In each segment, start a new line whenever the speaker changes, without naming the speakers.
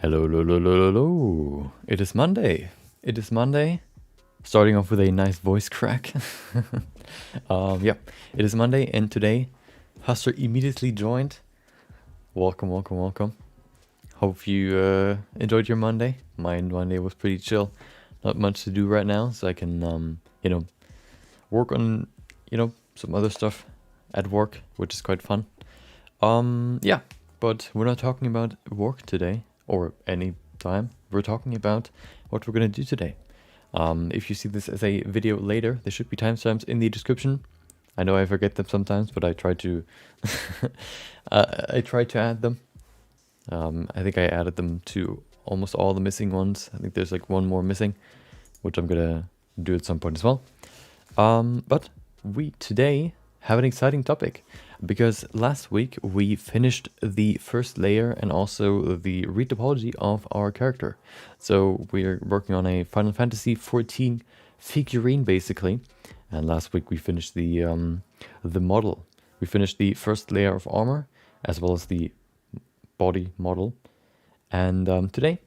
Hello, hello, hello, hello, hello. It is Monday. It is Monday. Starting off with a nice voice crack. Yeah, it is Monday, and today, Pastor immediately joined. Welcome, welcome, welcome. Hope you enjoyed your Monday. My Monday was pretty chill. Not much to do right now, so I can, work on, some other stuff at work, which is quite fun. Yeah, but we're not talking about work today or any time. We're talking about what we're gonna do today. If you see this as a video later, there should be timestamps in the description. I know I forget them sometimes, but I try to I try to add them. I think I added them to almost all the missing ones. I think there's like one more missing, which I'm gonna do at some point as well. But we today have an exciting topic because last week we finished the first layer and also the retopology of our character. So we're working on a Final Fantasy 14 figurine basically. And last week we finished the model. We finished the first layer of armor as well as the body model. And today,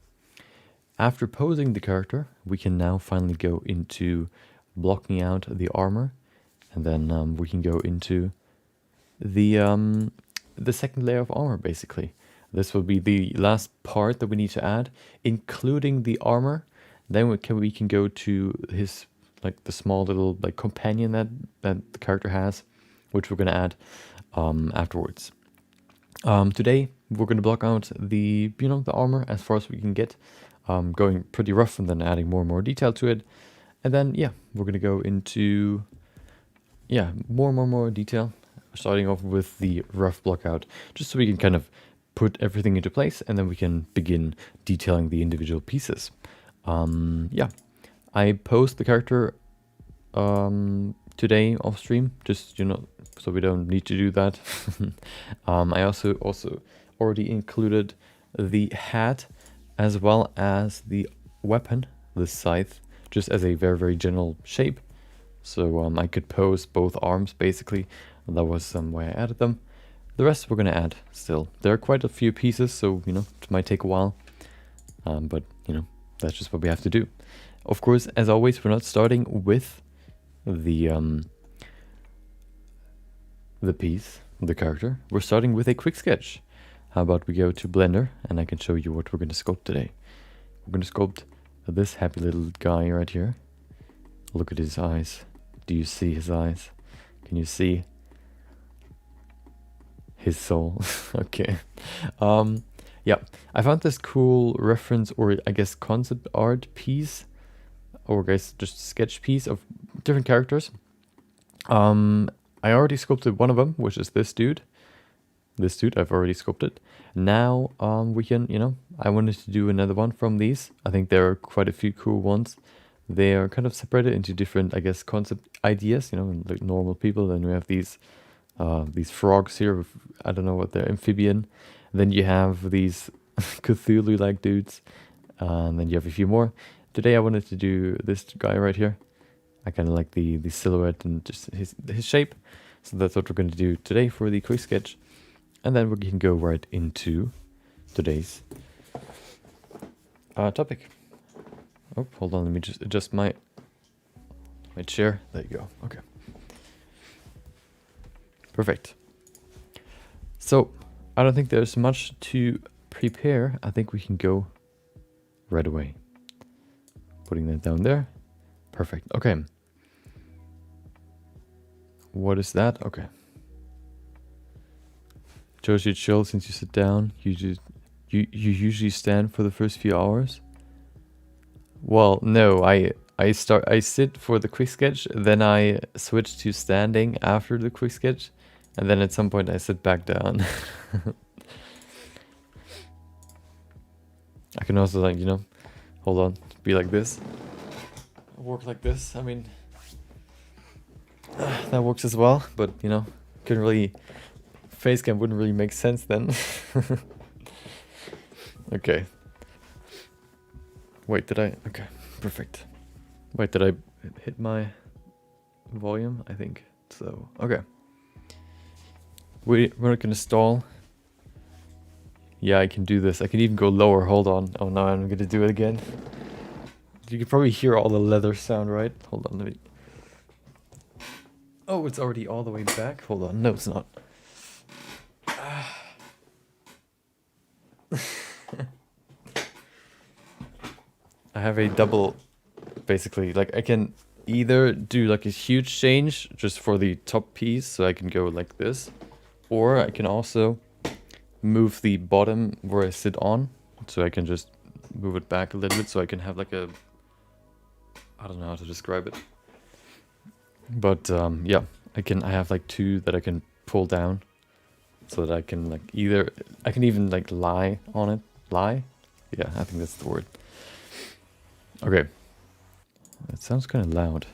after posing the character, we can now finally go into blocking out the armor, and then we can go into the second layer of armor basically. This will be the last part that we need to add, including the armor. Then we can go to his like the small little like companion that the character has, which we're gonna add afterwards. Today we're gonna block out the the armor as far as we can get, going pretty rough and then adding more and more detail to it. And then, yeah, we're going to go into, more detail, starting off with the rough block out, just so we can kind of put everything into place, and then we can begin detailing the individual pieces. Yeah, I post the character today off stream, just, so we don't need to do that. I also already included the hat as well as the weapon, the scythe, just as a very, very general shape. So I could pose both arms basically. That was why I added them. The rest we're going to add still. There are quite a few pieces, so, it might take a while. But, that's just what we have to do. Of course, as always, we're not starting with the piece, the character. We're starting with a quick sketch. How about we go to Blender and I can show you what we're going to sculpt today. We're going to sculpt this happy little guy right here. Look at his eyes. Do you see his eyes? Can you see his soul? Okay. Yeah, I found this cool reference, or I guess concept art piece, or I guess just sketch piece of different characters. I already sculpted one of them, which is this dude. This dude I've already sculpted. Now we can, I wanted to do another one from these. I think there are quite a few cool ones. They are kind of separated into different, I guess, concept ideas, like normal people. Then we have these frogs here. I don't know what they're, amphibian. Then you have these Cthulhu-like dudes. And then you have a few more. Today I wanted to do this guy right here. I kind of like the silhouette and just his shape. So that's what we're going to do today for the quick sketch. And then we can go right into today's topic. Oh, hold on. Let me just adjust my chair. There you go. Okay. Perfect. So, I don't think there's much to prepare. I think we can go right away. Putting that down there. Perfect. Okay. What is that? Okay. Shows you chill since you sit down. You usually stand for the first few hours. Well, no, I sit for the quick sketch, then I switch to standing after the quick sketch, and then at some point I sit back down. I can also hold on, be like this, work like this. I mean, that works as well, but couldn't really. Face cam wouldn't really make sense then. Okay. Wait, did I? Okay, perfect. Wait, did I hit my volume? I think so. Okay. We're not gonna stall. Yeah, I can do this. I can even go lower. Hold on. Oh no, I'm gonna do it again. You can probably hear all the leather sound, right? Hold on, let me... Oh, it's already all the way back? Hold on. No, it's not. I have a double, basically. Like, I can either do like a huge change just for the top piece, so I can go like this. Or I can also move the bottom where I sit on, so I can just move it back a little bit, so I can have like a... I don't know how to describe it. But yeah, I have like two that I can pull down, so that I can like either... I can even like lie on it. Lie? Yeah, I think that's the word. Okay. That sounds kind of loud.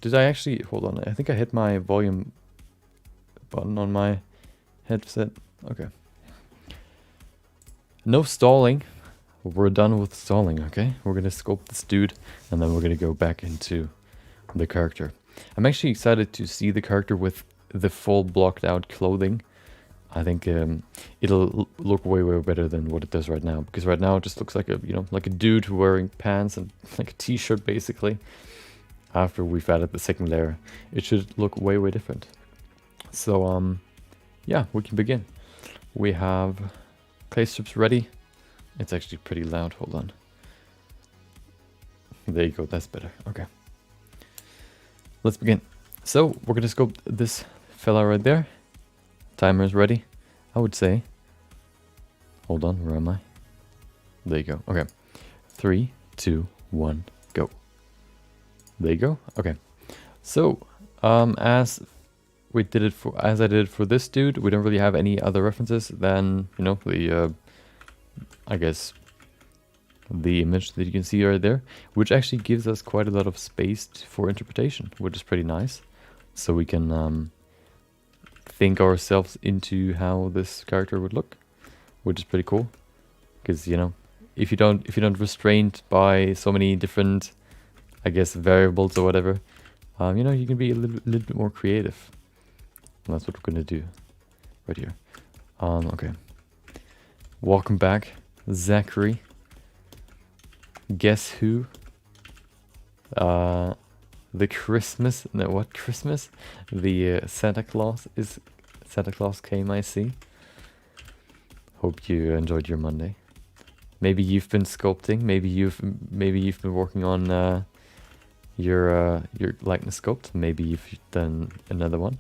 Did I actually... Hold on, I think I hit my volume button on my headset. Okay. No stalling. We're done with stalling, okay? We're gonna sculpt this dude, and then we're gonna go back into the character. I'm actually excited to see the character with the full blocked out clothing. I think it'll look way better than what it does right now, because right now it just looks like a, you know, like a dude wearing pants and like a t-shirt basically. After we've added the second layer, it should look way different. So yeah, we can begin. We have clay strips ready. It's actually pretty loud. Hold on. There you go. That's better. Okay. Let's begin. So we're gonna sculpt this fella right there. Timer is ready. I would say. Hold on. Where am I? There you go. Okay. 3, 2, 1, go. There you go. Okay. So as I did it for this dude, we don't really have any other references than, you know, the I guess the image that you can see right there, which actually gives us quite a lot of space for interpretation, which is pretty nice. So we can think ourselves into how this character would look, which is pretty cool. Because, you know, if you don't restrained by so many different, I guess, variables or whatever, you know, you can be a little bit more creative. And that's what we're gonna do right here. Okay. Welcome back, Zachary. Guess who? The Christmas... No, what Christmas? The Santa Claus came, I see. Hope you enjoyed your Monday. Maybe you've been sculpting. Maybe you've been working on your likeness sculpt. Maybe you've done another one.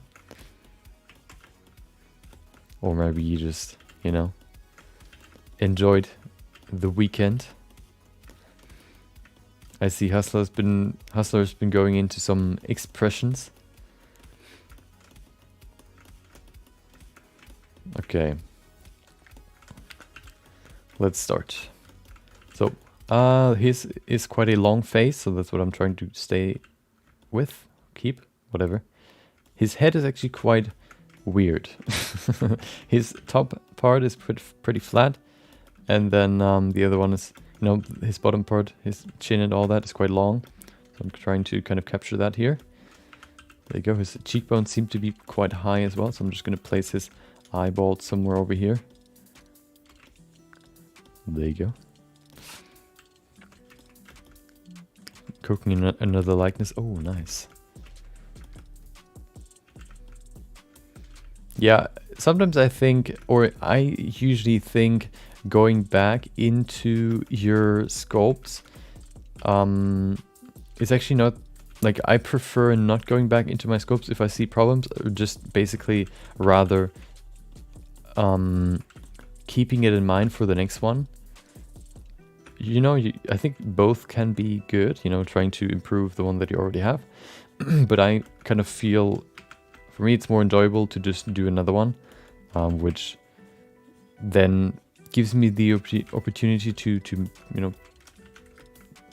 Or maybe you just, you know, enjoyed the weekend. I see Hustler's been going into some expressions. Okay. Let's start. So, his is quite a long face, so that's what I'm trying to stay with. Keep, whatever. His head is actually quite weird. His top part is pretty flat, and then the other one is, you know, his bottom part, his chin and all that is quite long. So I'm trying to kind of capture that here. There you go. His cheekbones seem to be quite high as well, so I'm just going to place his eyeball somewhere over here. There you go. Cooking another likeness. Oh, nice. Yeah, sometimes I think, or I usually think, going back into your sculpts is actually not, like, I prefer not going back into my sculpts if I see problems, or just basically rather keeping it in mind for the next one. You know, I think both can be good, you know, trying to improve the one that you already have. But I kind of feel, for me, it's more enjoyable to just do another one, which then gives me the opportunity to you know,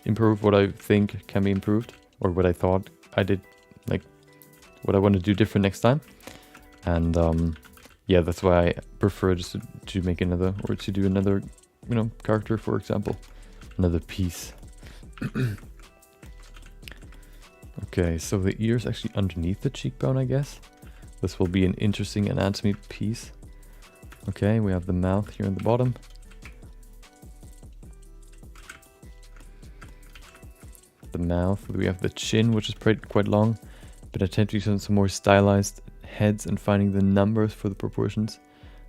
improve what I think can be improved, or what I thought I did, like what I want to do different next time. And yeah, that's why I prefer just to make another, or to do another, you know, character, for example, another piece. Okay, so the ear's actually underneath the cheekbone, I guess. This will be an interesting anatomy piece. Okay, we have the mouth here in the bottom. the mouth. We have the chin, which is quite long, but attempting some more stylized heads and finding the numbers for the proportions.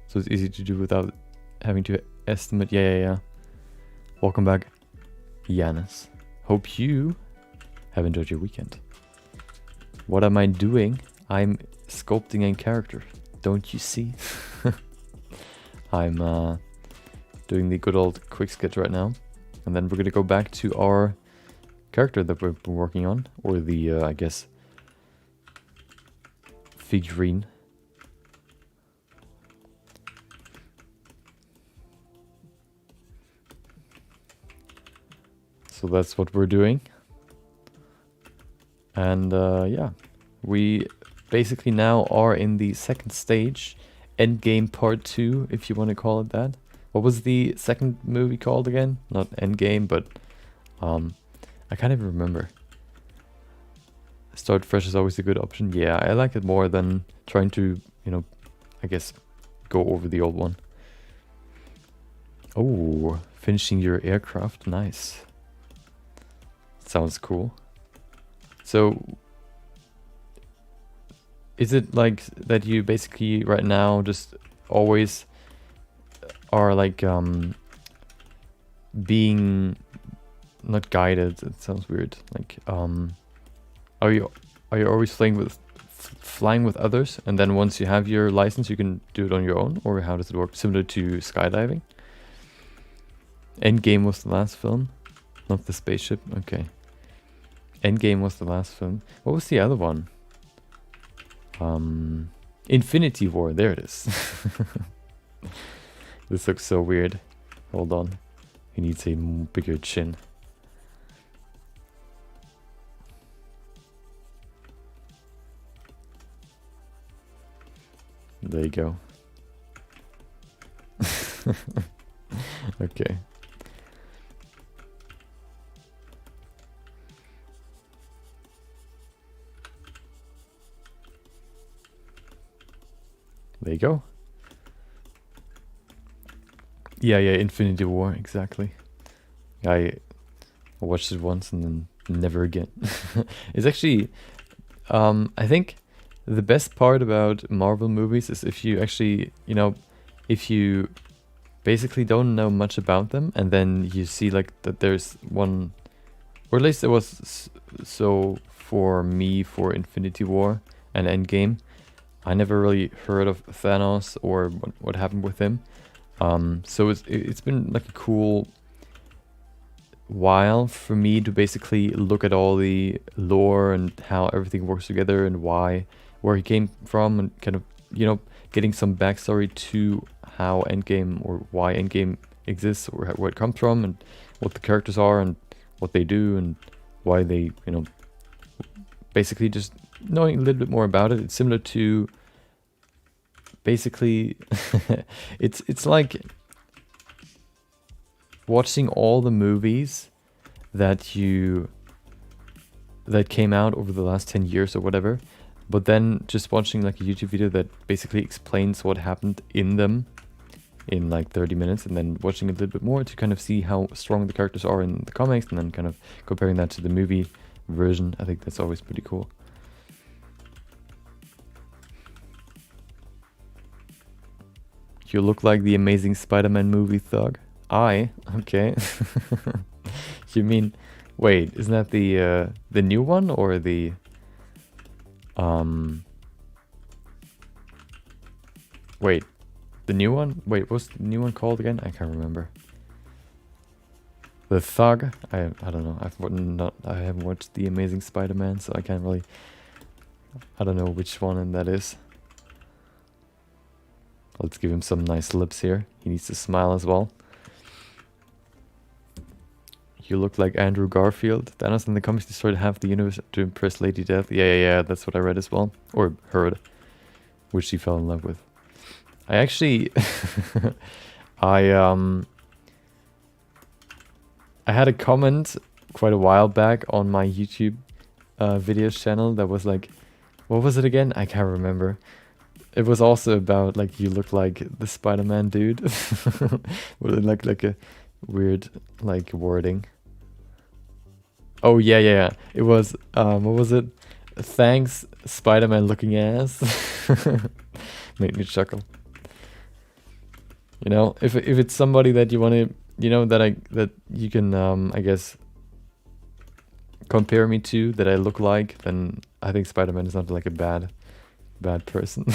So it's easy to do without having to estimate. Yeah. Welcome back, Yanis. Hope you have enjoyed your weekend. What am I doing? I'm sculpting a character. Don't you see? I'm doing the good old quick sketch right now. And then we're going to go back to our character that we've been working on. Or the, I guess, figurine. So that's what we're doing. And yeah, we basically now are in the second stage, Endgame Part 2, if you want to call it that. What was the second movie called again? Not Endgame, but I can't even remember. Start fresh is always a good option. Yeah, I like it more than trying to, you know, I guess, go over the old one. Oh, finishing your aircraft. Nice. Sounds cool. So, is it like that you basically right now just always are like being not guided? It sounds weird. Like are you always flying with others, and then once you have your license, you can do it on your own, or how does it work? Similar to skydiving. Endgame was the last film, not the spaceship. Okay. Endgame was the last film. What was the other one? Infinity War. There it is. This looks so weird. Hold on. He needs a bigger chin. There you go. Okay. There you go. Yeah, Infinity War, exactly. I watched it once and then never again. It's actually, I think the best part about Marvel movies is if you actually, you know, if you basically don't know much about them, and then you see like that there's one, or at least it was so for me for Infinity War and Endgame. I never really heard of Thanos or what happened with him. So it's been like a cool while for me to basically look at all the lore and how everything works together and where he came from, and kind of, you know, getting some backstory to how Endgame, or why Endgame exists, or where it comes from, and what the characters are and what they do and why they, you know, basically just knowing a little bit more about it. It's similar to basically it's like watching all the movies that came out over the last 10 years or whatever, but then just watching like a YouTube video that basically explains what happened in them in like 30 minutes, and then watching a little bit more to kind of see how strong the characters are in the comics, and then kind of comparing that to the movie version. I think that's always pretty cool. You look like the Amazing Spider-Man movie thug. Okay. You mean, wait, isn't that the new one, or the wait, the new one? Wait, what's the new one called again? I can't remember. The Thug? I don't know. I haven't watched The Amazing Spider-Man, so I can't really, I don't know which one that is. Let's give him some nice lips here. He needs to smile as well. You look like Andrew Garfield. Thanos in the comics destroyed half the universe to impress Lady Death. Yeah, that's what I read as well. Or heard. Which she fell in love with. I actually... I had a comment quite a while back on my YouTube videos channel that was like... What was it again? I can't remember. It was also about like you look like the Spider-Man dude. With like a weird like wording. Oh yeah, yeah, yeah. It was what was it? Thanks, Spider-Man looking ass. Made me chuckle. You know, if it's somebody that you want to, you know, that you can I guess compare me to, that I look like, then I think Spider-Man is not like a bad person.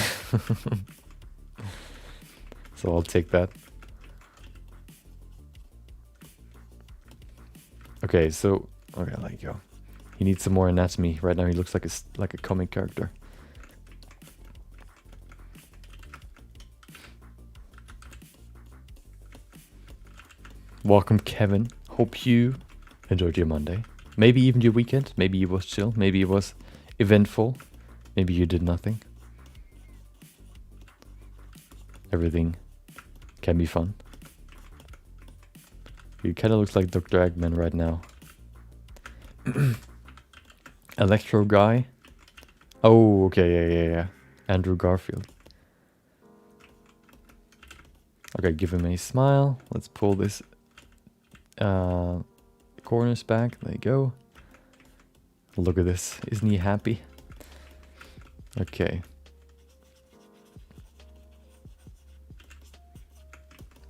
So I'll take that. Okay, so okay, like yo, he needs some more anatomy. Right now he looks like like a comic character. Welcome, Kevin. Hope you enjoyed your Monday. Maybe even your weekend. Maybe it was chill. Maybe it was eventful. Maybe you did nothing. Everything can be fun. He kind of looks like Dr. Eggman right now. Electro guy. Oh, okay, yeah. Andrew Garfield. Okay, give him a smile. Let's pull this corners back. There you go. Look at this. Isn't he happy? Okay.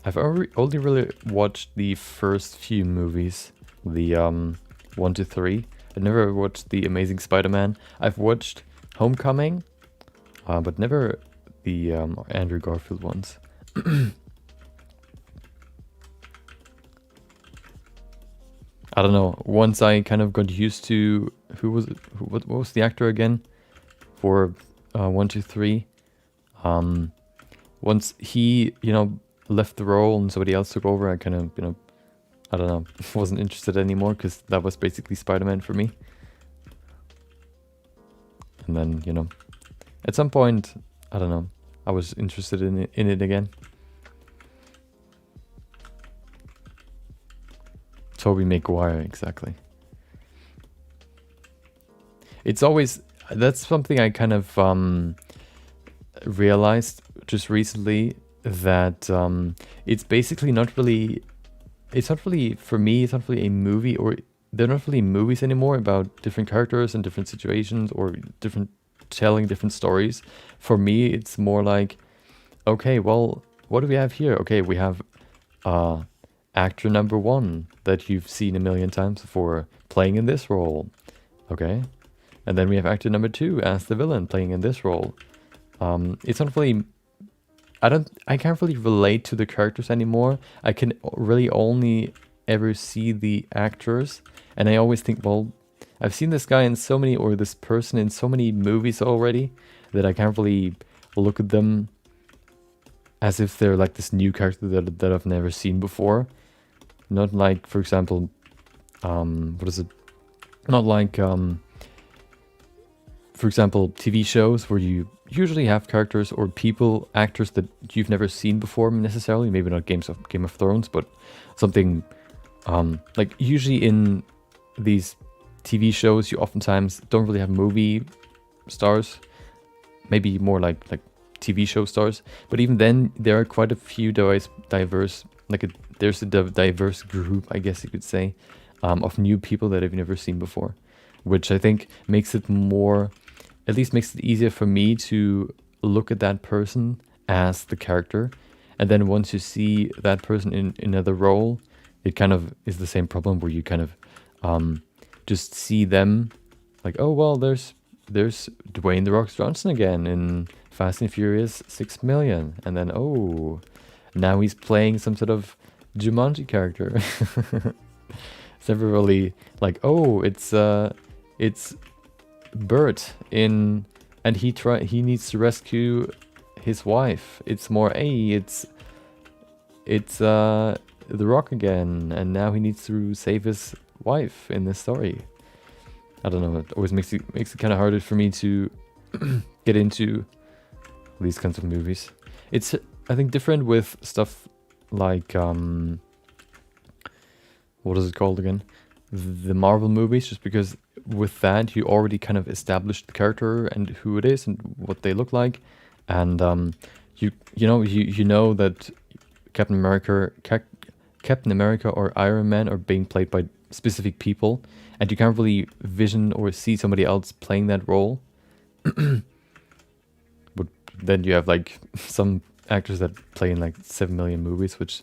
I've only really watched the first few movies, the 1 to 3. I've never watched The Amazing Spider-Man. I've watched Homecoming, but never the Andrew Garfield ones. I don't know. Once I kind of got used to what was the actor again for 1 to 3. Once he, you know, left the role and somebody else took over, I kind of, you know, I don't know, wasn't interested anymore, because that was basically Spider-Man for me. And then, you know, at some point, I don't know, I was interested in it again. Tobey Maguire, exactly. It's always, that's something I kind of realized just recently, that it's basically not really, for me, it's not really a movie, or they're not really movies anymore about different characters and different situations, or telling different stories. For me, it's more like, okay, well, what do we have here? Okay, we have actor number 1 that you've seen a million times before playing in this role. Okay. And then we have actor number 2 as the villain playing in this role. It's not really, I can't really relate to the characters anymore. I can really only ever see the actors. And I always think, well, I've seen this guy in so many, or this person in so many movies already, that I can't really look at them as if they're like this new character that I've never seen before. Not like, for example, what is it? Not like, for example, TV shows where you usually have characters or actors that you've never seen before necessarily. Maybe not Game of Thrones, but something like usually in these TV shows, you oftentimes don't really have movie stars. Maybe more like TV show stars. But even then, there are quite a few diverse, there's a diverse group, I guess you could say, of new people that I've never seen before, which I think makes it more, at least makes it easier for me to look at that person as the character. And then once you see that person in another role, it kind of is the same problem where you kind of just see them like, oh, well, there's Dwayne "The Rock" Johnson again in Fast and Furious 6 million. And then, oh, now he's playing some sort of Jumanji character. It's never really like, oh, it's Bert and he needs to rescue his wife. It's more, hey, it's The Rock again, and now he needs to save his wife in this story. I don't know, it always makes it kind of harder for me to get into these kinds of movies. It's, I think, different with stuff like what is it called again? The Marvel movies, just because with that you already kind of established the character and who it is and what they look like, and you know that Captain America or Iron Man are being played by specific people, and you can't really vision or see somebody else playing that role. But then you have like some actors that play in like 7 million movies, which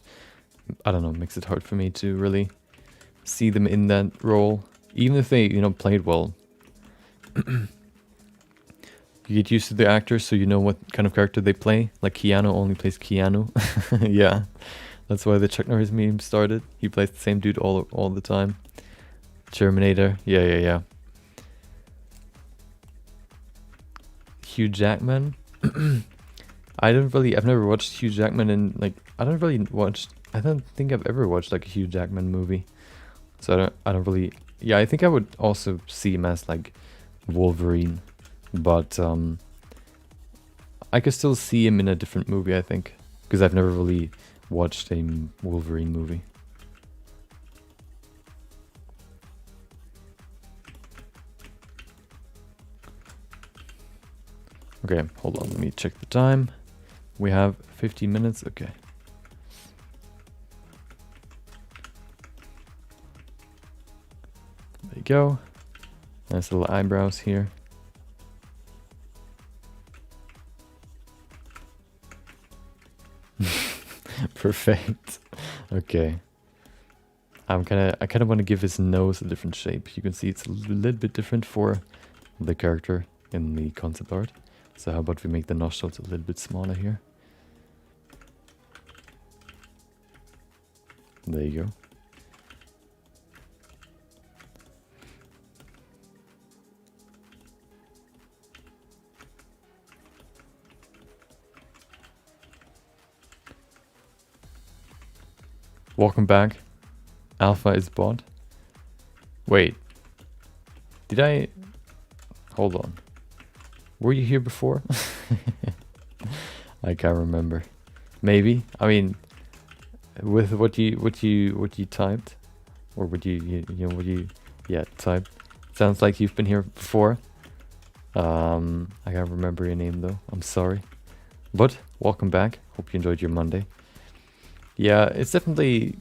I don't know, makes it hard for me to really see them in that role, even if they, you know, played well. You get used to the actors, so you know what kind of character they play. Like Keanu only plays Keanu. Yeah, that's why the Chuck Norris meme started. He plays the same dude all the time. Terminator, yeah. Hugh Jackman. I've never watched Hugh Jackman in like, I don't think I've ever watched like a Hugh Jackman movie. So I don't really, yeah, I think I would also see him as like Wolverine, but I could still see him in a different movie, I think, because I've never really watched a Wolverine movie. Okay, hold on, let me check the time. We have 15 minutes, okay. There you go. Nice little eyebrows here. Perfect. Okay. I kind of want to give his nose a different shape. You can see it's a little bit different for the character in the concept art. So how about we make the nostrils a little bit smaller here? There you go. Welcome back. Alpha is bot. Wait. Did I... Hold on. Were you here before? I can't remember. Maybe. I mean, with what you typed, or what typed. Sounds like you've been here before. I can't remember your name though. I'm sorry. But welcome back. Hope you enjoyed your Monday. Yeah, it's definitely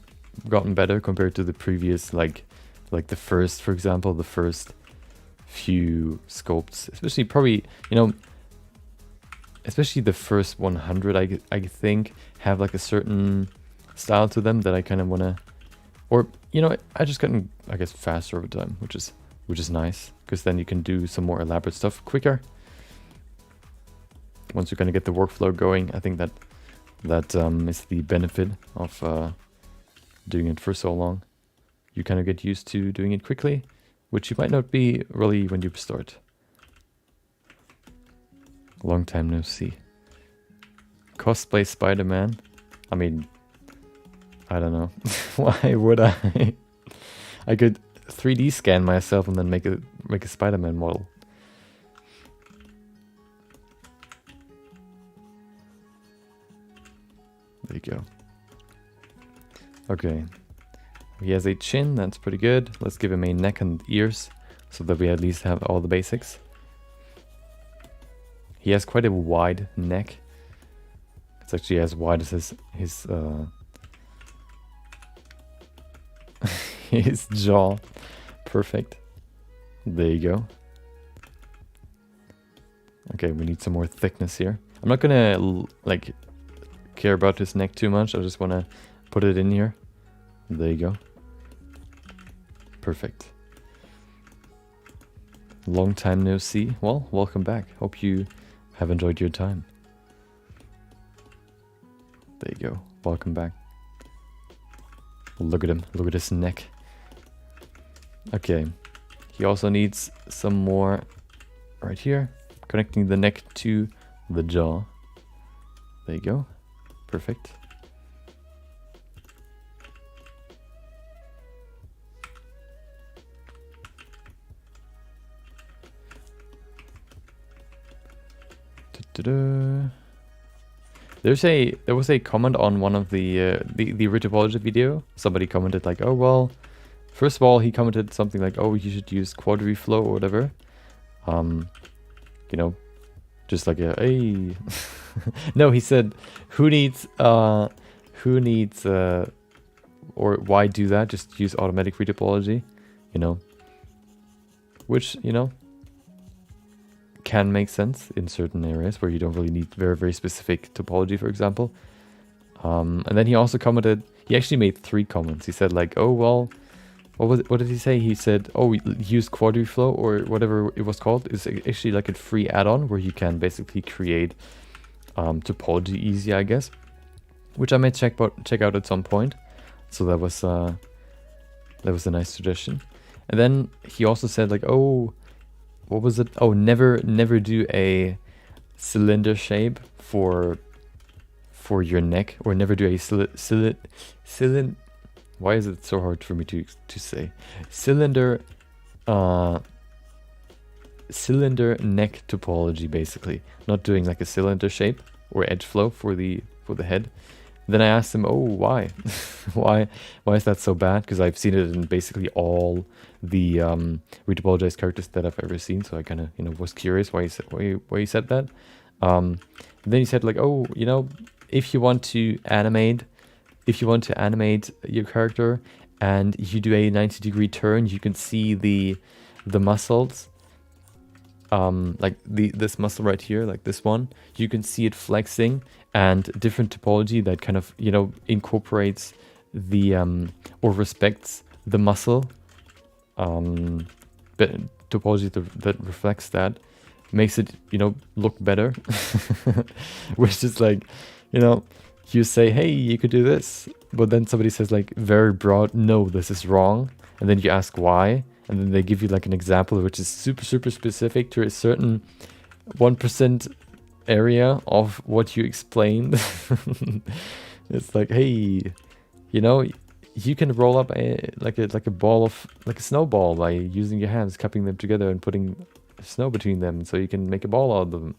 gotten better compared to the previous, like the first, for example, the first few sculpts, especially probably, you know, especially the first 100, I think have like a certain style to them that I kind of want to, or, you know, I just gotten, I guess, faster over time, which is nice, because then you can do some more elaborate stuff quicker. Once you're going to get the workflow going, I think that is the benefit of doing it for so long. You kind of get used to doing it quickly, which you might not be really when you start. Long time no see. Cosplay Spider-Man. I mean, I don't know. Why would I? I could 3D scan myself and then make a Spider-Man model. There you go. Okay. He has a chin, that's pretty good. Let's give him a neck and ears, so that we at least have all the basics. He has quite a wide neck. It's actually as wide as his his jaw. Perfect. There you go. Okay, we need some more thickness here. I'm not gonna like care about his neck too much. I just want to put it in here. There you go. Perfect. Long time no see. Well, welcome back. Hope you have enjoyed your time. There you go. Welcome back. Look at him. Look at his neck. Okay. He also needs some more right here, connecting the neck to the jaw. There you go. Perfect. There was a comment on one of the Ritopology video. Somebody commented like, oh well, first of all he commented something like, oh, you should use quadriflow or whatever. You know, just like a hey. No, he said who needs or why do that? Just use automatic retopology, you know, which, you know, can make sense in certain areas where you don't really need very, very specific topology, for example. And then he also commented, he actually made 3 comments. He said like, oh, well, what did he say? He said, oh, use QuadriFlow or whatever it was called. It's actually like a free add-on where you can basically create topology easy, I guess, which I may check out at some point. So that was a nice suggestion. And then he also said like, oh, what was it? Oh, never do a cylinder shape for your neck, or never do a cylinder. Why is it so hard for me to say? Cylinder neck topology, basically. Not doing like a cylinder shape or edge flow for the head. Then I asked him, oh, why? why is that so bad? Because I've seen it in basically all the retopologized characters that I've ever seen. So I kind of, you know, was curious why he said that. Then he said like, oh, you know, if you want to animate your character and you do a 90-degree turn, you can see the muscles, like this muscle right here, like this one, you can see it flexing, and different topology that kind of, you know, incorporates the or respects the muscle, but topology that reflects that makes it, you know, look better. Which is like, you know, you say, hey, you could do this, but then somebody says like very broad, no, this is wrong, and then you ask why, and then they give you like an example which is super specific to a certain 1% area of what you explained. It's like, hey, you know, you can roll up like a ball of, like a snowball, by using your hands, cupping them together and putting snow between them, so you can make a ball out of them.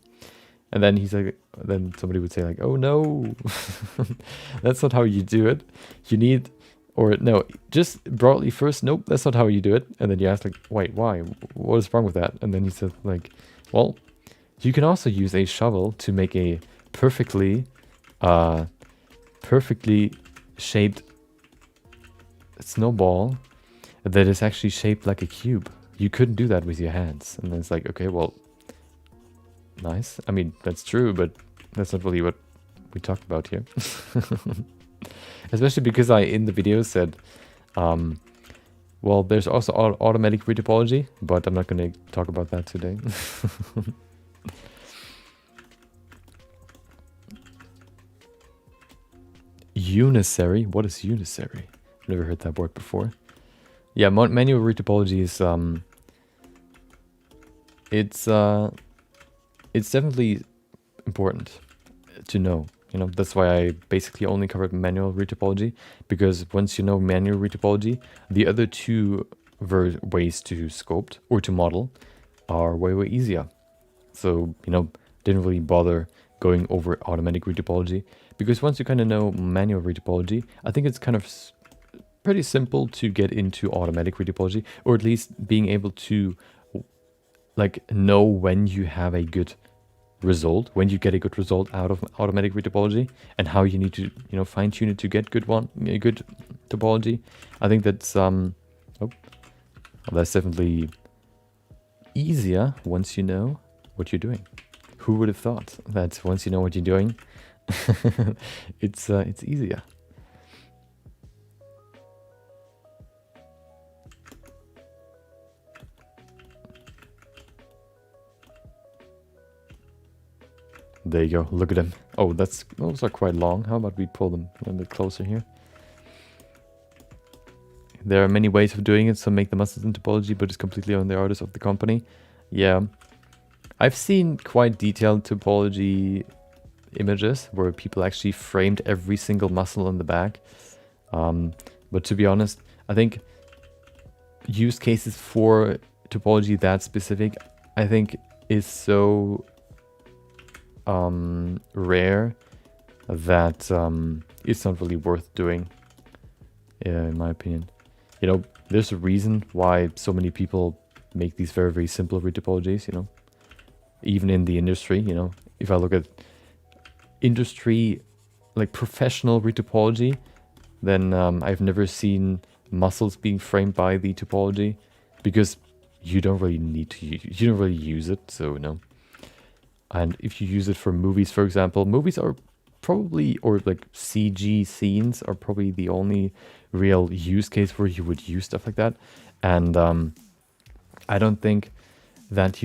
And then he's like, then somebody would say like, oh no, that's not how you do it. You need, or no, just broadly first, nope, that's not how you do it. And then you ask like, wait, why? What is wrong with that? And then he said like, well, you can also use a shovel to make a perfectly shaped snowball that is actually shaped like a cube. You couldn't do that with your hands. And then it's like, okay, well, nice. I mean, that's true, but that's not really what we talked about here. Especially because I, in the video, said, well, there's also automatic retopology, but I'm not going to talk about that today. Unisary? What is unisary? Never heard that word before. Yeah, manual retopology is it's definitely important to know. You know, that's why I basically only covered manual retopology, because once you know manual retopology, the other 2 ways to sculpt or to model are way easier. So, you know, didn't really bother going over automatic retopology, because once you kind of know manual retopology, I think it's kind of pretty simple to get into automatic retopology, or at least being able to like know when you have a good result, when you get a good result out of automatic retopology, and how you need to, you know, fine tune it to get good topology. I think that's that's definitely easier once you know what you're doing. Who would have thought that once you know what you're doing, it's easier. There you go, look at them. Oh, those are quite long. How about we pull them a little bit closer here? There are many ways of doing it. Some make the muscles in topology, but it's completely on the artist of the company. Yeah, I've seen quite detailed topology images where people actually framed every single muscle on the back. But to be honest, I think use cases for topology that specific, I think, is so rare that it's not really worth doing, in my opinion. You know, there's a reason why so many people make these very simple retopologies, you know, even in the industry. You know, if I look at industry, like professional retopology, then I've never seen muscles being framed by the topology, because you don't really need to you don't really use it, so no. And if you use it for movies, for example, movies are probably, or like CG scenes are probably the only real use case where you would use stuff like that. And I don't think that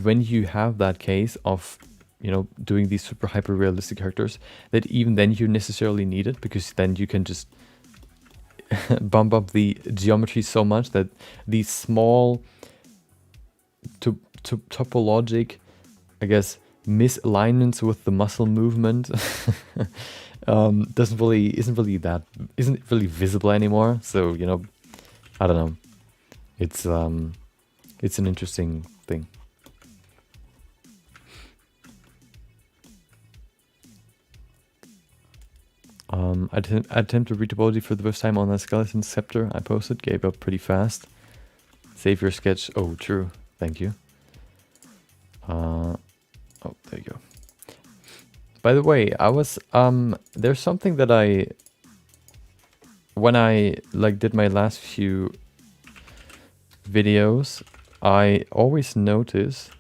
when you have that case of, you know, doing these super hyper realistic characters, that even then you necessarily need it, because then you can just bump up the geometry so much that these small topologic, I guess, misalignments with the muscle movement isn't really visible anymore. So, you know, I don't know. It's an interesting thing. I attempted retopology for the first time on that skeleton scepter I posted. Gave up pretty fast. Save your sketch. Oh, true. Thank you. Oh, there you go. By the way, I was there's something that when I like did my last few videos, I always notice,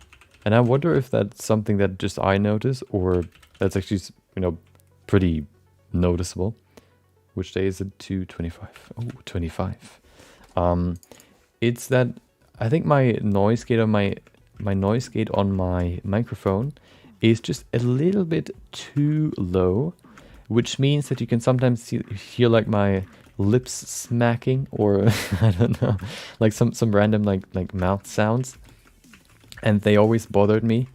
and I wonder if that's something that just I notice, or that's actually, you know, pretty noticeable. Which day is it? 225. Oh, 25. It's that I think my noise gate on my noise gate on my microphone is just a little bit too low, which means that you can sometimes hear like my lips smacking, or I don't know, like some random like mouth sounds, and they always bothered me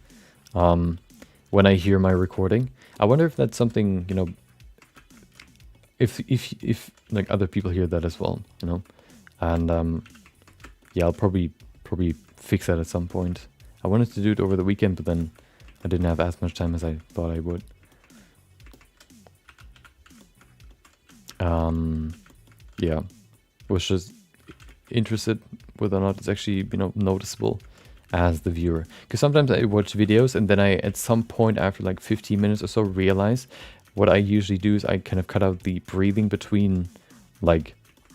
when I hear my recording. I wonder if that's something, you know, if like other people hear that as well, you know. And yeah, I'll probably fix that at some point. I wanted to do it over the weekend, but then I didn't have as much time as I thought I would. Yeah, was just interested whether or not it's actually, you know, noticeable as the viewer. Because sometimes I watch videos and then I, at some point after like 15 minutes or so, realize what I usually do is I kind of cut out the breathing between like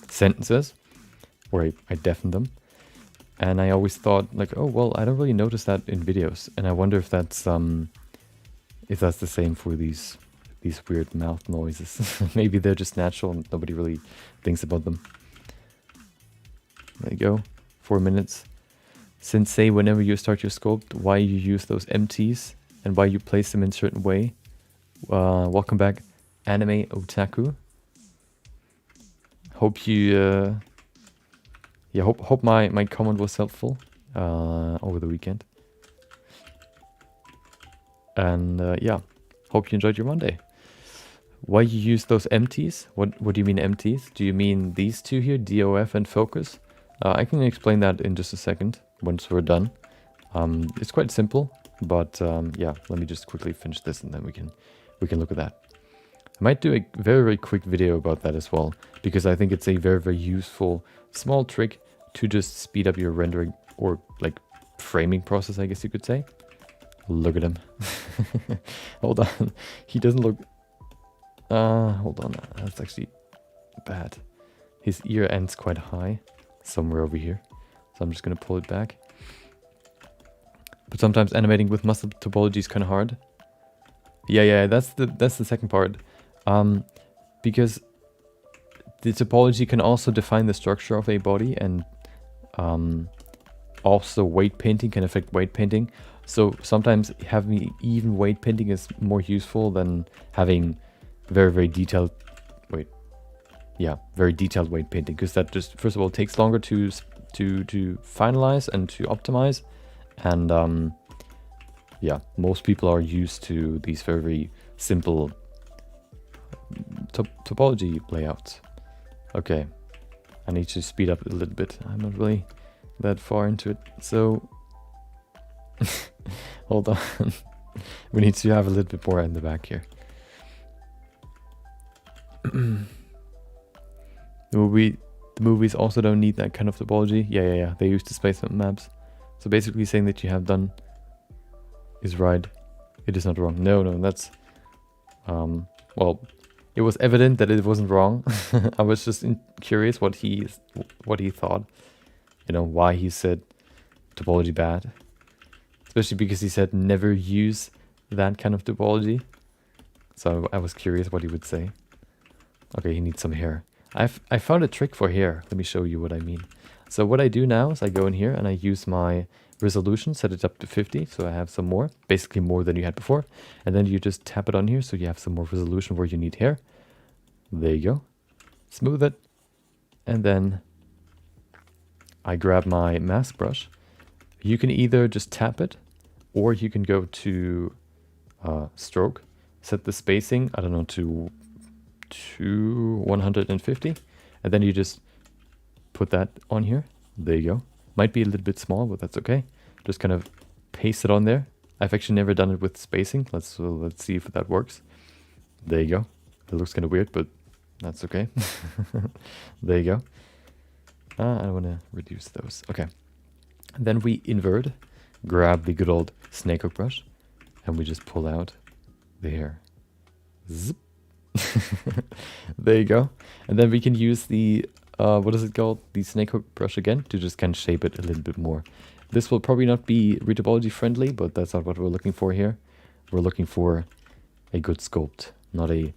sentences, or I deafen them. And I always thought like, oh, well, I don't really notice that in videos. And I wonder if that's the same for these weird mouth noises. Maybe they're just natural and nobody really thinks about them. There you go. 4 minutes. Sensei, whenever you start your sculpt, why you use those empties and why you place them in a certain way. Welcome back, Anime Otaku. Hope you yeah, hope my comment was helpful over the weekend. And yeah, hope you enjoyed your Monday. Why you use those empties? What do you mean empties? Do you mean these two here, DOF and focus? I can explain that in just a second once we're done. It's quite simple, but yeah, let me just quickly finish this and then we can look at that. I might do a very, very quick video about that as well, because I think it's a very, very useful small trick to just speed up your rendering, or like framing process, I guess you could say. Look at him. Hold on. He doesn't look... hold on. That's actually bad. His ear ends quite high, somewhere over here. So I'm just going to pull it back. But sometimes animating with muscle topology is kind of hard. Yeah, that's the second part. Because the topology can also define the structure of a body, and also weight painting can affect weight painting. So sometimes having even weight painting is more useful than having very, very detailed very detailed weight painting, because that just, first of all, takes longer to finalize and to optimize. And yeah, most people are used to these very, very simple topology layouts. Okay, I need to speed up a little bit. I'm not really that far into it, so hold on. We need to have a little bit more in the back here. The movies also don't need that kind of topology. Yeah. They use displacement maps. So basically saying that you have done is right. It is not wrong. No, that's well, it was evident that it wasn't wrong. I was just curious what he thought. You know, why he said topology bad. Especially because he said never use that kind of topology. So I was curious what he would say. Okay, he needs some hair. I found a trick for hair. Let me show you what I mean. So what I do now is I go in here and I use my resolution, set it up to 50, so I have some more, basically more than you had before. And then you just tap it on here so you have some more resolution where you need hair. There you go. Smooth it. And then I grab my mask brush. You can either just tap it, or you can go to stroke, set the spacing, I don't know, to 150, and then you just put that on here. There you go. Might be a little bit small, but that's okay. Just kind of paste it on there. I've actually never done it with spacing. Let's see if that works. There you go. It looks kind of weird, but that's okay. There you go. I want to reduce those. Okay. And then we invert, grab the good old snake hook brush, and we just pull out the hair. Zip. There you go. And then we can use the, what is it called? The snake hook brush again to just kind of shape it a little bit more. This will probably not be retopology friendly, but that's not what we're looking for here. We're looking for a good sculpt, not a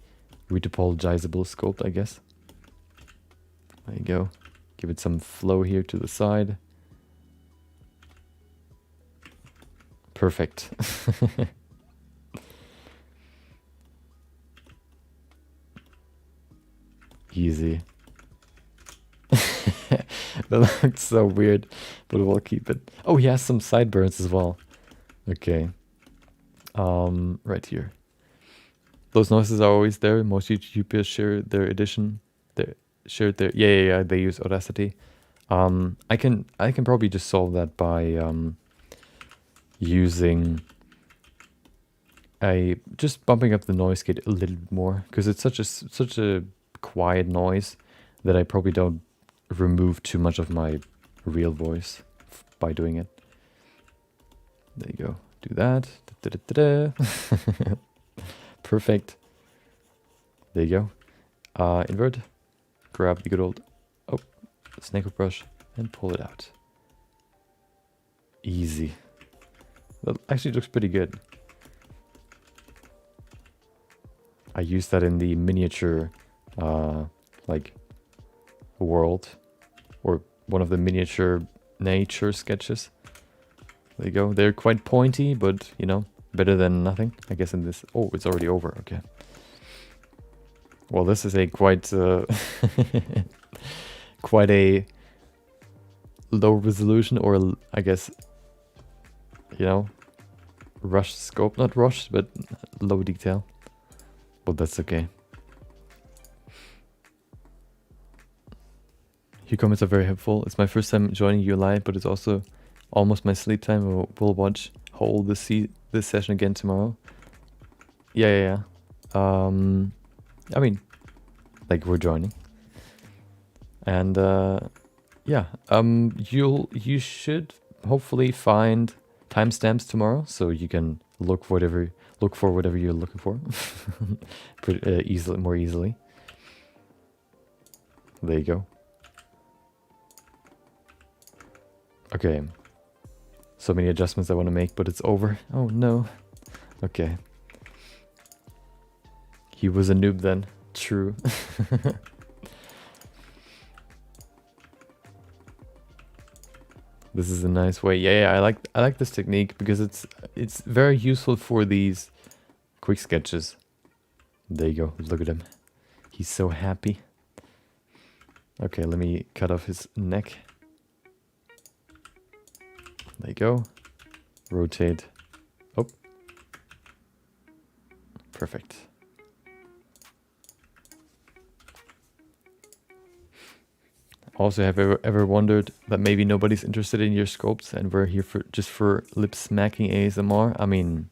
retopologizable sculpt, I guess. There you go. Give it some flow here to the side. Perfect. Easy. That looks so weird, but we'll keep it. Oh, he has some sideburns as well. Okay. Right here. Those noises are always there. Most YouTubers share their edition. Yeah. They use Audacity. I can probably just solve that by using just bumping up the noise gate a little bit more, because it's such a quiet noise that I probably don't remove too much of my real voice by doing it. There you go. Do that. Perfect. There you go. Invert. Grab the good old snake hook brush and pull it out. Easy. That actually looks pretty good. I used that in the miniature like world, or one of the miniature nature sketches. There you go. They're quite pointy, but you know, better than nothing, I guess. In this, oh, it's already over. Okay. Well, this is a quite quite a low resolution, or I guess, you know, rushed scope. Not rushed, but low detail. But that's okay. Your comments are very helpful. It's my first time joining you live, but it's also almost my sleep time. We'll watch whole this session again tomorrow. Yeah. I mean, like, we're joining, and yeah. You should hopefully find timestamps tomorrow, so you can look for whatever you're looking for, more easily. There you go. Okay. So many adjustments I want to make, but it's over. Oh no. Okay. He was a noob then. True. This is a nice way. Yeah, I like this technique because it's very useful for these quick sketches. There you go. Look at him. He's so happy. Okay, let me cut off his neck. There you go. Rotate. Oh. Perfect. Also, have you ever wondered that maybe nobody's interested in your sculpts and we're here just for lip smacking ASMR? I mean,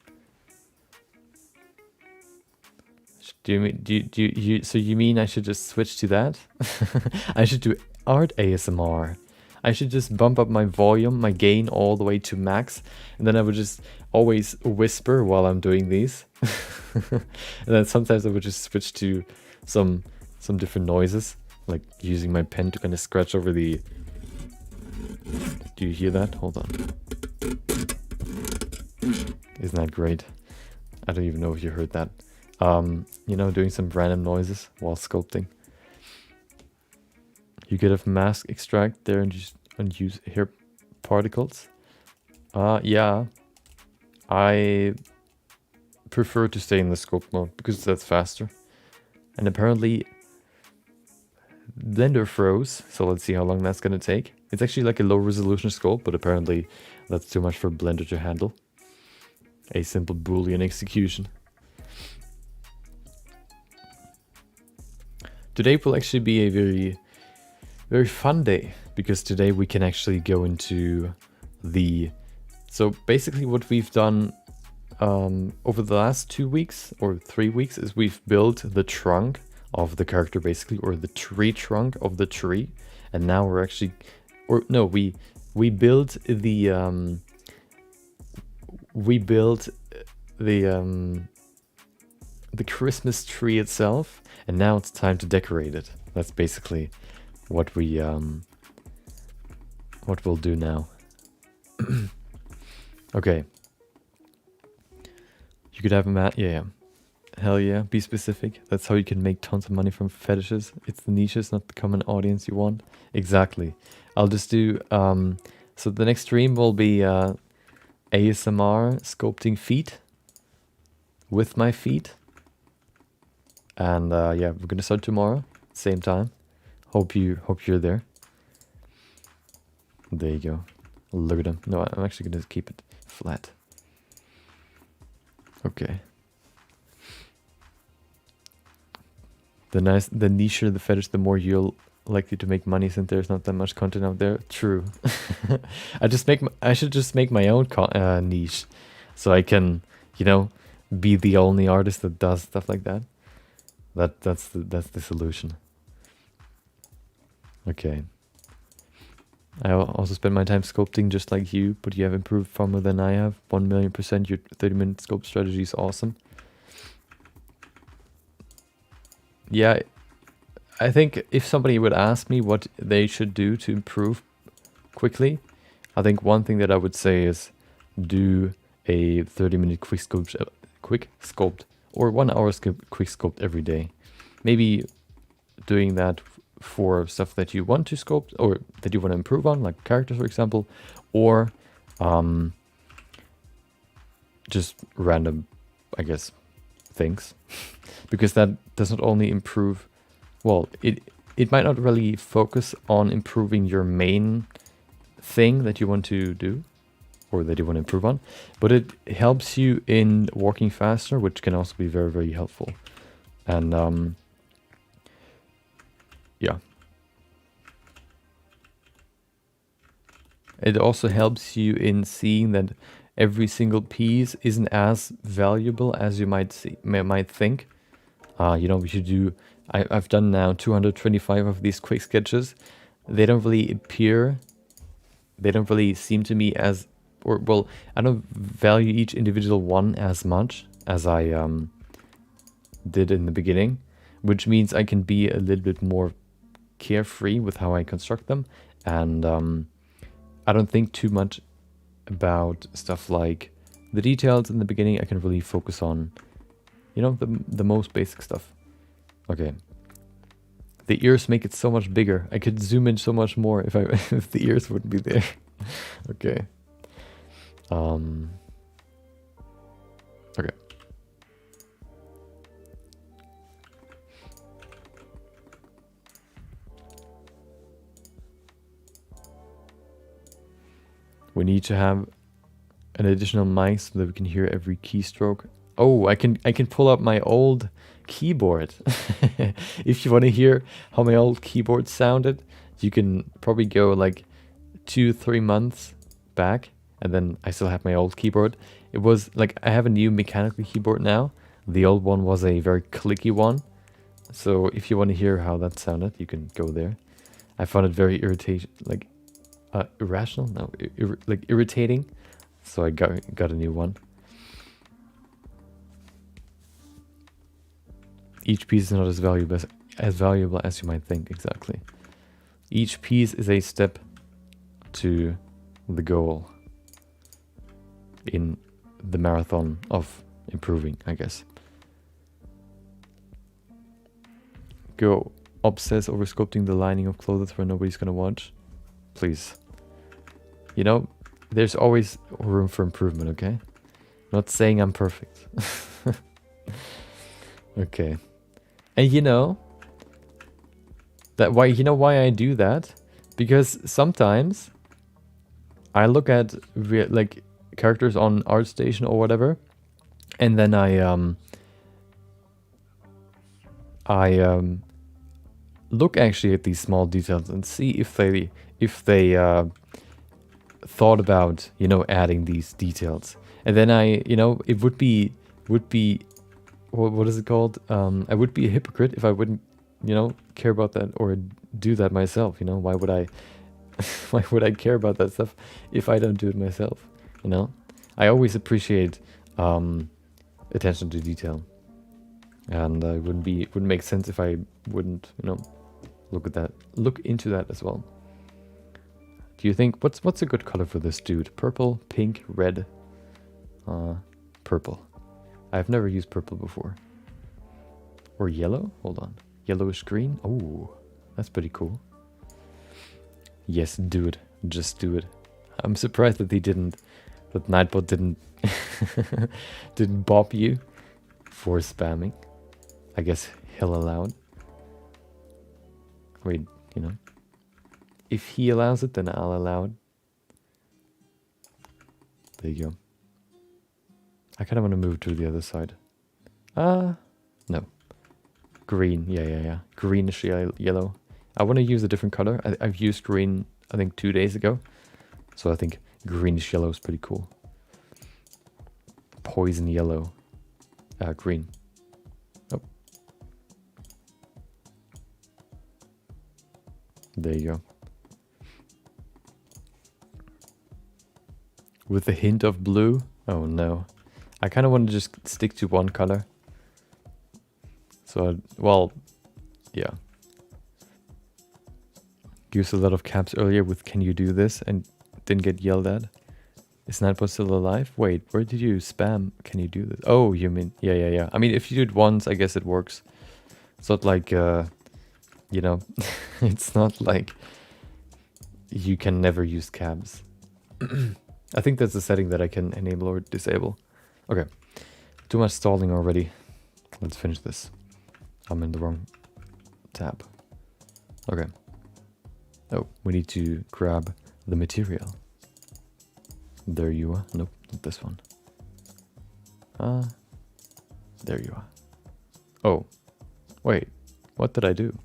do you mean I should just switch to that? I should do art ASMR. I should just bump up my volume, my gain all the way to max, and then I would just always whisper while I'm doing these. And then sometimes I would just switch to some different noises, like using my pen to kind of scratch over the... Do you hear that? Hold on. Isn't that great? I don't even know if you heard that. You know, doing some random noises while sculpting. You could have mask extract there and use hair particles. Yeah. I prefer to stay in the sculpt mode because that's faster. And apparently Blender froze, so let's see how long that's gonna take. It's actually like a low resolution sculpt, but apparently that's too much for Blender to handle. A simple Boolean execution. Today will actually be a very fun day, because today we can actually go into the... So basically what we've done over the last 2 weeks or 3 weeks is we've built the trunk of the character basically, or the tree trunk of the tree, and now we're actually... Or no, we built the... the Christmas tree itself, and now it's time to decorate it. That's basically what we'll do now. Okay. You could have a mat. Yeah. Hell yeah. Be specific. That's how you can make tons of money from fetishes. It's the niches, not the common audience you want. Exactly. I'll just do... so the next stream will be ASMR sculpting feet with my feet. And yeah, we're gonna start tomorrow, same time. Hope you're there. There you go. Look at them. No, I'm actually gonna keep it flat. Okay. The nicher the fetish, the more you're likely to make money, since there's not that much content out there. True. I should just make my own niche, so I can, you know, be the only artist that does stuff like that. That's the solution. Okay. I also spend my time sculpting just like you, but you have improved far more than I have. 1,000,000%. Your 30-minute sculpt strategy is awesome. Yeah, I think if somebody would ask me what they should do to improve quickly, I think one thing that I would say is do a 30-minute quick sculpt or 1 hour quick sculpt every day. Maybe doing that for stuff that you want to sculpt or that you want to improve on, like characters, for example, or just random, I guess, things. Because that does not only improve, well, it might not really focus on improving your main thing that you want to do or that you want to improve on, but it helps you in working faster, which can also be very, very helpful. And yeah. It also helps you in seeing that every single piece isn't as valuable as you might think. You know, we should do... I've done now 225 of these quick sketches. They don't really appear... They don't really seem to me as... Or, well, I don't value each individual one as much as I did in the beginning, which means I can be a little bit more carefree with how I construct them, and I don't think too much about stuff like the details in the beginning. I can really focus on, you know, the most basic stuff. Okay. The ears make it so much bigger. I could zoom in so much more if if the ears wouldn't be there. Okay. Okay. We need to have an additional mic so that we can hear every keystroke. Oh, I can pull up my old keyboard. If you want to hear how my old keyboard sounded, you can probably go like 2-3 months back, and then I still have my old keyboard. It was like, I have a new mechanical keyboard now. The old one was a very clicky one. So if you want to hear how that sounded, you can go there. I found it very irrational? No, like irritating. So I got a new one. Each piece is not as valuable as you might think. Exactly. Each piece is a step to the goal in the marathon of improving, I guess. Go obsess over sculpting the lining of clothes where nobody's gonna watch. Please. You know, there's always room for improvement, okay? Not saying I'm perfect. Okay. And you know why I do that? Because sometimes I look at like characters on ArtStation or whatever, and then I look actually at these small details and see if they thought about, you know, adding these details. And then it would be what is it called? I would be a hypocrite if I wouldn't, you know, care about that or do that myself. You know, why would I why would I care about that stuff if I don't do it myself? You know, I always appreciate attention to detail, and it wouldn't make sense if I wouldn't, you know, look into that as well. Do you think what's a good color for this dude? Purple, pink, red, purple. I've never used purple before. Or yellow? Hold on. Yellowish green? Oh, that's pretty cool. Yes, do it. Just do it. I'm surprised that that Nightbot didn't bop you for spamming. I guess he'll allow it. Wait, you know. If he allows it, then I'll allow it. There you go. I kind of want to move to the other side. No. Green, yeah. Greenish yellow. I want to use a different color. I've used green, I think 2 days ago. So I think greenish yellow is pretty cool. Poison yellow. Green. Oh. There you go. With a hint of blue? Oh no. I kind of want to just stick to one color. So, well, yeah. Used a lot of caps earlier with "can you do this?" and didn't get yelled at. Is Nightbot still alive? Wait, where did you spam "can you do this"? Oh, you mean, yeah. I mean, if you do it once, I guess it works. It's not like, you know, it's not like you can never use cabs. I think that's a setting that I can enable or disable. Okay, too much stalling already. Let's finish this. I'm in the wrong tab. Okay. Oh, we need to grab the material. There you are. Nope, not this one. There you are. Oh, wait. What did I do?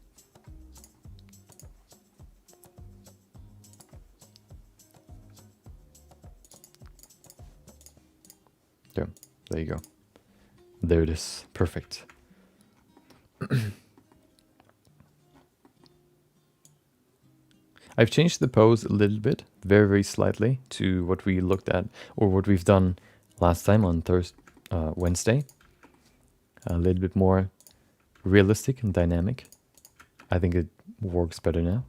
There you go. There it is. Perfect. I've changed the pose a little bit, very, very slightly, to what we looked at, or what we've done last time on Wednesday. A little bit more realistic and dynamic. I think it works better now.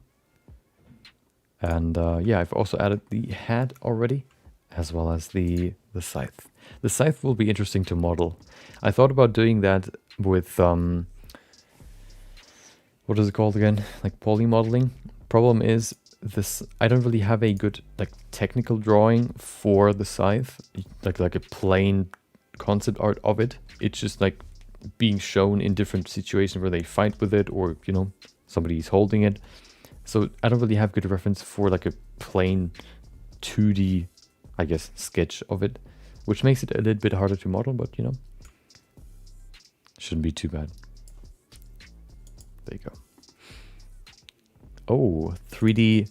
And yeah, I've also added the hat already, as well as the scythe. The scythe will be interesting to model. I thought about doing that with, what is it called again? Like poly modeling. Problem is, I don't really have a good like technical drawing for the scythe, like a plain concept art of it. It's just like being shown in different situations where they fight with it, or you know, somebody's holding it. So I don't really have good reference for like a plain 2D, I guess, sketch of it, which makes it a little bit harder to model, but you know, shouldn't be too bad. There you go. Oh, 3D.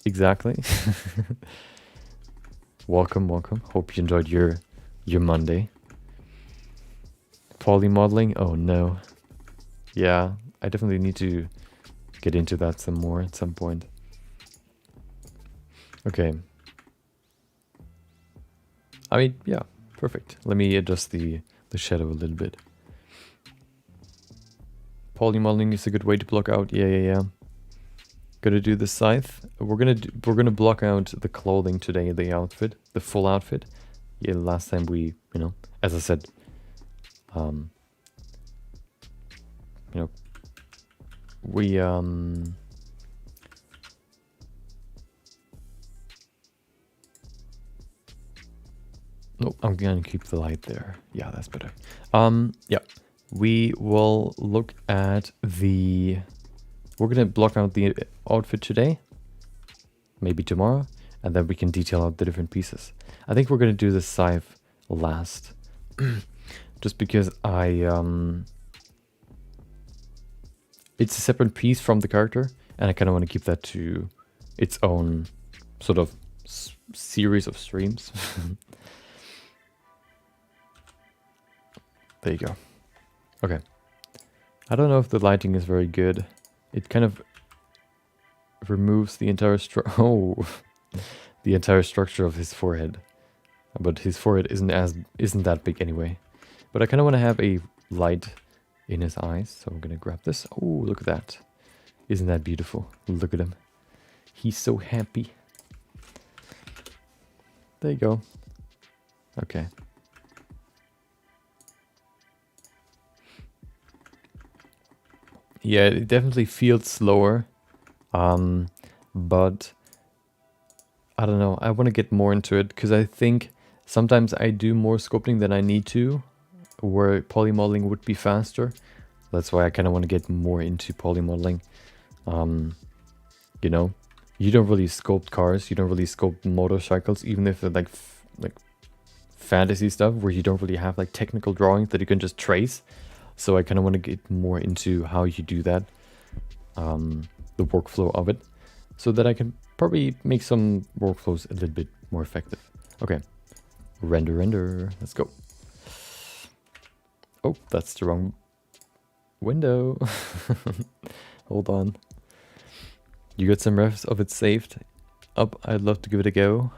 Exactly. Welcome. Hope you enjoyed your Monday. Poly modeling. Oh no. Yeah, I definitely need to get into that some more at some point. Okay. I mean, yeah, perfect. Let me adjust the shadow a little bit. Polymodeling is a good way to block out. Yeah. Gonna do the scythe. We're gonna block out the clothing today, the outfit, the full outfit. Yeah, last time we, as I said, we no, I'm gonna keep the light there. Yeah, that's better. Yeah, we will look at the. We're gonna block out the outfit today, maybe tomorrow, and then we can detail out the different pieces. I think we're gonna do the scythe last, just because it's a separate piece from the character, and I kind of want to keep that to its own sort of series of streams. There you go. Okay. I don't know if the lighting is very good. It kind of removes the entire the entire structure of his forehead. But his forehead isn't that big anyway. But I kind of want to have a light in his eyes, so I'm gonna grab this. Oh, look at that. Isn't that beautiful? Look at him. He's so happy. There you go. Okay. Yeah, it definitely feels slower, but I don't know. I want to get more into it because I think sometimes I do more sculpting than I need to, where polymodeling would be faster. That's why I kind of want to get more into polymodeling. You know, you don't really sculpt cars, you don't really sculpt motorcycles, even if they're like fantasy stuff where you don't really have like technical drawings that you can just trace. So I kind of want to get more into how you do that, the workflow of it, so that I can probably make some workflows a little bit more effective. Okay, render, let's go. Oh, that's the wrong window. Hold on. You got some refs of it saved up. I'd love to give it a go.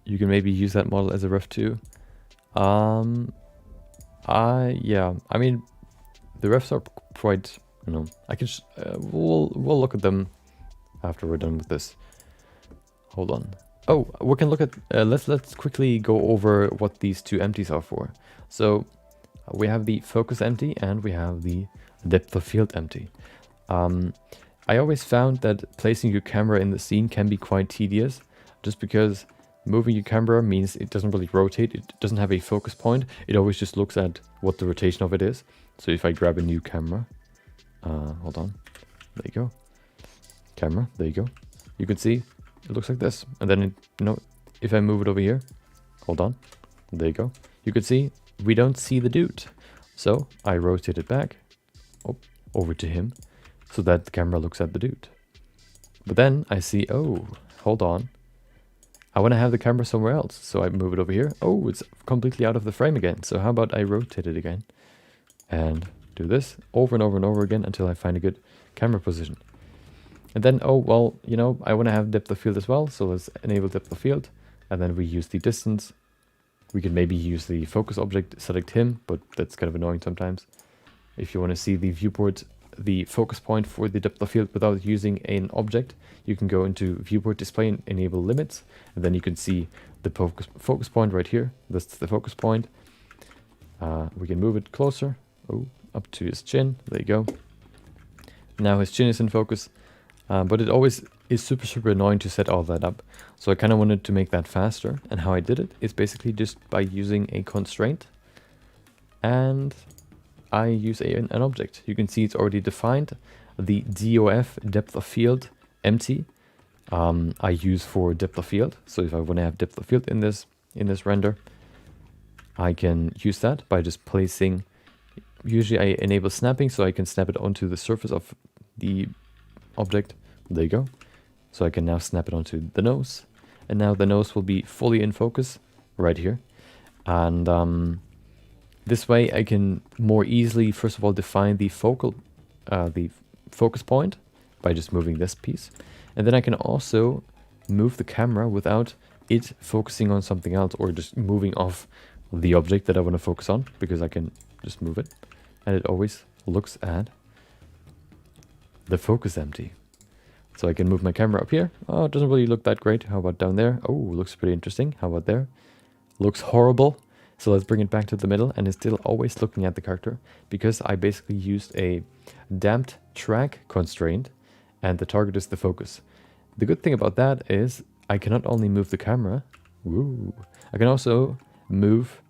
You can maybe use that model as a ref too. Yeah, I mean, the refs are quite, I can we'll look at them after we're done with this. Hold on. Oh, we can look at, let's quickly go over what these two empties are for. So we have the focus empty and we have the depth of field empty. I always found that placing your camera in the scene can be quite tedious, just because moving your camera means it doesn't really rotate, it doesn't have a focus point, it always just looks at what the rotation of it is. So if I grab a new camera, hold on, there you go, camera, there you go, you can see it looks like this. And then, if I move it over here, hold on, there you go, you can see we don't see the dude. So I rotate it back, over to him, so that the camera looks at the dude. But then I see, oh, hold on, I want to have the camera somewhere else, so I move it over here. Oh, it's completely out of the frame again. So how about I rotate it again and do this over and over and over again until I find a good camera position. And then, oh, well, I want to have depth of field as well. So let's enable depth of field. And then we use the distance. We can maybe use the focus object, select him, but that's kind of annoying sometimes. If you want to see the viewport, the focus point for the depth of field without using an object, you can go into viewport display and enable limits, and then you can see the focus point right here. That's the focus point. We can move it closer, up to his chin. There you go. Now his chin is in focus, but it always is super annoying to set all that up. So I kind of wanted to make that faster, and how I did it is basically just by using a constraint, and I use an object. You can see it's already defined. The DOF, depth of field, empty, I use for depth of field. So if I want to have depth of field in this render, I can use that by just placing, usually I enable snapping so I can snap it onto the surface of the object. There you go. So I can now snap it onto the nose, and now the nose will be fully in focus right here. And this way I can more easily, first of all, define the focus point by just moving this piece. And then I can also move the camera without it focusing on something else or just moving off the object that I want to focus on, because I can just move it and it always looks at the focus empty. So I can move my camera up here. Oh, it doesn't really look that great. How about down there? Oh, looks pretty interesting. How about there? Looks horrible. So let's bring it back to the middle, and it's still always looking at the character because I basically used a damped track constraint and the target is the focus. The good thing about that is I can not only move the camera, I can also move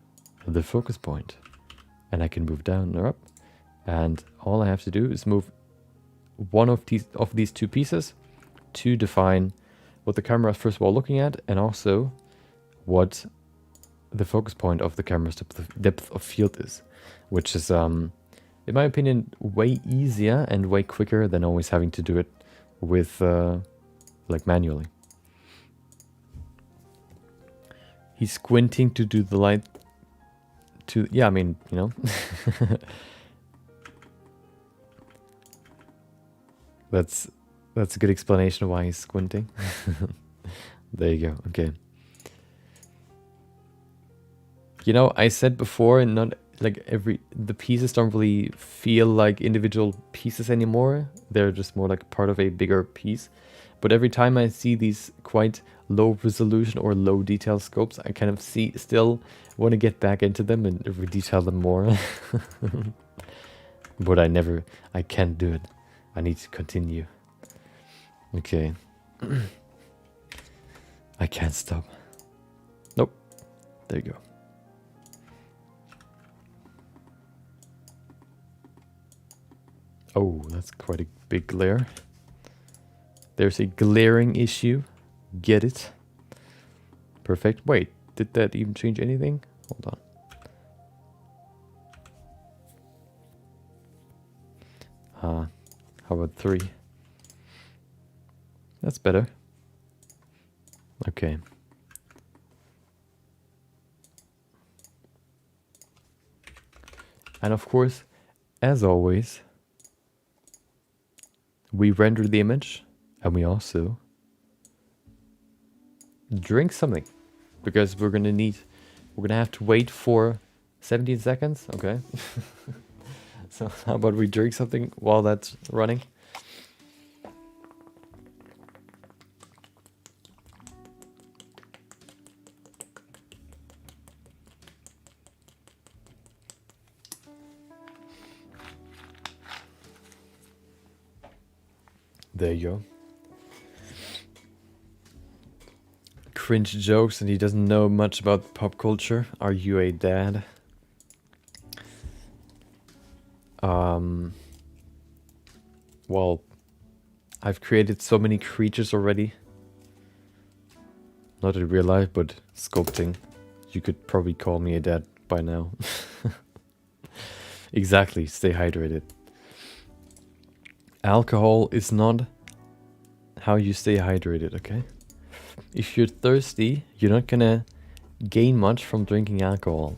the focus point, and I can move down or up, and all I have to do is move one of these two pieces to define what the camera is first of all looking at, and also what the focus point of the camera's depth of field is, which is, in my opinion, way easier and way quicker than always having to do it with, like, manually. He's squinting to do the light to, yeah, I mean, you know. That's a good explanation of why he's squinting. There you go, okay. You know, I said before, not like the pieces don't really feel like individual pieces anymore. They're just more like part of a bigger piece. But every time I see these quite low resolution or low detail scopes, I kind of still want to get back into them and redetail them more. But I can't do it. I need to continue. Okay. I can't stop. Nope. There you go. Oh, that's quite a big glare. There's a glaring issue. Get it? Perfect. Wait, did that even change anything? Hold on. How about 3? That's better. Okay. And of course, as always, we render the image, and we also drink something, because we're gonna have to wait for 17 seconds. Okay. So how about we drink something while that's running? There you go. Cringe jokes, and he doesn't know much about pop culture. Are you a dad? Well, I've created so many creatures already. Not in real life, but sculpting. You could probably call me a dad by now. Exactly, stay hydrated. Alcohol is not how you stay hydrated, okay? If you're thirsty, you're not gonna gain much from drinking alcohol.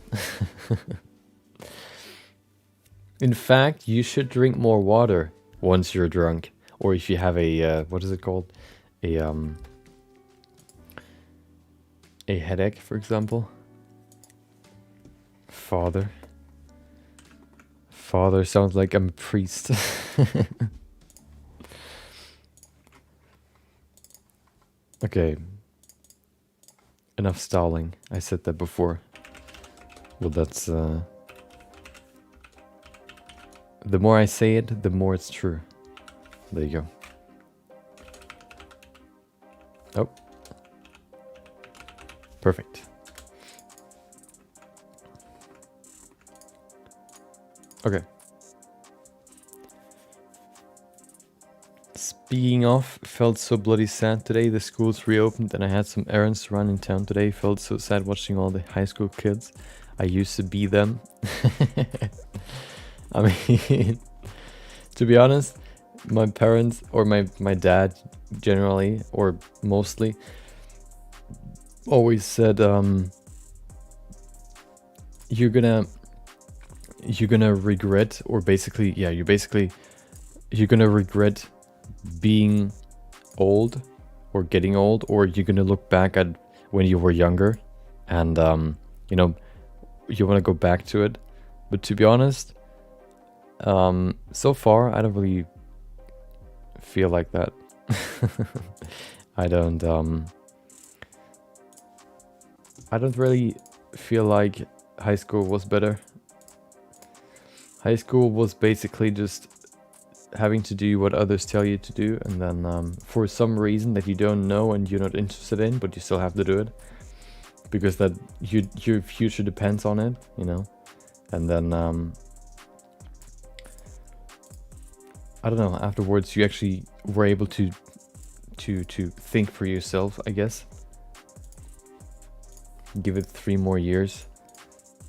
In fact, you should drink more water once you're drunk. Or if you have a, what is it called? A headache, for example. Father sounds like I'm a priest. Okay. Enough stalling. I said that before. Well, that's, the more I say it, the more it's true. There you go. Oh. Perfect. Okay. Speaking of, felt so bloody sad today. The schools reopened and I had some errands to run in town today. Felt so sad watching all the high school kids. I used to be them. I mean, to be honest, my parents or my dad generally, or mostly, always said, you're gonna regret, or basically, yeah, you're gonna regret being old or getting old, or you're gonna look back at when you were younger and you know, you want to go back to it. But to be honest, So far, I don't really feel like that. I don't really feel like high school was better. High school was basically just having to do what others tell you to do, and then for some reason that you don't know and you're not interested in, but you still have to do it because that your future depends on it, you know. And then I don't know, afterwards you actually were able to think for yourself, I guess. Give it 3 more years.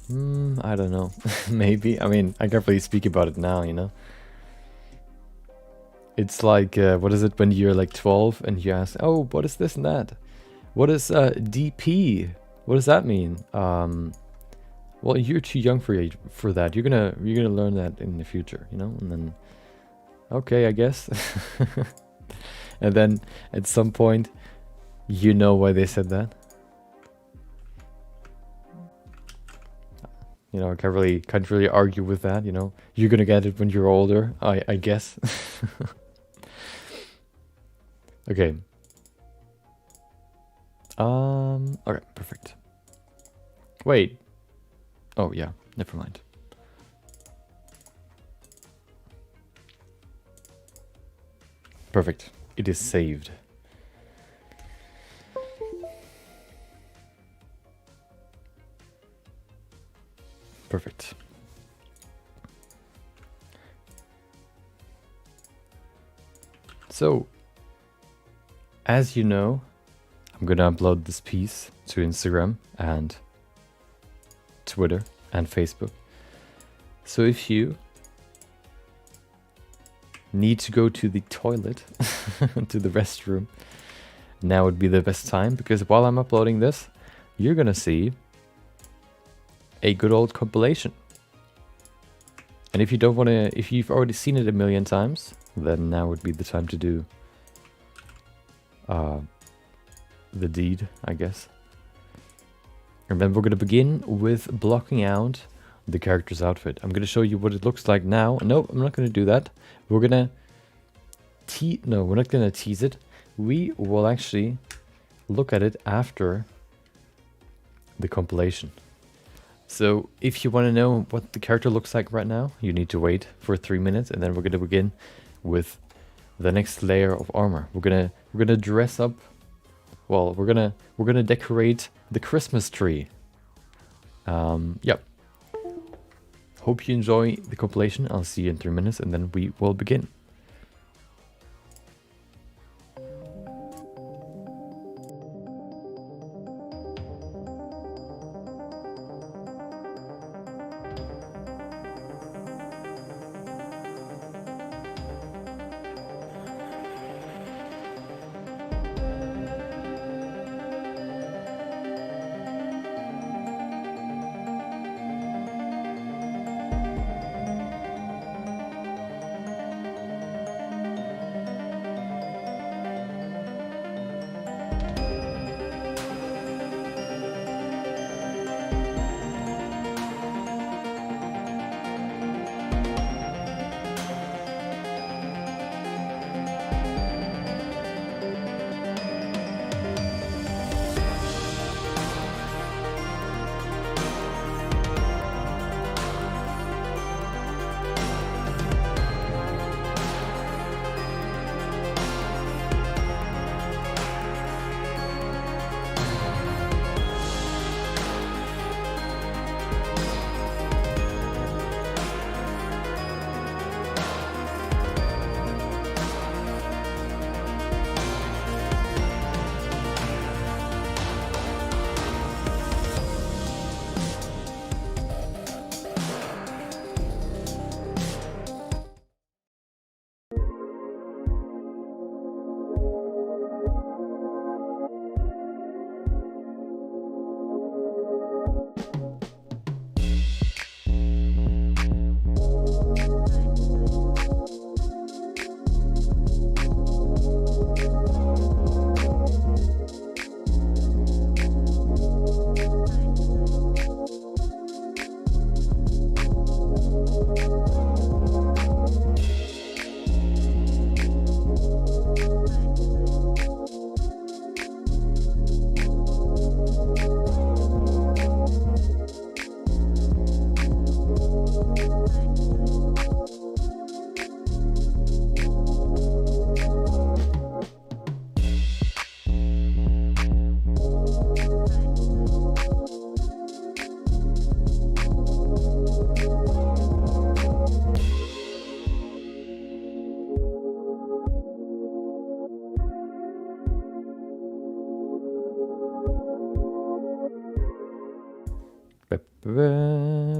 I don't know. Maybe. I mean, I can't really speak about it now, you know. It's like, what is it when you're like 12 and you ask, oh, what is this and that? What is DP? What does that mean? Well, you're too young for that. You're gonna learn that in the future, you know. And then, okay, I guess. And then at some point, you know why they said that. You know, I can't really argue with that. You know, you're gonna get it when you're older, I guess. Okay. Okay, perfect. Wait. Oh yeah, never mind. Perfect. It is saved. Perfect. So, as you know, I'm gonna upload this piece to Instagram and Twitter and Facebook. So if you need to go to the toilet, to the restroom, now would be the best time, because while I'm uploading this, you're gonna see a good old compilation. And if you don't want to, if you've already seen it a million times, then now would be the time to do the deed, I guess. And then we're going to begin with blocking out the character's outfit. I'm going to show you what it looks like now. No, I'm not going to do that. We're going to no, we're not going to tease it. We will actually look at it after the compilation. So if you want to know what the character looks like right now, you need to wait for 3 minutes, and then we're going to begin with the next layer of armor. We're gonna dress up. Well, we're gonna decorate the Christmas tree. Yep. Hope you enjoy the compilation. I'll see you in 3 minutes, and then we will begin.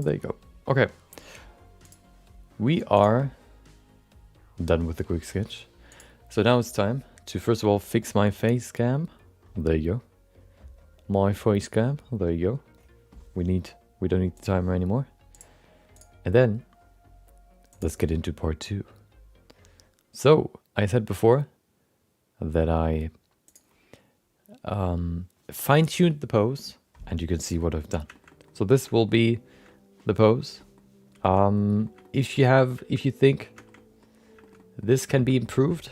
There you go. Okay. We are done with the quick sketch. So now it's time to first of all fix my face cam. There you go. My face cam. There you go. We don't need the timer anymore. And then let's get into part 2. So I said before that I fine-tuned the pose, and you can see what I've done. So this will be the pose. If you think this can be improved,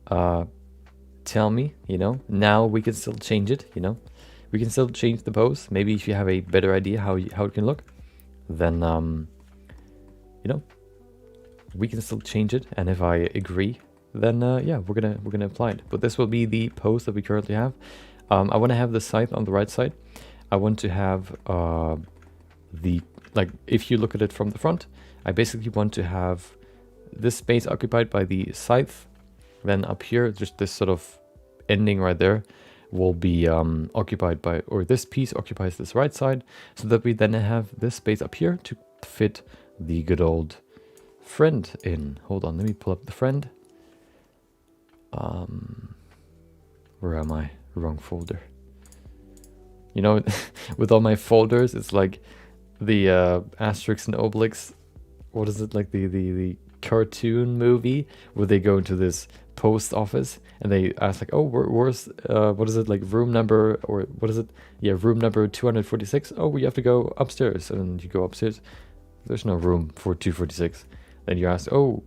tell me, now we can still change it, we can still change the pose. Maybe if you have a better idea how it can look, then we can still change it. And if I agree, then yeah, we're gonna apply it. But this will be the pose that we currently have. I want to have the scythe on the right side. I want to have if you look at it from the front, I basically want to have this space occupied by the scythe. Then up here, just this sort of ending right there will be occupied by, or this piece occupies this right side, so that we then have this space up here to fit the good old friend in. Hold on, let me pull up the friend. Where am I? Wrong folder. With all my folders, it's like the Asterix and Obelix. What is it, like the cartoon movie where they go into this post office and they ask like, oh, where's what is it, like room number, or what is it? Yeah, room number 246. Oh, we have to go upstairs, and you go upstairs. There's no room for 246. Then you ask, oh,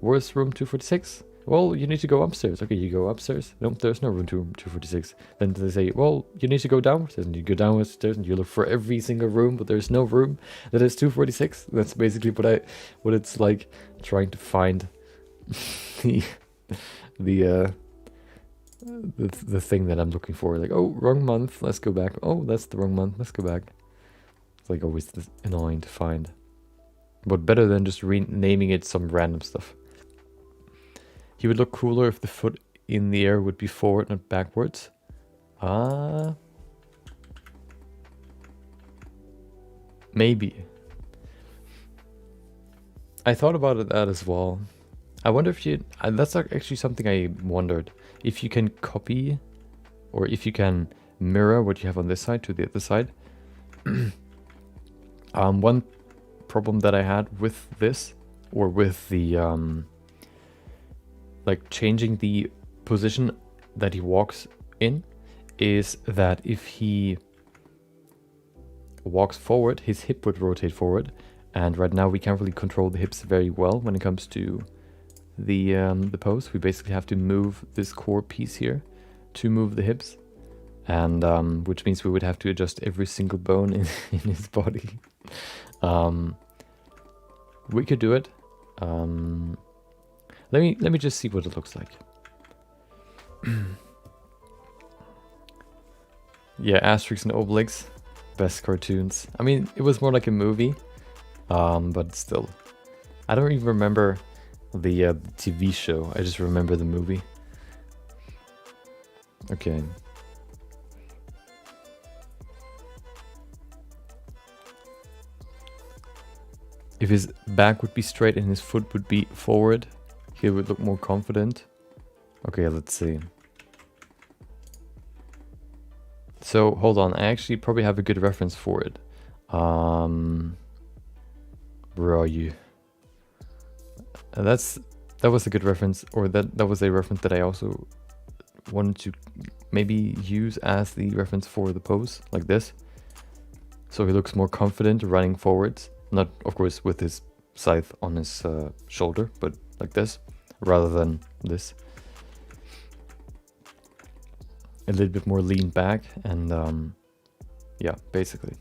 where's room 246? Well, you need to go upstairs. Okay, you go upstairs. No, there's no room 246. Then they say, well, you need to go downstairs. And you go downstairs and you look for every single room, but there's no room that is 246. That's basically what it's like trying to find the thing that I'm looking for. Like, oh, wrong month. Let's go back. Oh, that's the wrong month. Let's go back. It's like always annoying to find. But better than just renaming it some random stuff. He would look cooler if the foot in the air would be forward, not backwards. Maybe. I thought about that as well. I wonder if that's actually something I wondered. If you can copy, or if you can mirror what you have on this side to the other side. One problem that I had with this, or with the like changing the position that he walks in, is that if he walks forward, his hip would rotate forward, and right now we can't really control the hips very well when it comes to the pose. We basically have to move this core piece here to move the hips, and which means we would have to adjust every single bone in his body. We could do it. Let me just see what it looks like. Yeah, Asterix and Obelix, best cartoons. I mean, it was more like a movie, but still, I don't even remember the TV show. I just remember the movie. Okay. If his back would be straight and his foot would be forward, he would look more confident. Okay, let's see. So, hold on. I actually probably have a good reference for it. Where are you? That was a good reference, or that was a reference that I also wanted to maybe use as the reference for the pose, like this. So he looks more confident running forwards. Not, of course, with his scythe on his shoulder, but like this, rather than this. A little bit more lean back, and yeah, basically.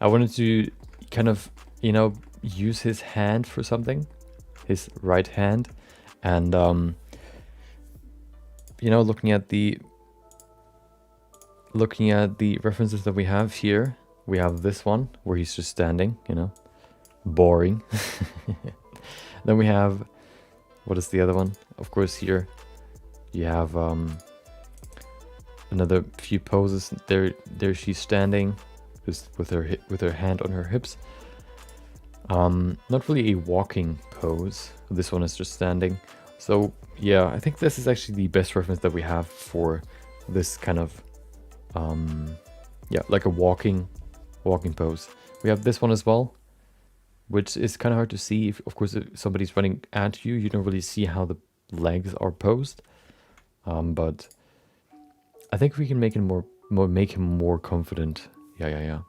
I wanted to kind of, use his hand for something, his right hand, and looking at the references that we have here. We have this one where he's just standing, boring. Then we have, what is the other one? Of course, here you have another few poses. There she's standing. just with her hand on her hips. Not really a walking pose. This one is just standing. So yeah, I think this is actually the best reference that we have for this kind of yeah, like a walking pose. We have this one as well, which is kind of hard to see. Of course, if somebody's running at you, you don't really see how the legs are posed. But I think we can make him make him more confident. Yeah.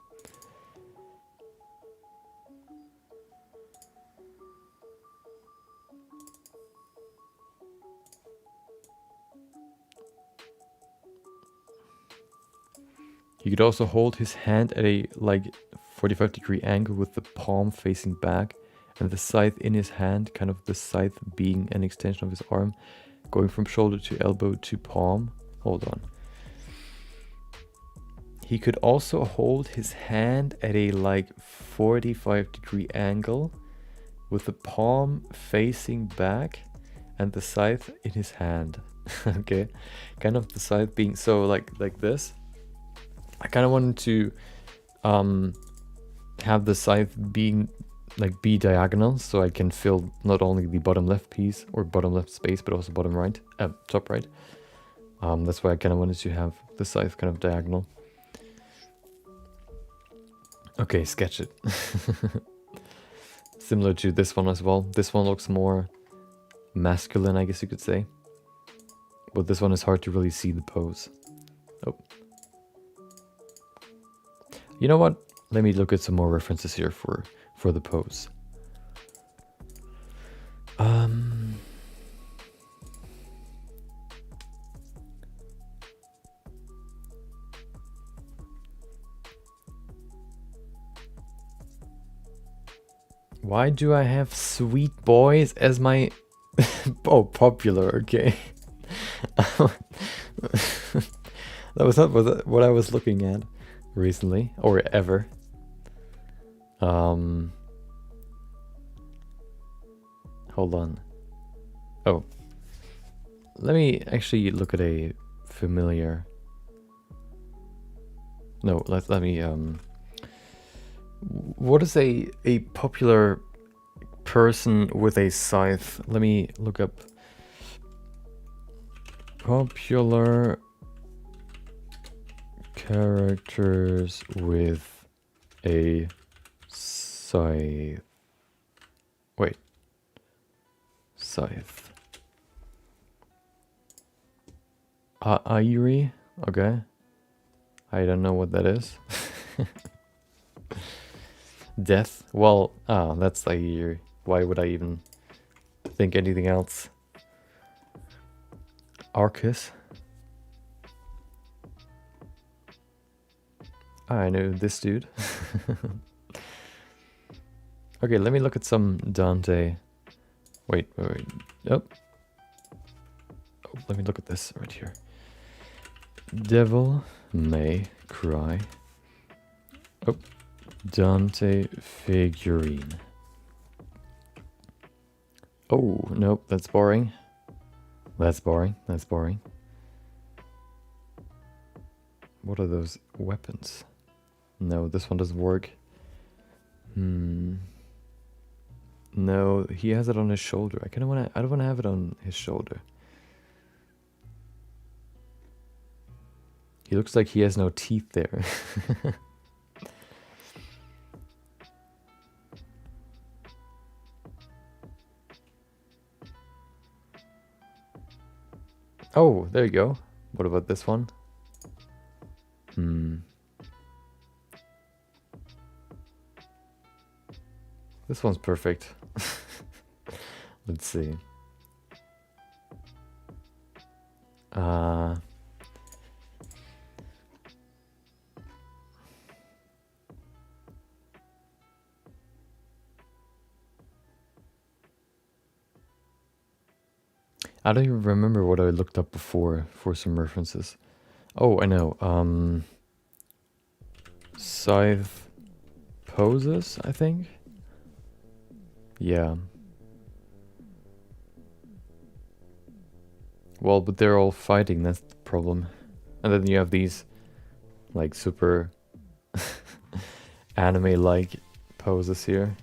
He could also hold his hand at a like 45-degree angle with the palm facing back and the scythe in his hand, kind of the scythe being an extension of his arm, going from shoulder to elbow to palm. Hold on. He could also hold his hand at a like 45-degree angle with the palm facing back and the scythe in his hand. Okay, kind of the scythe being so like this. I kind of wanted to have the scythe being like be diagonal, so I can fill not only the bottom left piece or bottom left space, but also bottom right, top right. That's why I kind of wanted to have the scythe kind of diagonal. Okay, sketch it. Similar to this one as well. This one looks more masculine, I guess you could say. But this one is hard to really see the pose. Oh. You know what? Let me look at some more references here for the pose. Why do I have sweet boys as my... oh, popular, okay. That was not what I was looking at recently, or ever. Hold on. Oh. Let me actually look at a familiar... No, let me... What is a popular person with a scythe? Let me look up popular characters with a scythe. Wait. Scythe. Airi? Okay. I don't know what that is. Death? Well, that's Airi. Why would I even think anything else? Arcus? I know this dude. Okay, let me look at some Dante. Wait. Oh, let me look at this right here. Devil May Cry. Oh, Dante figurine. Oh, nope, that's boring. That's boring. What are those weapons? No, this one doesn't work. No, he has it on his shoulder. I don't want to have it on his shoulder. He looks like he has no teeth there. Oh, there you go. What about this one? This one's perfect. Let's see. I don't even remember what I looked up before for some references. Oh, I know. Scythe poses, I think. Yeah. Well, but they're all fighting, that's the problem. And then you have these, like, super anime-like poses here.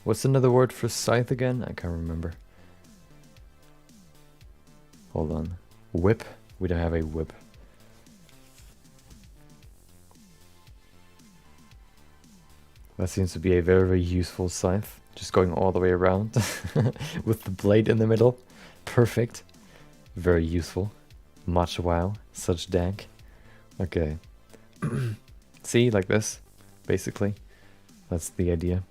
What's another word for scythe again? I can't remember. Hold on. Whip? We don't have a whip. That seems to be a very, very useful scythe. Just going all the way around with the blade in the middle. Perfect. Very useful. Much wow. Such dank. Okay. See, like this, basically. That's the idea.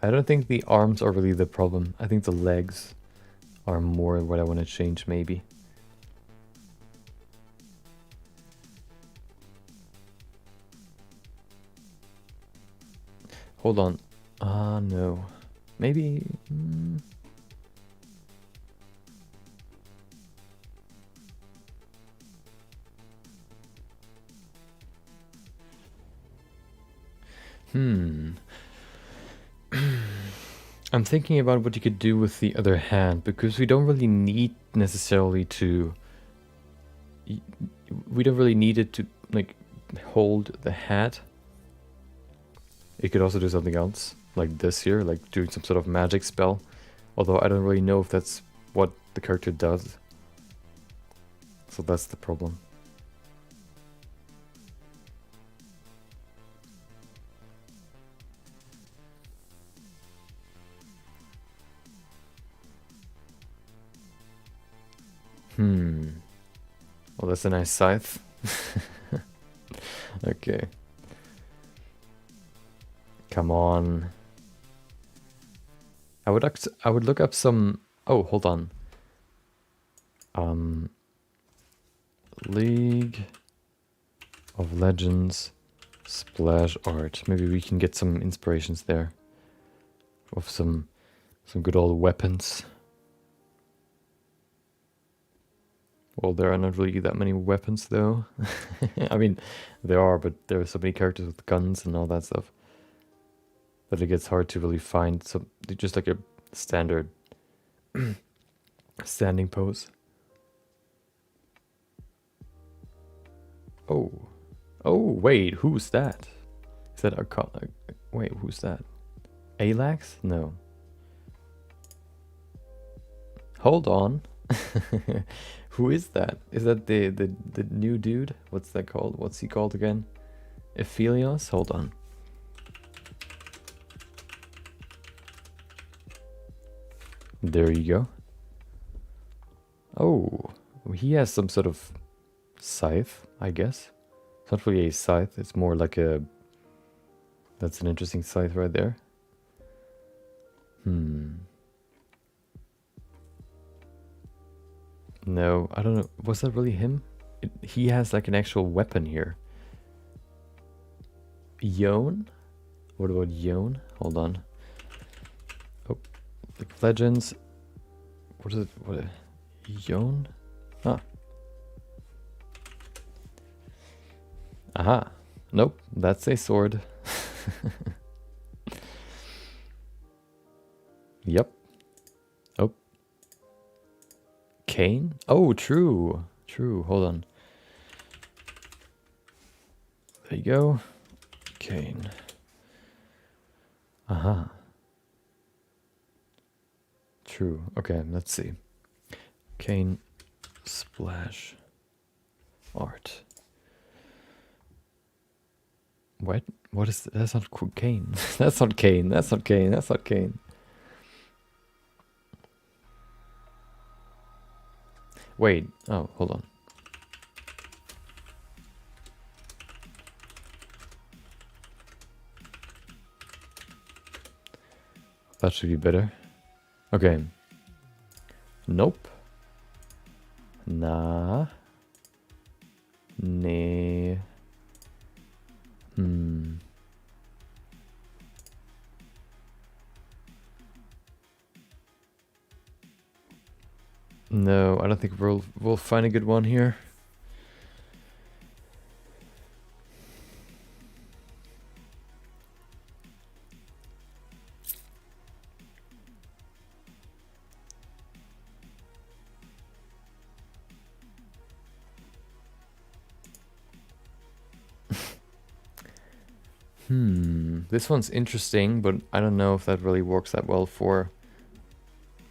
I don't think the arms are really the problem. I think the legs are more what I want to change, maybe. Hold on. No. Maybe... I'm thinking about what you could do with the other hand, because we don't really need necessarily to... We don't really need it to, like, hold the hat. It could also do something else, like this here, like doing some sort of magic spell. Although I don't really know if that's what the character does. So that's the problem. Well, that's a nice scythe. Okay. Come on. I would look up some... Oh, hold on. League of Legends splash art. Maybe we can get some inspirations there. Of some good old weapons. Well, there are not really that many weapons, though. I mean, there are, but there are so many characters with guns and all that stuff that it gets hard to really find some, just like a standard standing pose. Oh, wait, who's that? Is that wait, who's that? Alax? No. Hold on. Who is that? Is that the new dude? What's that called? What's he called again? Ephelios? Hold on. There you go. Oh, he has some sort of scythe, I guess. It's not really a scythe, it's more like a... That's an interesting scythe right there. No, I don't know. Was that really him? He has like an actual weapon here. Yone? What about Yone? Hold on. Oh, League of Legends. What is it? What? Yone? Ah. Aha. Nope, that's a sword. Yep. Oh. Kane? Oh, true. True. Hold on. There you go. Kane. Aha. True. Okay, let's see. Kane splash art. What? What is that? That's not Kane. That's not Kane. That's not Kane. That's not Kane. Wait. Oh, hold on. That should be better. Okay. Nope. Nah. Nee. No, I don't think we'll find a good one here. This one's interesting, but I don't know if that really works that well for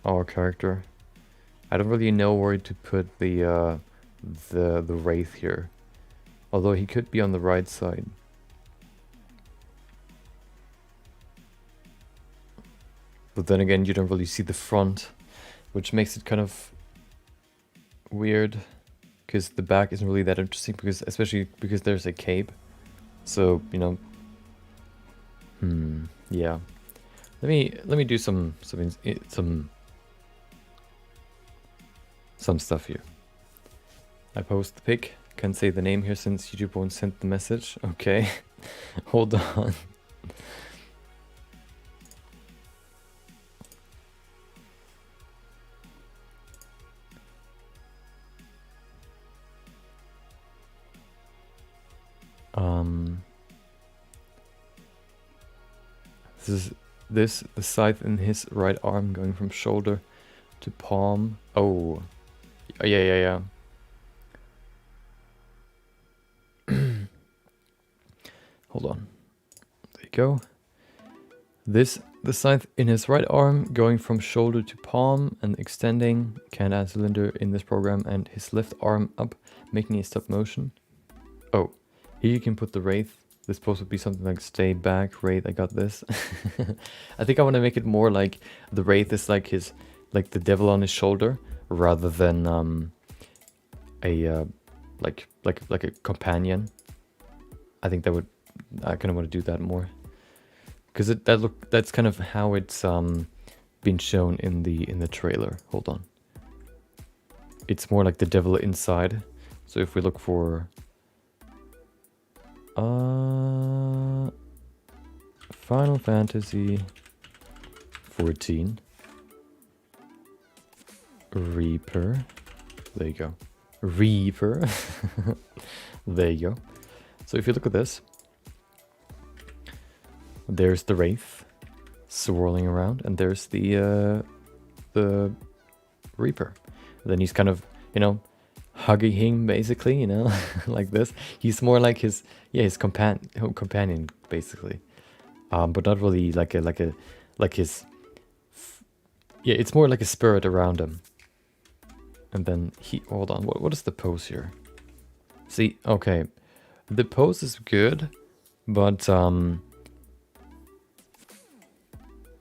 our character. I don't really know where to put the wraith here. Although he could be on the right side. But then again, you don't really see the front, which makes it kind of weird. Because the back isn't really that interesting, because especially because there's a cape. So, you know. Yeah. Let me do some stuff here. I post the pic. Can't say the name here since YouTube won't send the message. Okay. Hold on. This the scythe in his right arm going from shoulder to palm. Oh, yeah. Hold on. There you go. The scythe in his right arm going from shoulder to palm and extending. Can't add cylinder in this program, and his left arm up, making a stop motion. Oh, here you can put the wraith. This supposed to be something like stay back, wraith. I got this. I think I want to make it more like the wraith is like the devil on his shoulder, rather than like a companion. I think I kind of want to do that more, because that's kind of how it's been shown in the trailer. Hold on. It's more like the devil inside. So if we look for Final Fantasy 14 Reaper. There you go. Reaper. There you go. So if you look at this, there's the wraith swirling around, and there's the Reaper. And then he's kind of, hugging him basically, like this. He's more like his companion basically, but not really like his. Yeah, it's more like a spirit around him. And then hold on, what is the pose here? See, okay, the pose is good, but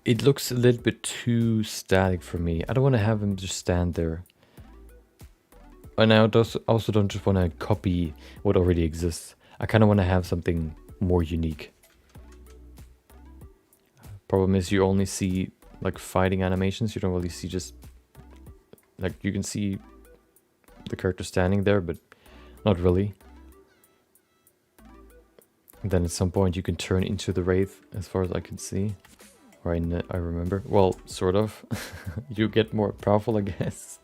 it looks a little bit too static for me. I don't want to have him just stand there. And I also don't just want to copy what already exists. I kind of want to have something more unique. Problem is, you only see like fighting animations. You don't really see just like, you can see the character standing there, but not really. And then at some point you can turn into the wraith, as far as I can see. Or I remember. Well, sort of. You get more powerful, I guess.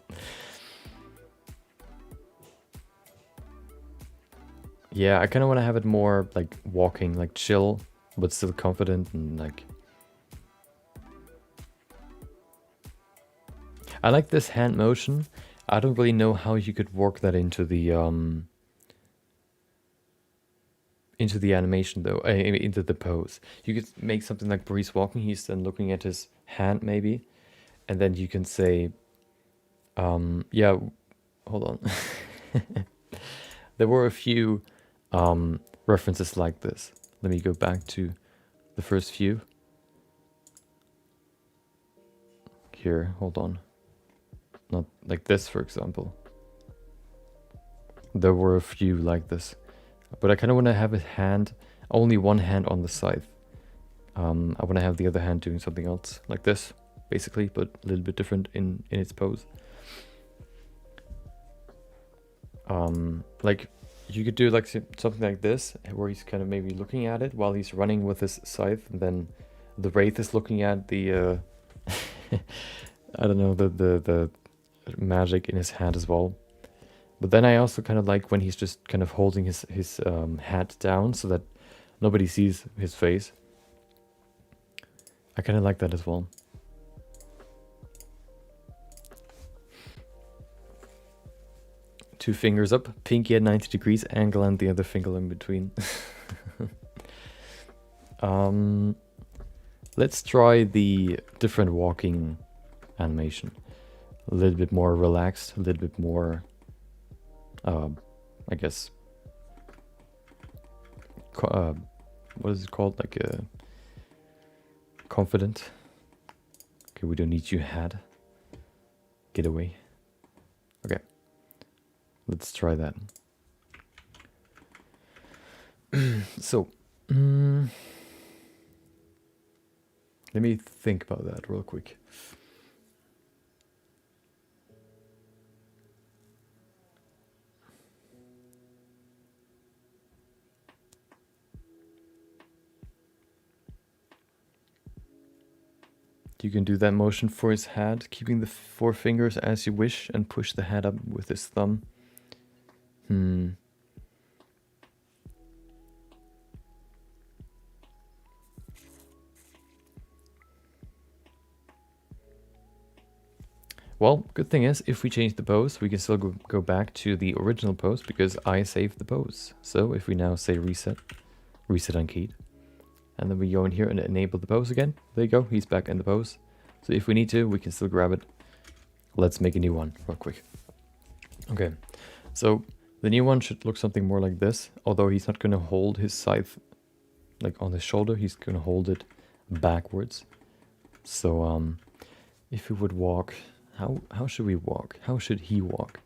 Yeah, I kind of want to have it more like walking, like chill, but still confident, and like... I like this hand motion. I don't really know how you could work that into the animation though, into the pose. You could make something like where he's walking, he's then looking at his hand maybe, and then you can say, yeah, hold on. There were a few references like this. Let me go back to the first few. Here, hold on. Not like this, for example. There were a few like this. But I kind of want to have a hand, only one hand on the scythe. I want to have the other hand doing something else, like this, basically, but a little bit different in its pose. Like, you could do like something like this, where he's kind of maybe looking at it while he's running with his scythe, and then the wraith is looking at the, I don't know, the magic in his hand as well. But then I also kind of like when he's just kind of holding his hat down so that nobody sees his face. I kind of like that as well. Two fingers up, pinky at 90 degrees angle, and the other finger in between. Let's try the different walking animation. A little bit more relaxed, a little bit more, I guess, what is it called? Like confident. Okay, we don't need you had. Get away. Okay, let's try that. So, let me think about that real quick. You can do that motion for his head, keeping the 4 fingers as you wish, and push the head up with his thumb. Well, good thing is, if we change the pose, we can still go back to the original pose, because I saved the pose. So if we now say reset unkeyed, and then we go in here and enable the pose again, there you go, he's back in the pose. So if we need to, we can still grab it. Let's make a new one real quick. Okay, so the new one should look something more like this, although he's not going to hold his scythe like on his shoulder, he's going to hold it backwards. So if we would walk, how should we walk? How should he walk?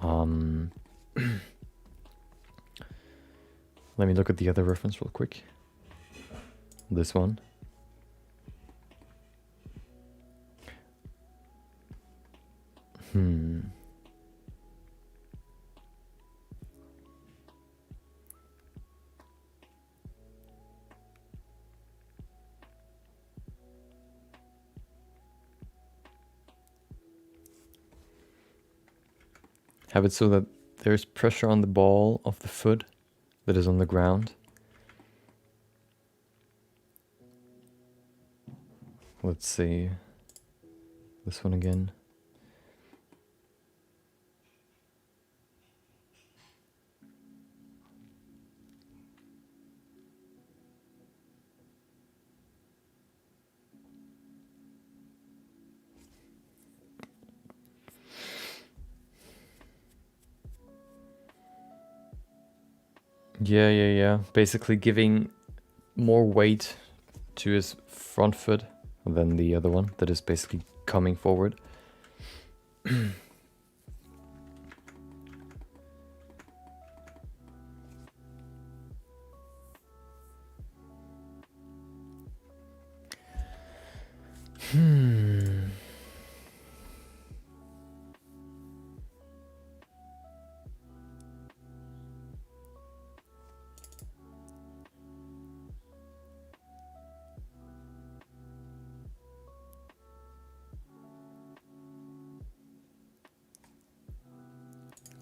Let me look at the other reference real quick. This one. Have it so that there's pressure on the ball of the foot that is on the ground. Let's see. This one again. Yeah. Basically giving more weight to his front foot than the other one that is basically coming forward.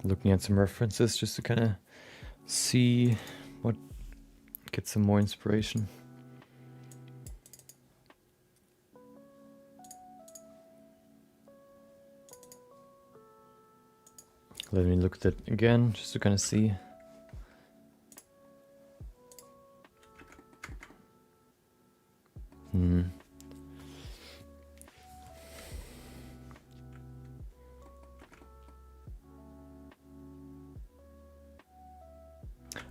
Looking at some references just to kind of see what, get some more inspiration. Let me look at it again just to kind of see.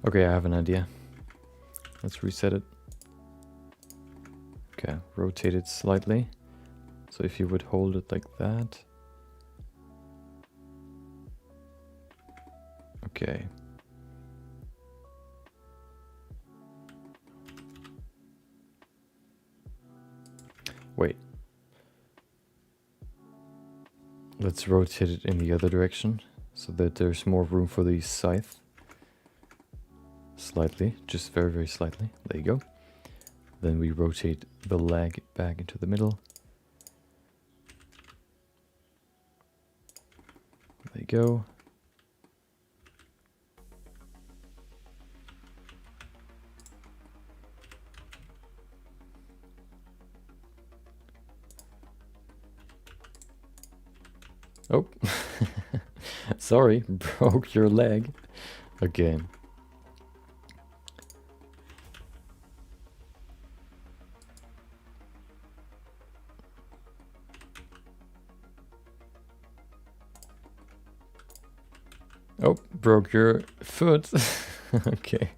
Okay, I have an idea. Let's reset it. Okay, rotate it slightly. So if you would hold it like that. Okay. Wait. Let's rotate it in the other direction so that there's more room for the scythe. Slightly, just very, very slightly. There you go. Then we rotate the leg back into the middle. There you go. Oh, sorry, broke your leg. Okay. Oh, broke your foot. Okay.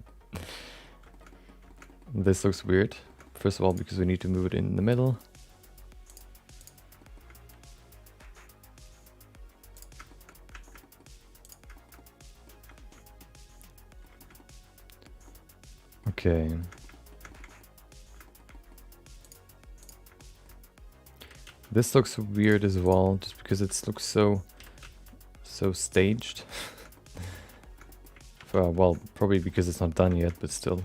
This looks weird. First of all, because we need to move it in the middle. Okay. This looks weird as well, just because it looks so staged. Well, probably because it's not done yet, but still.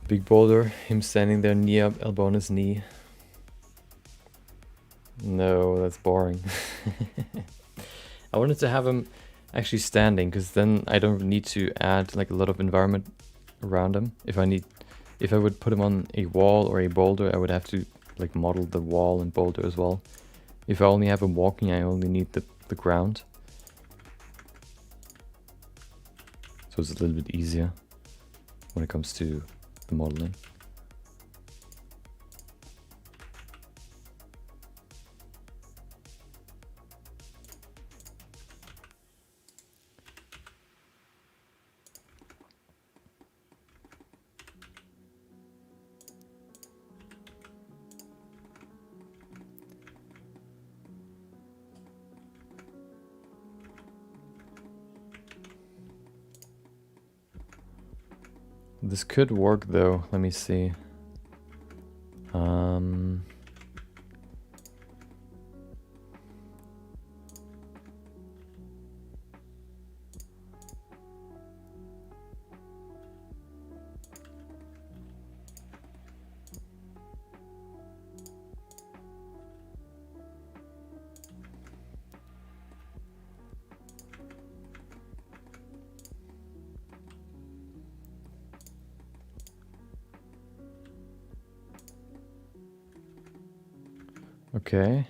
Big boulder, him standing there, knee up, elbow on his knee. No, that's boring. I wanted to have him actually standing, because then I don't need to add like a lot of environment around him. If I would put him on a wall or a boulder, I would have to like model the wall and boulder as well. If I only have him walking, I only need the ground. So it's a little bit easier when it comes to the modeling. This could work though, let me see. Okay.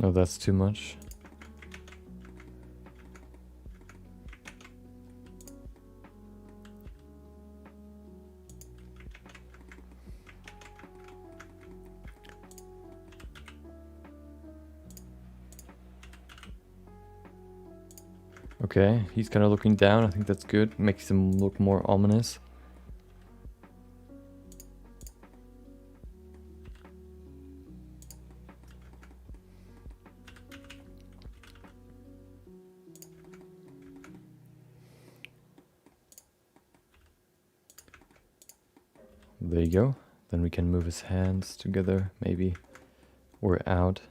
No, that's too much. Okay, he's kind of looking down. I think that's good. Makes him look more ominous. There you go. Then we can move his hands together, maybe, or out.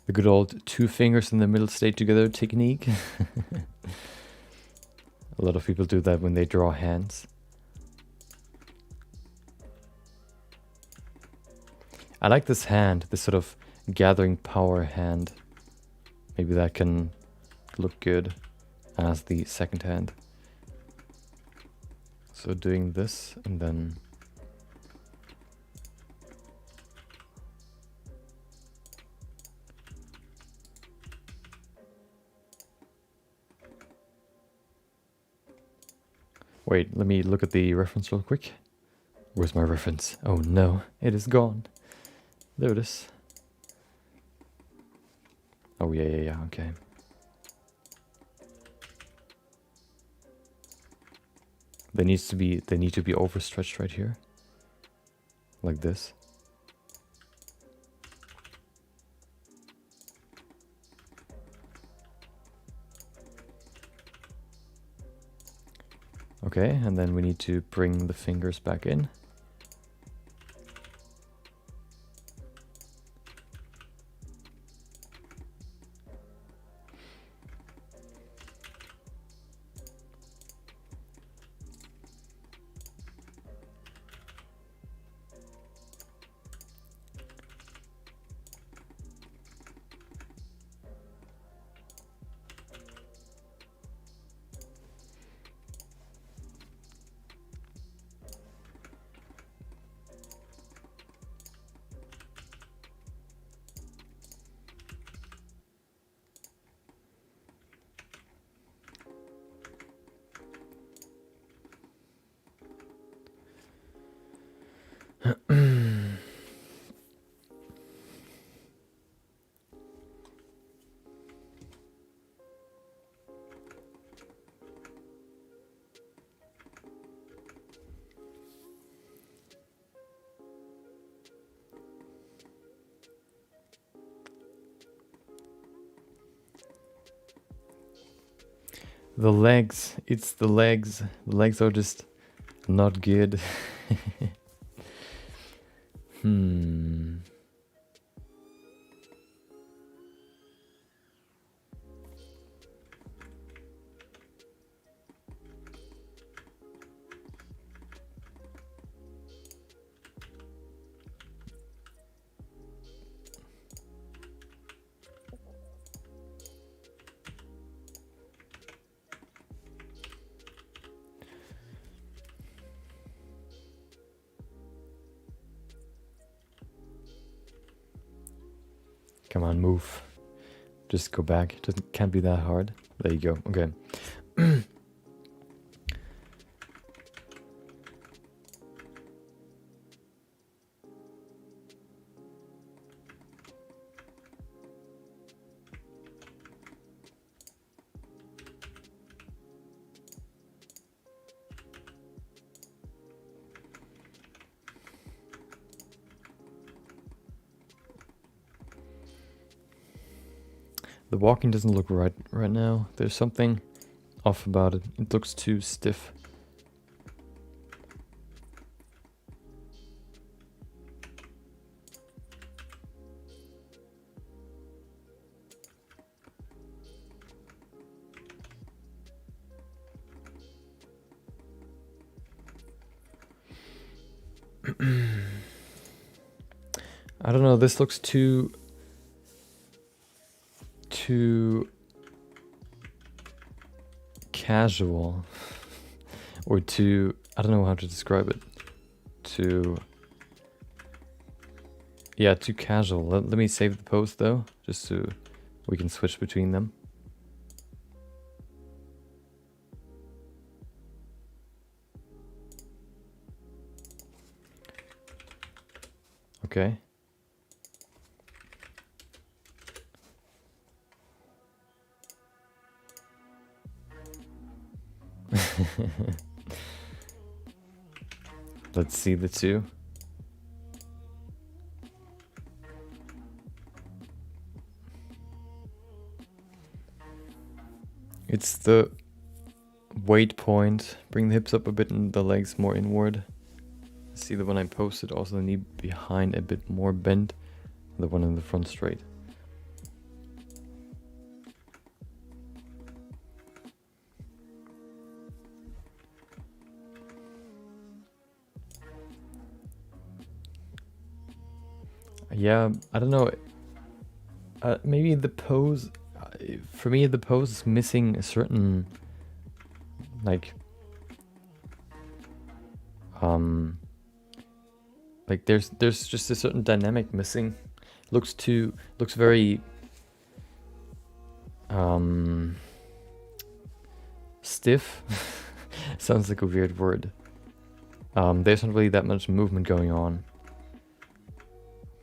The good old 2 fingers in the middle stay together technique. A lot of people do that when they draw hands. I like this hand, this sort of gathering power hand. Maybe that can look good as the second hand. So doing this and then wait, let me look at the reference real quick. Where's my reference? Oh no, it is gone. There it is. Oh yeah, okay. They need to be overstretched right here. Like this. Okay, and then we need to bring the fingers back in. The legs, it's the legs. The legs are just not good. Hmm. Come on, move. Just go back. Can't be that hard. There you go. Okay. The walking doesn't look right now. There's something off about it. It looks too stiff. I don't know, this looks too casual. Or too, I don't know how to describe it. Too casual. Let me save the pose though, just so we can switch between them. Okay. Let's see the two. It's the weight point. Bring the hips up a bit and the legs more inward. See the one I posted, also the knee behind a bit more bent. The one in the front straight. Yeah, I don't know. Maybe the pose, for me the pose is missing a certain, like there's just a certain dynamic missing. Looks very stiff. Sounds like a weird word. There's not really that much movement going on.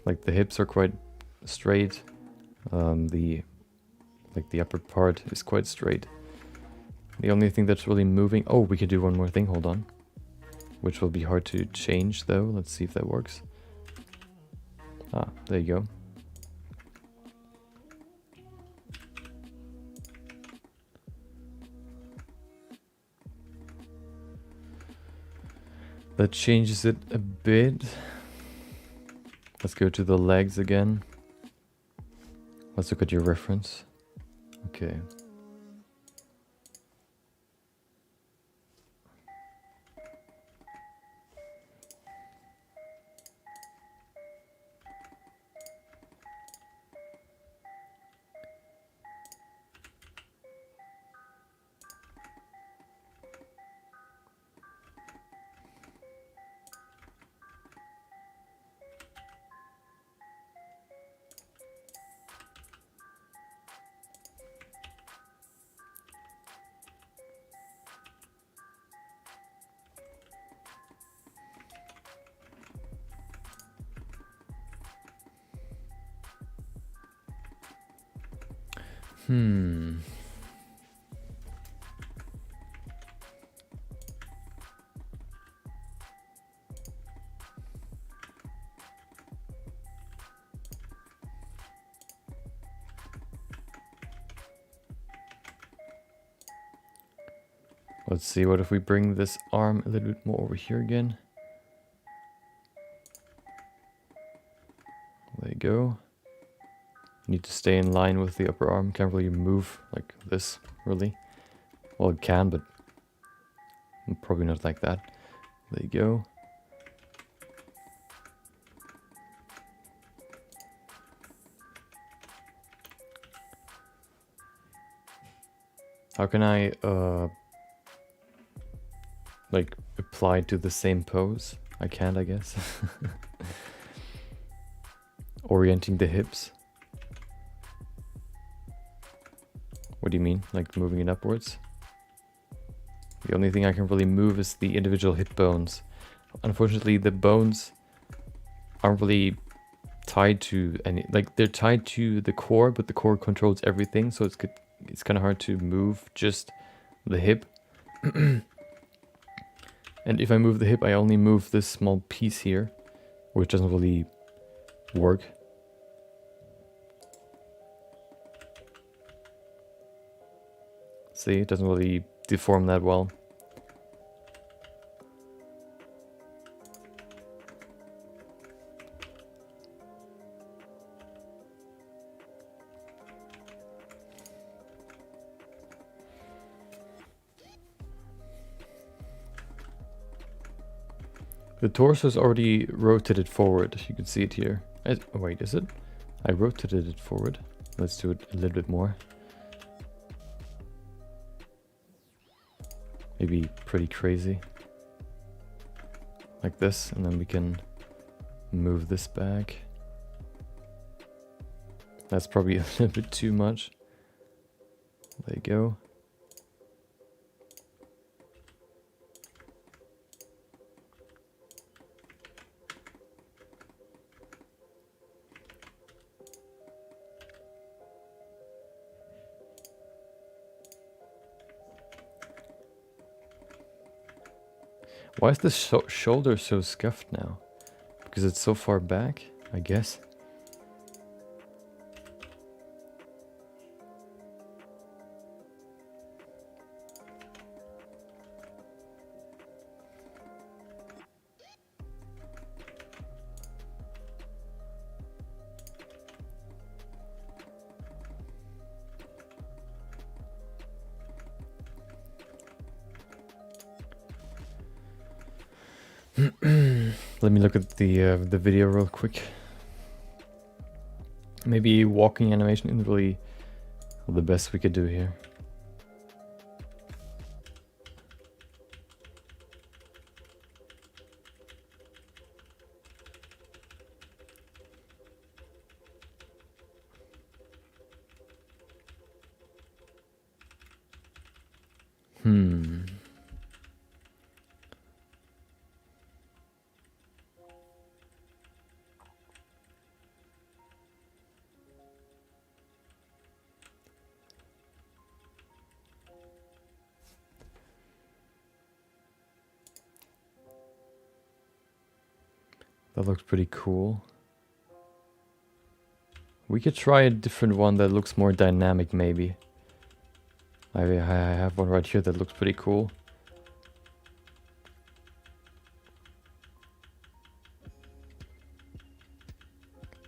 Like the hips are quite straight. The upper part is quite straight. The only thing that's really moving... Oh, we could do one more thing, hold on. Which will be hard to change though. Let's see if that works. Ah, there you go. That changes it a bit. Let's go to the legs again. Let's look at your reference. Okay. Let's see, what if we bring this arm a little bit more over here again? There you go. Need to stay in line with the upper arm. Can't really move like this, really. Well, it can, but probably not like that. There you go. How can I, like, apply to the same pose? I can't, I guess. Orienting the hips. What do you mean? Like moving it upwards? The only thing I can really move is the individual hip bones. Unfortunately, the bones aren't really tied to any, like they're tied to the core, but the core controls everything, so it's kind of hard to move just the hip. And if I move the hip, I only move this small piece here, which doesn't really work. See, it doesn't really deform that well. The torso is already rotated forward. You can see it here. Oh, wait, is it? I rotated it forward. Let's do it a little bit more. Maybe pretty crazy. Like this, and then we can move this back. That's probably a little bit too much. There you go. Why is the shoulder so scuffed now? Because it's so far back, I guess. Let me look at the video real quick. Maybe walking animation isn't really the best we could do here. That looks pretty cool. We could try a different one that looks more dynamic, maybe. I have one right here that looks pretty cool.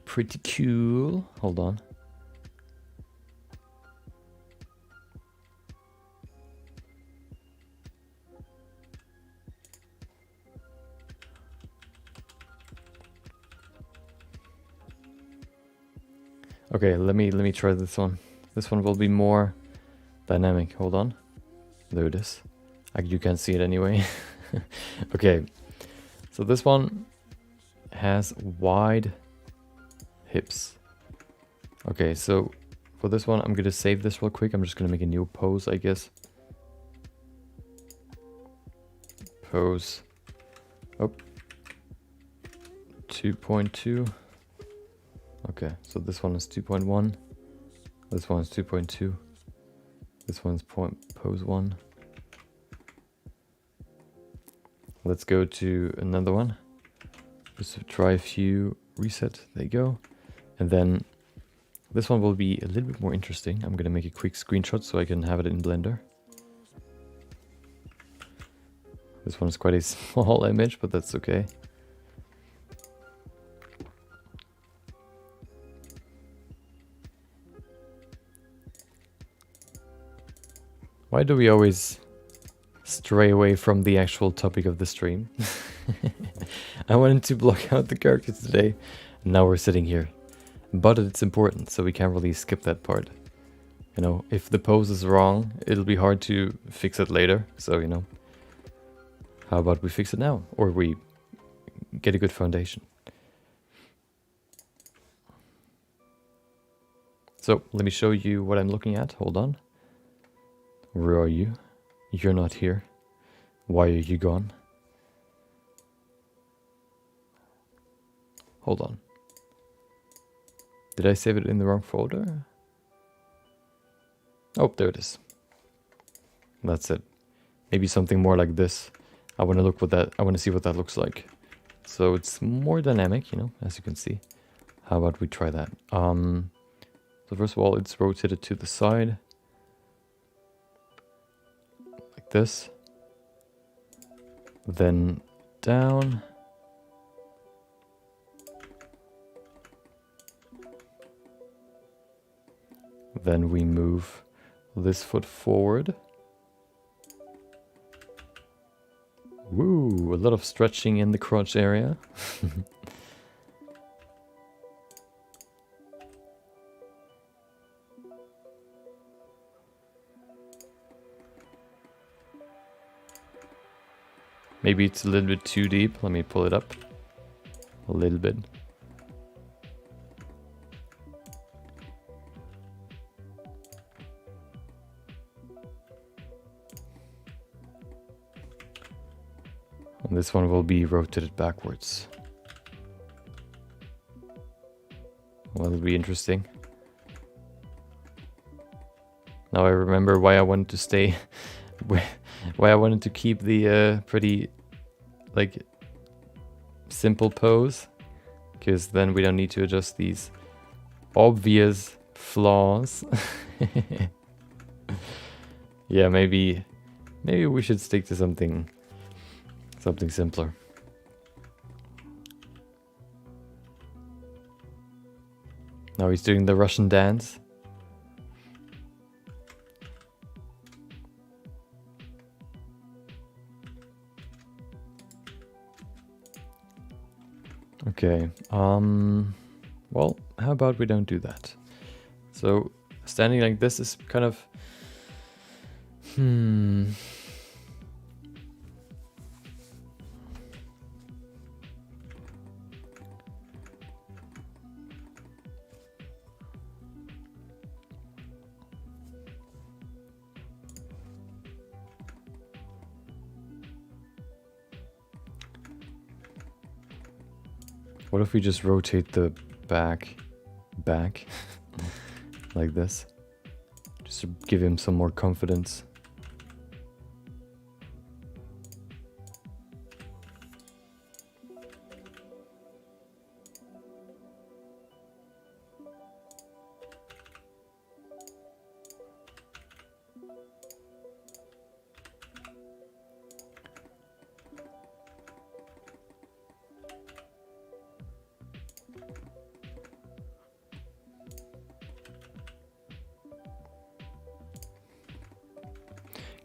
pretty cool. Hold on. Okay, let me try this one. This one will be more dynamic. Hold on. There it is. You can't see it anyway. Okay, so this one has wide hips. Okay, so for this one, I'm gonna save this real quick. I'm just gonna make a new pose, I guess. Pose. Oh. 2.2. Okay, so this one is 2.1. This one is 2.2. This one's pose 1. Let's go to another one. Just to try a few reset. There you go. And then this one will be a little bit more interesting. I'm gonna make a quick screenshot so I can have it in Blender. This one is quite a small image, but that's okay. Why do we always stray away from the actual topic of the stream? I wanted to block out the characters today, and now we're sitting here. But it's important, so we can't really skip that part. You know, if the pose is wrong, it'll be hard to fix it later. So, you know, how about we fix it now? Or we get a good foundation. So, let me show you what I'm looking at. Hold on. Where are you? You're not here. Why are you gone? Hold on. Did I save it in the wrong folder? Oh, there it is. That's it. Maybe something more like this. I want to see what that looks like. So it's more dynamic, you know, as you can see. How about we try that? So first of all, it's rotated to the side. Like this. Then down. Then we move this foot forward. Woo, a lot of stretching in the crotch area. Maybe it's a little bit too deep. Let me pull it up a little bit. And this one will be rotated backwards. Well, it'll be interesting. Now I remember why I wanted to stay, why I wanted to keep the pretty, like, simple pose. Because then we don't need to adjust these obvious flaws. Yeah, maybe we should stick to something simpler. Now he's doing the Russian dance. Okay, well, how about we don't do that? So, standing like this is kind of, what if we just rotate the back like this? Just to give him some more confidence.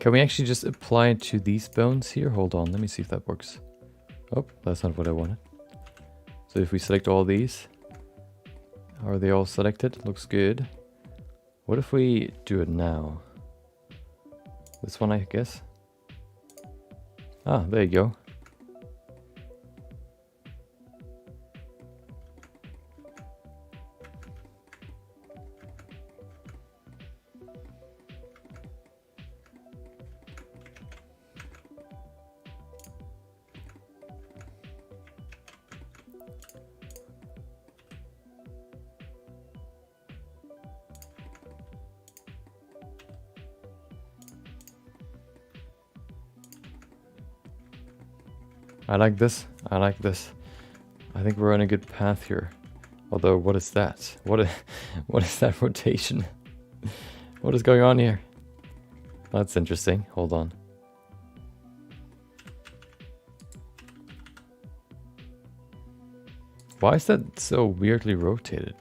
Can we actually just apply it to these bones here? Hold on, let me see if that works. Oh, that's not what I wanted. So if we select all these, are they all selected? Looks good. What if we do it now? This one, I guess. Ah, there you go. I like this. I like this. I think we're on a good path here. Although, what is that? What is that rotation? What is going on here? That's interesting. Hold on. Why is that so weirdly rotated?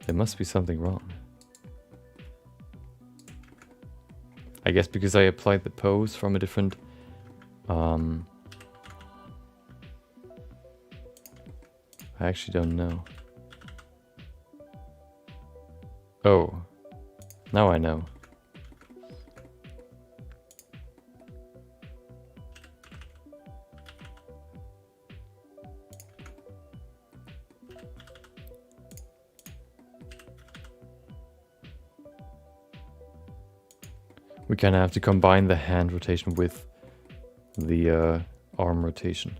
There must be something wrong. I guess because I applied the pose from a different I actually don't know. Oh, now I know. We kind of have to combine the hand rotation with the arm rotation.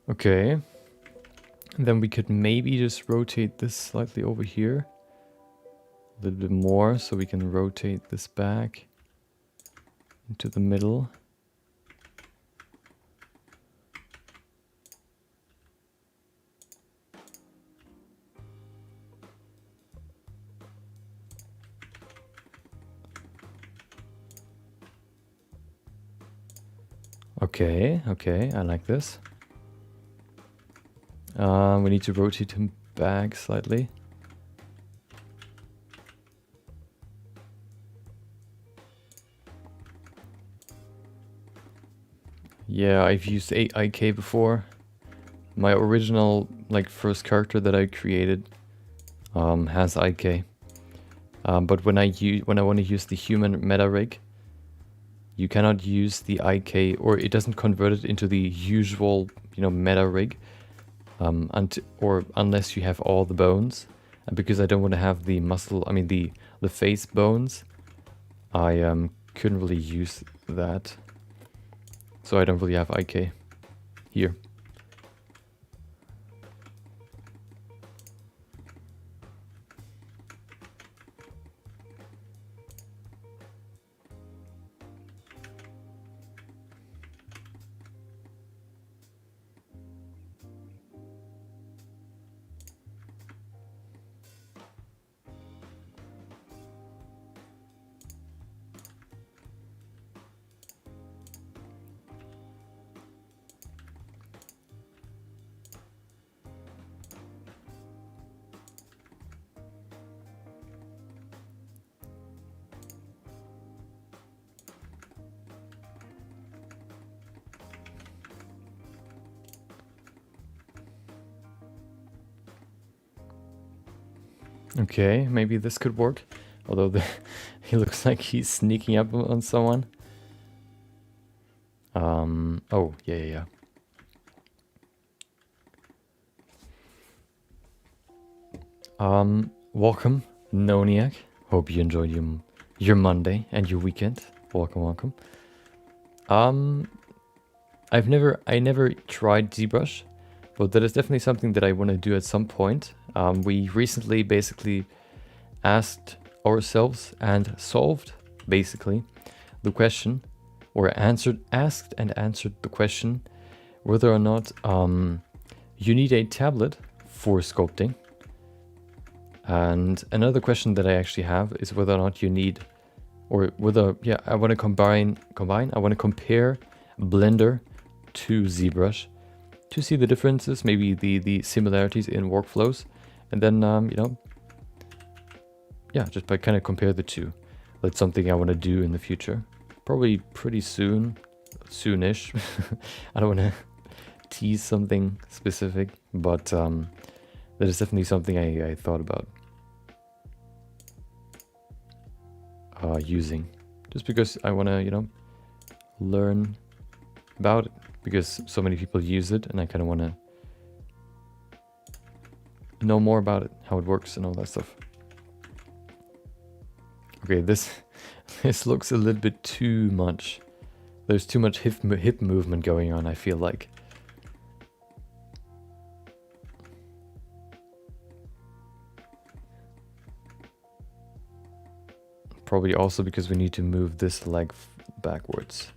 Okay, and then we could maybe just rotate this slightly over here a little bit more, so we can rotate this back into the middle. Okay, okay, I like this. We need to rotate him back slightly. Yeah, I've used IK before. My original, like, first character that I created has IK. But when I want to use the human meta rig, you cannot use the IK, or it doesn't convert it into the usual, meta rig. Unless you have all the bones, and because I don't want to have the muscle, the face bones, I couldn't really use that, so I don't really have IK here. Okay, maybe this could work. Although he looks like he's sneaking up on someone. Oh, yeah. Welcome, Noniac. Hope you enjoyed your Monday and your weekend. Welcome. I never tried ZBrush, but that is definitely something that I want to do at some point. We recently basically asked ourselves and solved basically the question, or asked and answered the question whether or not you need a tablet for sculpting. And another question that I actually have is whether or not you need, or whether, yeah, I want to I want to compare Blender to ZBrush to see the differences, maybe the similarities in workflows, and then, you know, yeah, just by kind of compare the two. That's something I want to do in the future. Probably pretty soonish. I don't want to tease something specific, but that is definitely something I thought about using, just because I want to, you know, learn about it, because so many people use it, and I kind of want to know more about it, how it works and all that stuff. Okay, this looks a little bit too much. There's too much hip movement going on, I feel like. Probably also because we need to move this leg backwards.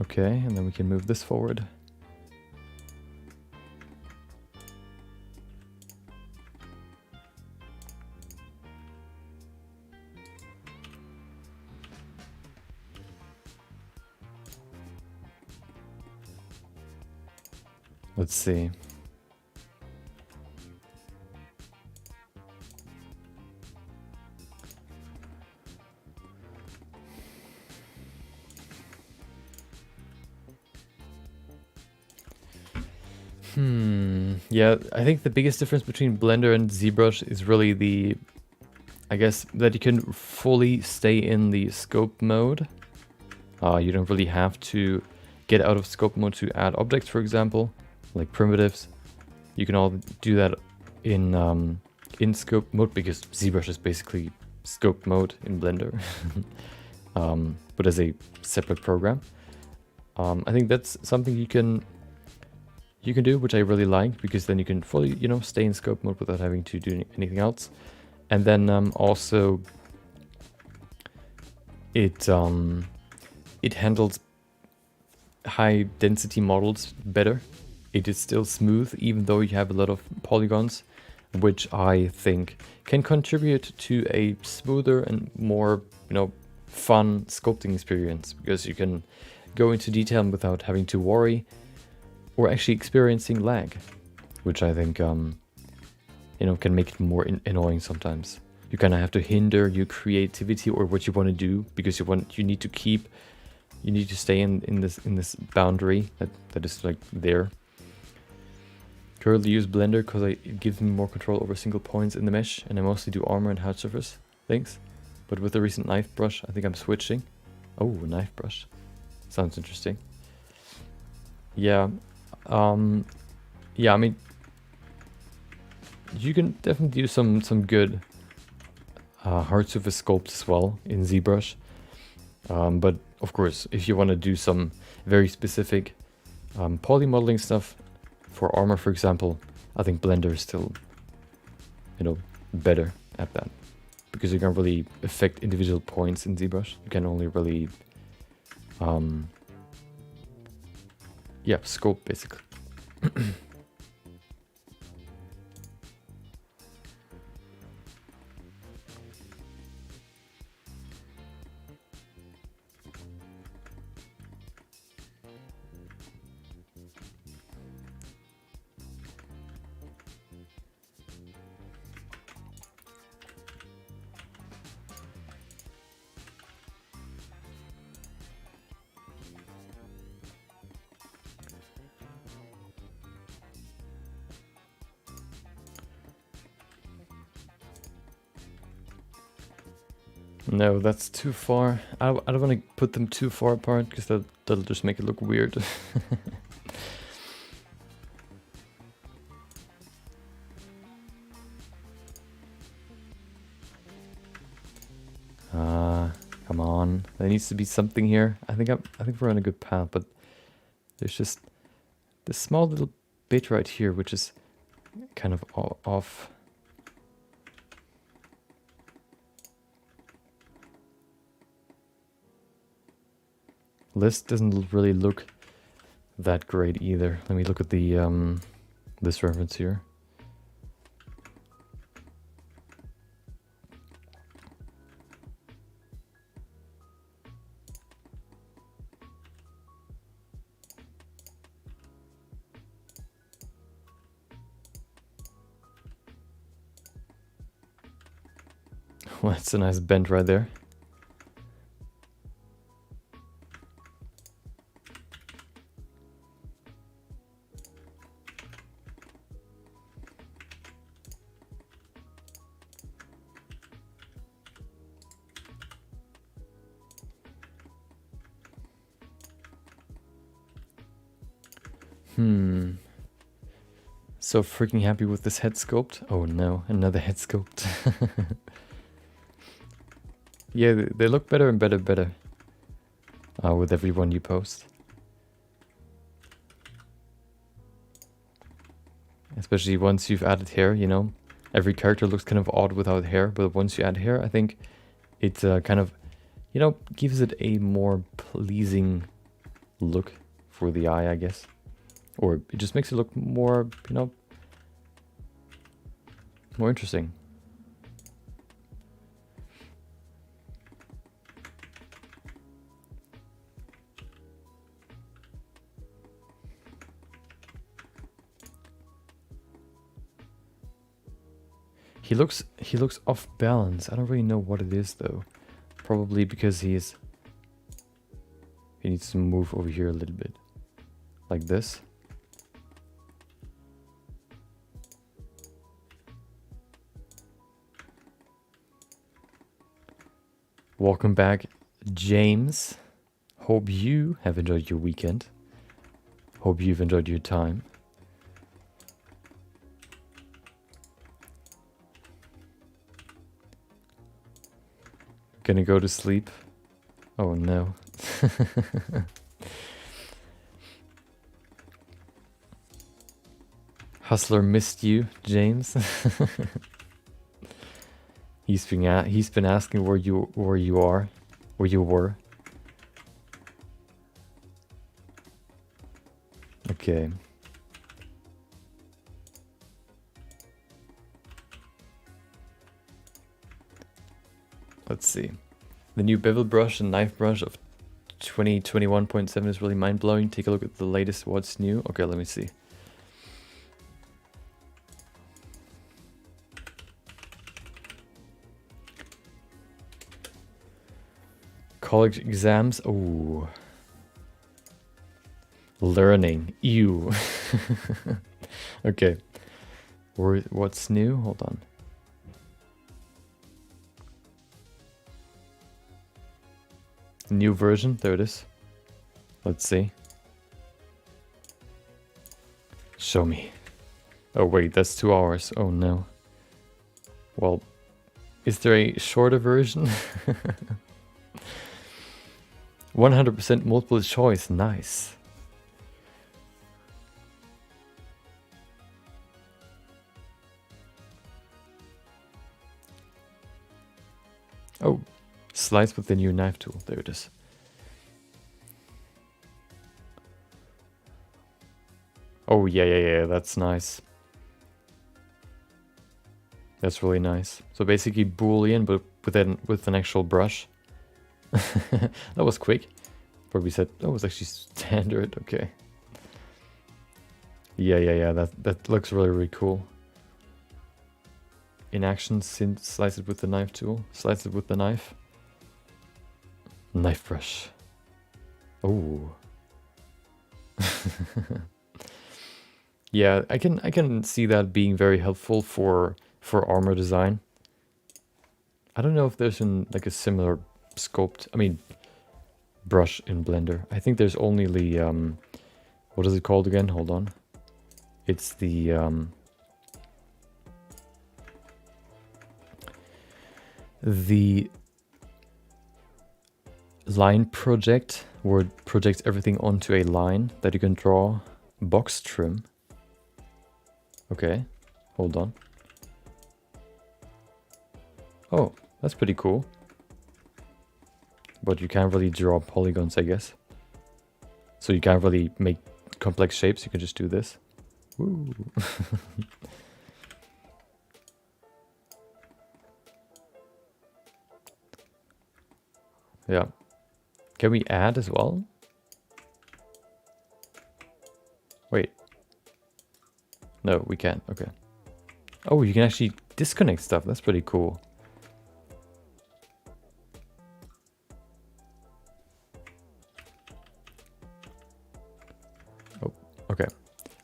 Okay, and then we can move this forward. Let's see. Yeah, I think the biggest difference between Blender and ZBrush is really the, I guess, that you can fully stay in the scope mode. You don't really have to get out of scope mode to add objects, for example, like primitives. You can all do that in scope mode, because ZBrush is basically scope mode in Blender, but as a separate program. I think that's something you can do, which I really like, because then you can fully, you know, stay in scope mode without having to do anything else. And then also it handles high density models better. It is still smooth, even though you have a lot of polygons, which I think can contribute to a smoother and more, you know, fun sculpting experience, because you can go into detail without having to worry or actually experiencing lag, which I think, you know, can make it more annoying sometimes. You kind of have to hinder your creativity or what you want to do, because you need to stay in this boundary that is like there. Currently use Blender because it gives me more control over single points in the mesh, and I mostly do armor and hard surface things. But with the recent knife brush, I think I'm switching. Oh, knife brush. Sounds interesting. Yeah. Yeah, I mean, you can definitely do some good hard surface sculpts as well in ZBrush. But of course, if you want to do some very specific poly modeling stuff for armor, for example, I think Blender is still, you know, better at that, because you can't really affect individual points in ZBrush. You can only really, yeah, scope basically. No, that's too far. I don't want to put them too far apart, because that'll just make it look weird. Come on, there needs to be something here. I think we're on a good path, but there's just this small little bit right here, which is kind of off. This doesn't really look that great either. Let me look at the this reference here. Well, that's a nice bend right there. So freaking happy with this head sculpt. Oh no, another head sculpt. Yeah, they look better and better with every one you post. Especially once you've added hair, you know. Every character looks kind of odd without hair, but once you add hair, I think it kind of, you know, gives it a more pleasing look for the eye, I guess. Or it just makes it look more, you know, more interesting. He looks off balance. I don't really know what it is though. Probably because he needs to move over here a little bit. Like this. Welcome back, James. Hope you have enjoyed your weekend. Hope you've enjoyed your time. Gonna go to sleep. Oh no. Hustler missed you, James. He's been asking where you were. Okay. Let's see. The new bevel brush and knife brush of 2021.7 is really mind-blowing. Take a look at the latest what's new. Okay, let me see. College exams. Oh. Learning. Ew. Okay. What's new? Hold on. New version. There it is. Let's see. Show me. Oh wait, that's 2 hours. Oh no. Well, is there a shorter version? 100% multiple choice. Nice. Oh, slice with the new knife tool. There it is. Oh, yeah, that's nice. That's really nice. So basically Boolean, but with an actual brush. That was quick. Probably said that was actually standard. Okay. Yeah. That looks really cool. In action, slice it with the knife tool. Slice it with the knife. Knife brush. Oh. Yeah, I can see that being very helpful for armor design. I don't know if there's like a similar sculpt. I mean, brush in Blender. I think there's only the what is it called again? Hold on. It's the line project where it projects everything onto a line that you can draw box trim. Okay, hold on. Oh, that's pretty cool. But you can't really draw polygons, I guess. So you can't really make complex shapes, you can just do this. Woo. Yeah. Can we add as well? Wait. No, we can't. Okay. Oh, you can actually disconnect stuff. That's pretty cool. Oh, okay.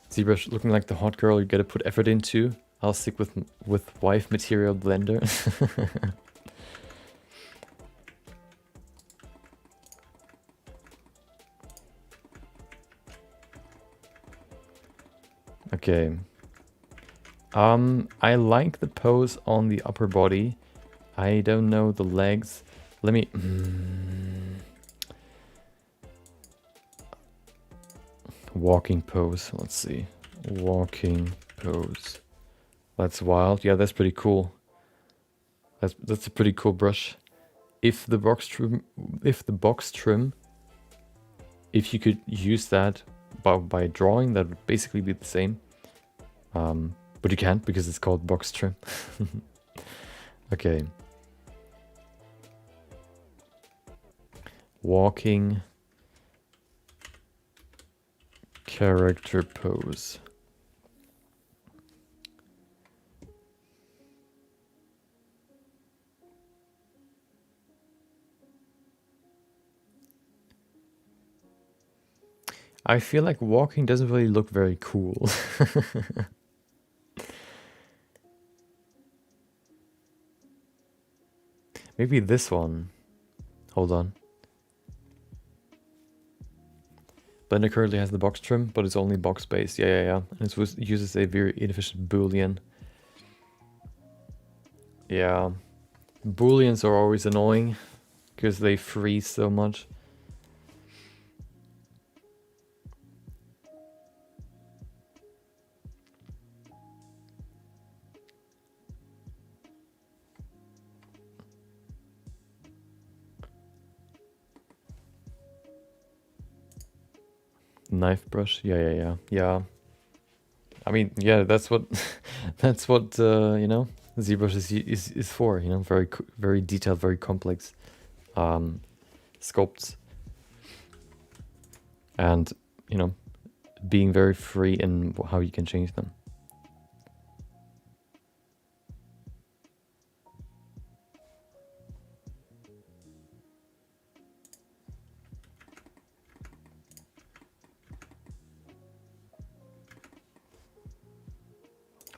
ZBrush looking like the hot girl you gotta put effort into. I'll stick with wife material blender. Okay. I like the pose on the upper body. I don't know the legs. Let me... Walking pose. Let's see. Walking pose. That's wild. Yeah, that's pretty cool. That's a pretty cool brush. If the box trim, if you could use that by drawing, that would basically be the same. But you can't because it's called box trim. Okay. Walking character pose. I feel like walking doesn't really look very cool. Maybe this one. Hold on. Blender currently has the box trim, but it's only box based. Yeah. And it uses a very inefficient boolean. Yeah. Booleans are always annoying because they freeze so much. Knife brush. Yeah. I mean, yeah, that's what that's what you know, ZBrush is for, you know, very detailed, very complex sculpts. And, you know, being very free in how you can change them.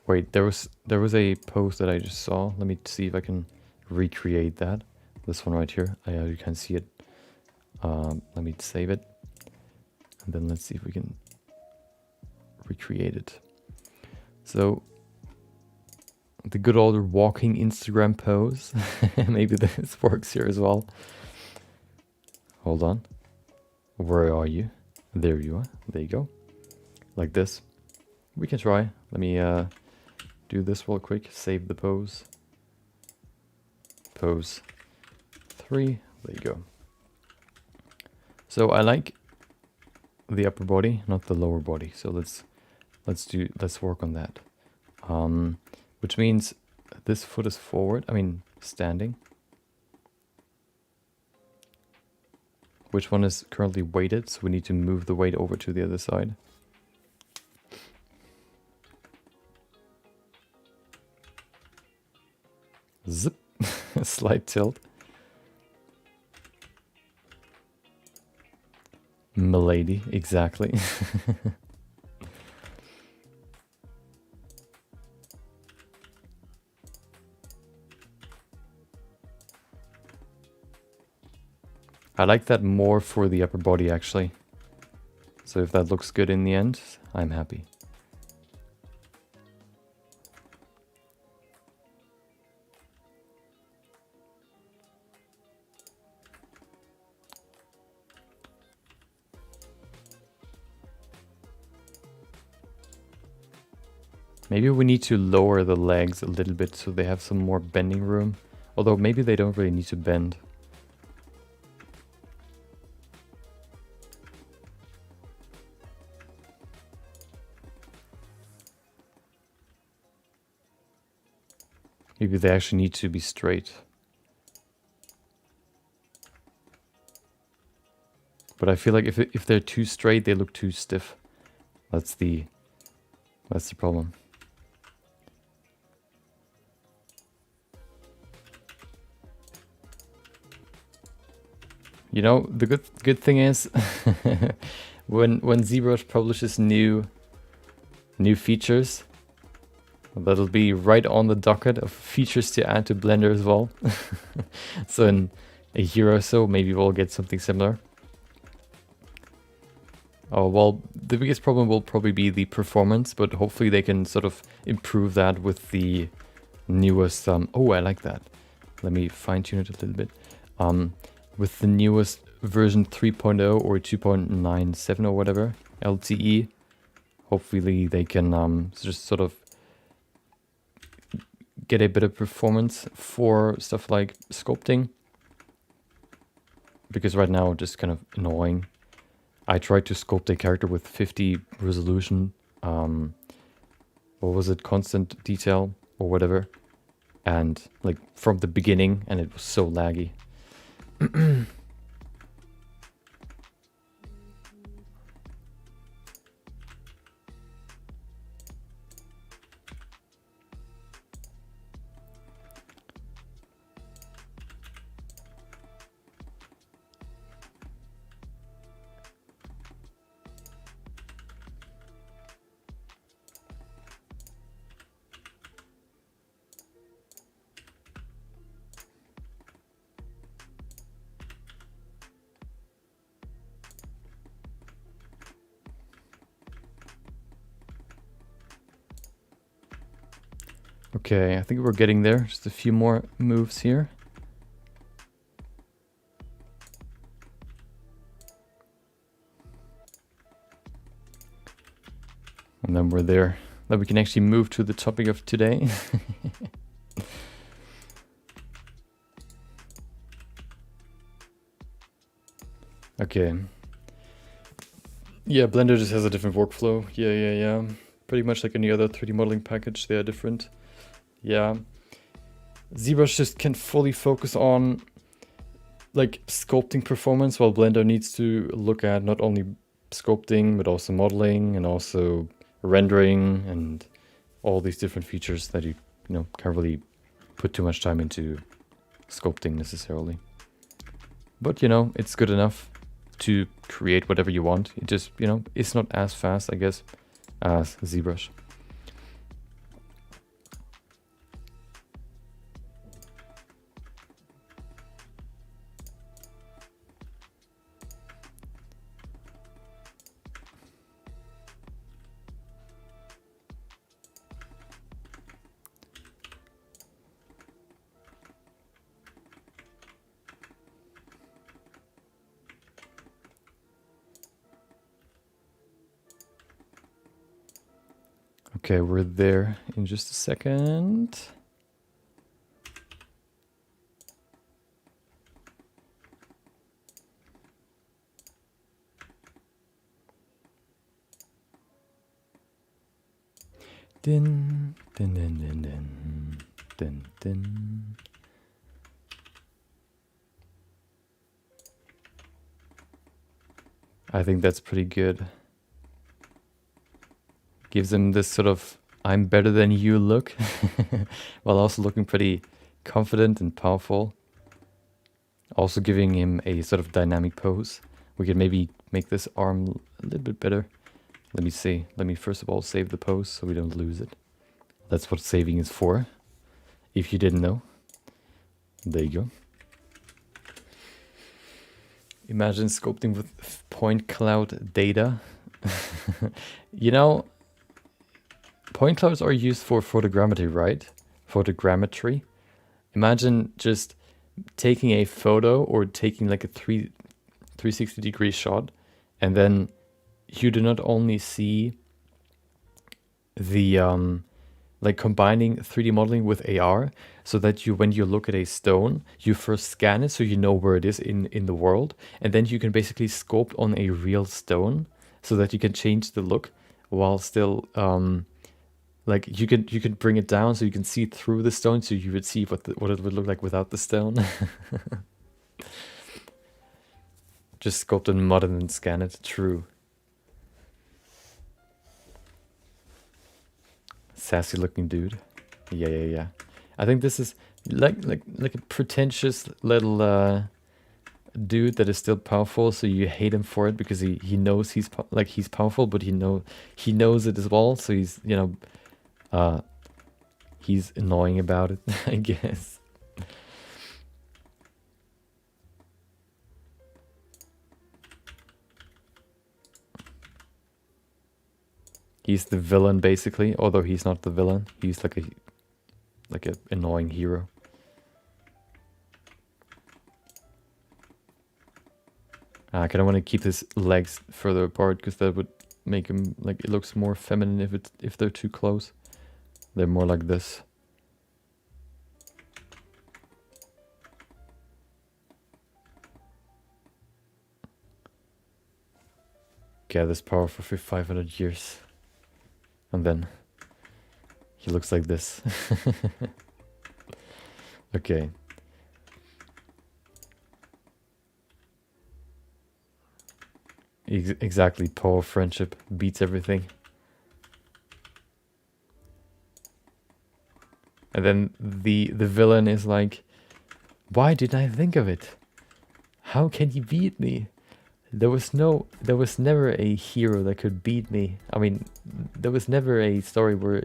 Wait, there was a post that I just saw. Let me see if I can recreate that. This one right here. You can see it. Let me save it. And then let's see if we can recreate it. So the good old walking Instagram pose. Maybe this works here as well. Hold on. Where are you? There you are. There you go. Like this. We can try. Let me do this real quick. Save the pose. Pose 3. There you go. So I like the upper body, not the lower body. So let's work on that. Which means this foot is forward. I mean standing. Which one is currently weighted? So we need to move the weight over to the other side. Zip. Slight tilt. Milady, exactly. I like that more for the upper body, actually. So if that looks good in the end, I'm happy. Maybe we need to lower the legs a little bit so they have some more bending room. Although maybe they don't really need to bend. Maybe they actually need to be straight. But I feel like if they're too straight, they look too stiff. That's the problem. You know, the good thing is when ZBrush publishes new features, that'll be right on the docket of features to add to Blender as well. So in a year or so, maybe we'll get something similar. Oh, well, the biggest problem will probably be the performance, but hopefully they can sort of improve that with the newest... oh, I like that. Let me fine-tune it a little bit. With the newest version 3.0 or 2.97 or whatever, LTE, hopefully they can just sort of get a better performance for stuff like sculpting. Because right now, just kind of annoying. I tried to sculpt a character with 50 resolution, what was it, constant detail or whatever, and like from the beginning, and it was so laggy. Okay, I think we're getting there. Just a few more moves here. And then we're there. Then we can actually move to the topic of today. Okay. Yeah, Blender just has a different workflow. Yeah. Pretty much like any other 3D modeling package, they are different. Yeah. ZBrush just can fully focus on like sculpting performance, while Blender needs to look at not only sculpting, but also modeling and also rendering and all these different features that you can't really put too much time into sculpting necessarily. But it's good enough to create whatever you want. It just, it's not as fast, I guess, as ZBrush. Okay, we're there in just a second. Din, din, din, din, din, din, din. I think that's pretty good. Gives him this sort of I'm better than you look, while also looking pretty confident and powerful. Also giving him a sort of dynamic pose. We could maybe make this arm a little bit better. Let me see. Let me first of all save the pose so we don't lose it. That's what saving is for, if you didn't know. There you go. Imagine sculpting with point cloud data. Point clouds are used for photogrammetry, right? Photogrammetry. Imagine just taking a photo or taking like a 360-degree shot, and then you do not only see the like combining 3D modeling with AR, so that you, when you look at a stone, you first scan it so you know where it is in the world, and then you can basically sculpt on a real stone so that you can change the look while still like you could bring it down so you can see through the stone, so you would see what it would look like without the stone. Just sculpt and mod it and scan it. True. Sassy looking dude. Yeah. I think this is like a pretentious little dude that is still powerful, so you hate him for it because he knows he's powerful, but he knows it as well, so he's, you know, he's annoying about it, I guess. He's the villain basically, although he's not the villain. He's like a annoying hero. I kind of want to keep his legs further apart because that would make him, like, it looks more feminine if they're too close. They're more like this. Gathers power for 500 years. And then he looks like this. Okay. Exactly, power of friendship beats everything. And then the villain is like, why didn't I think of it? How can he beat me? There was never a hero that could beat me. I mean, there was never a story where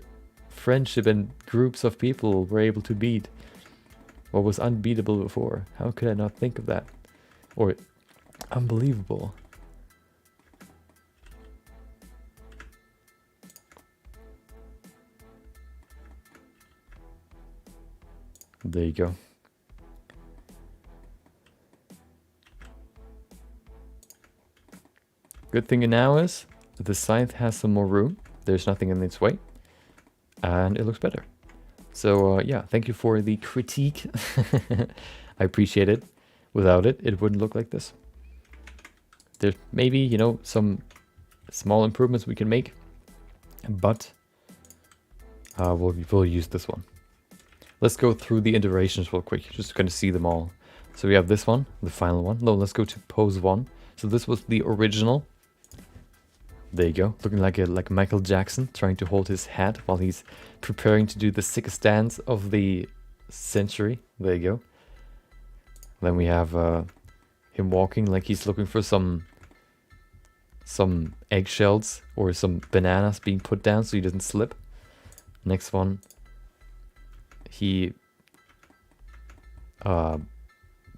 friendship and groups of people were able to beat what was unbeatable before. How could I not think of that? Or unbelievable. There you go. Good thing now is the scythe has some more room. There's nothing in its way. And it looks better. So yeah, thank you for the critique. I appreciate it. Without it, it wouldn't look like this. There's maybe, you know, some small improvements we can make. But we'll use this one. Let's go through the iterations real quick, just gonna see them all. So we have this one, the final one. No, let's go to pose 1. So this was the original. There you go, looking like Michael Jackson, trying to hold his hat while he's preparing to do the sickest dance of the century. There you go. Then we have him walking like he's looking for some eggshells or some bananas being put down so he doesn't slip. Next one, he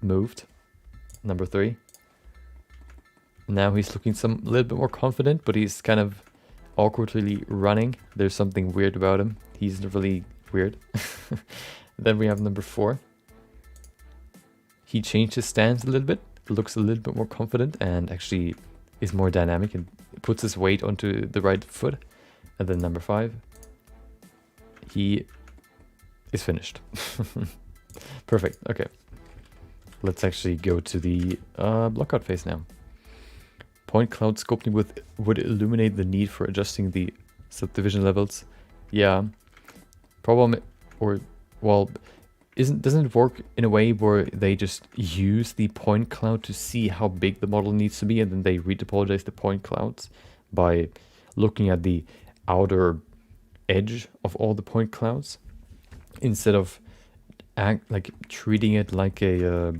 moved. Number 3. Now he's looking a little bit more confident, but he's kind of awkwardly running. There's something weird about him. He's really weird. Then we have number 4. He changed his stance a little bit, looks a little bit more confident, and actually is more dynamic and puts his weight onto the right foot. And then number 5, he is finished. Perfect. Okay. Let's actually go to the blockout phase now. Point cloud sculpting would illuminate the need for adjusting the subdivision levels. Yeah. Problem, or, well, doesn't it work in a way where they just use the point cloud to see how big the model needs to be, and then they retopologize the point clouds by looking at the outer edge of all the point clouds, instead of treating it like a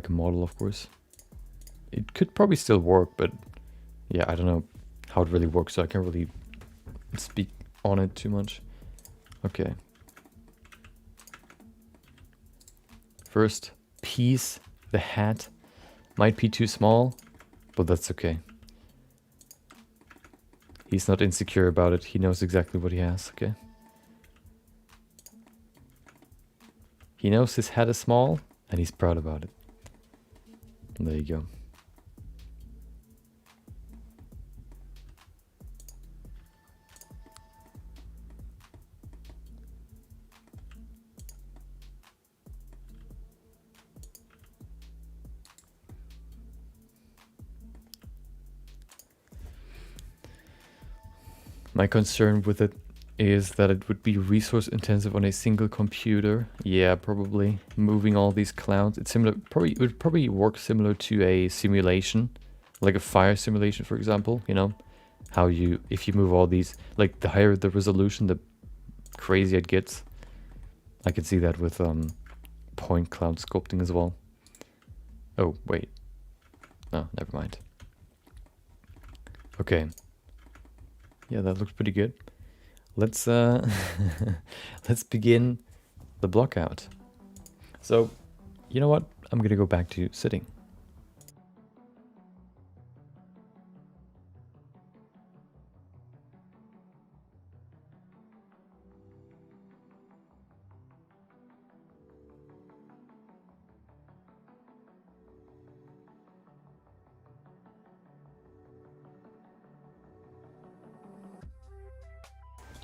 model, of course. It could probably still work, but yeah, I don't know how it really works, so I can't really speak on it too much. Okay. First piece, the hat, might be too small, but that's okay. He's not insecure about it. He knows exactly what he has, okay? He knows his hat is small, and he's proud about it. There you go. My concern with it is that it would be resource intensive on a single computer. Yeah, probably moving all these clouds. It's similar, it would probably work similar to a simulation, like a fire simulation, for example. You know, how you, if you move all these, like the higher the resolution, the crazier it gets. I could see that with point cloud sculpting as well. Oh, wait. Oh, never mind. Okay. Yeah, that looks pretty good. Let's let's begin the block out. So, you know what? I'm gonna go back to sitting.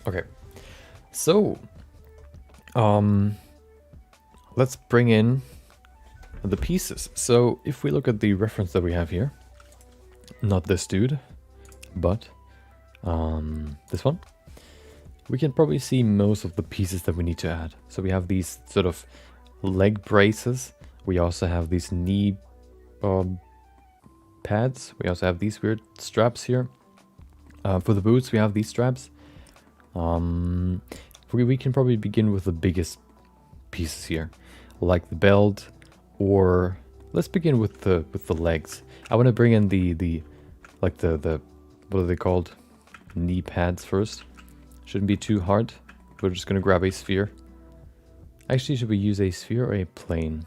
Okay. So, let's bring in the pieces. So if we look at the reference that we have here, not this dude, but this one, we can probably see most of the pieces that we need to add. So we have these sort of leg braces. We also have these knee pads. We also have these weird straps here. For the boots, we have these straps. We can probably begin with the biggest pieces here, like the belt, or let's begin with the legs. I want to bring in the what are they called? Knee pads first. Shouldn't be too hard. We're just gonna grab a sphere. Actually, should we use a sphere or a plane?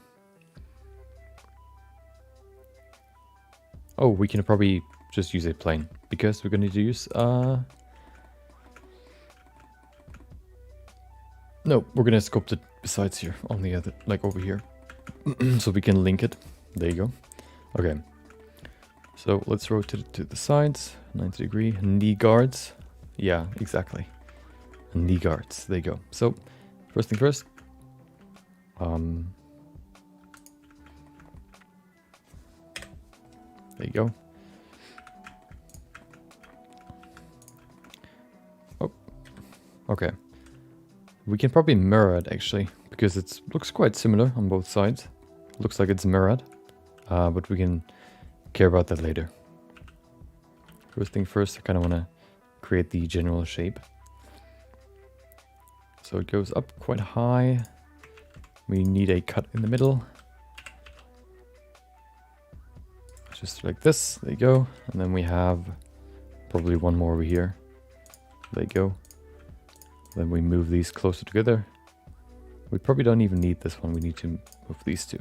Oh, we can probably just use a plane because we're gonna use no, we're gonna sculpt it besides here on the other, like over here. So we can link it. There you go. Okay. So let's rotate it to the sides. 90 degree. Knee guards. Yeah, exactly. Knee guards. There you go. So first thing first. There you go. Oh. Okay. We can probably mirror it actually, because it looks quite similar on both sides. Looks like it's mirrored, but we can care about that later. First thing first, I kind of want to create the general shape. So it goes up quite high. We need a cut in the middle. Just like this, there you go. And then we have probably one more over here. There you go. Then we move these closer together. We probably don't even need this one. We need to move these two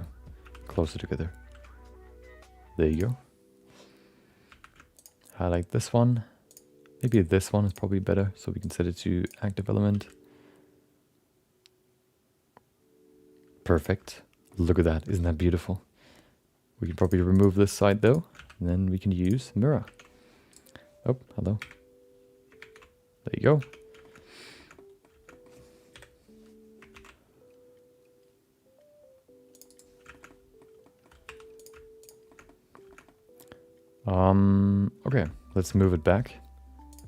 closer together. There you go. Highlight this one. Maybe this one is probably better, so we can set it to active element. Perfect. Look at that. Isn't that beautiful? We can probably remove this side though, and then we can use mirror. Oh, hello. There you go. Okay, let's move it back.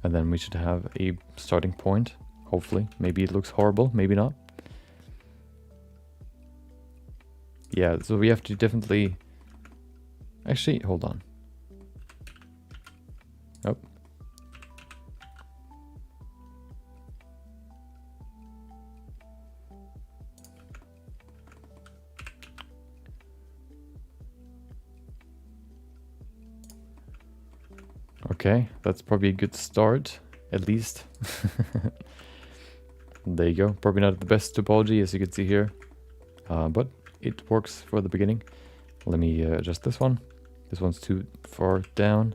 And then we should have a starting point, hopefully. Maybe it looks horrible, maybe not. Yeah, so we have to definitely... Actually, hold on. Oh. Okay, that's probably a good start, at least. There you go. Probably not the best topology, as you can see here, but it works for the beginning. Let me adjust this one. This one's too far down.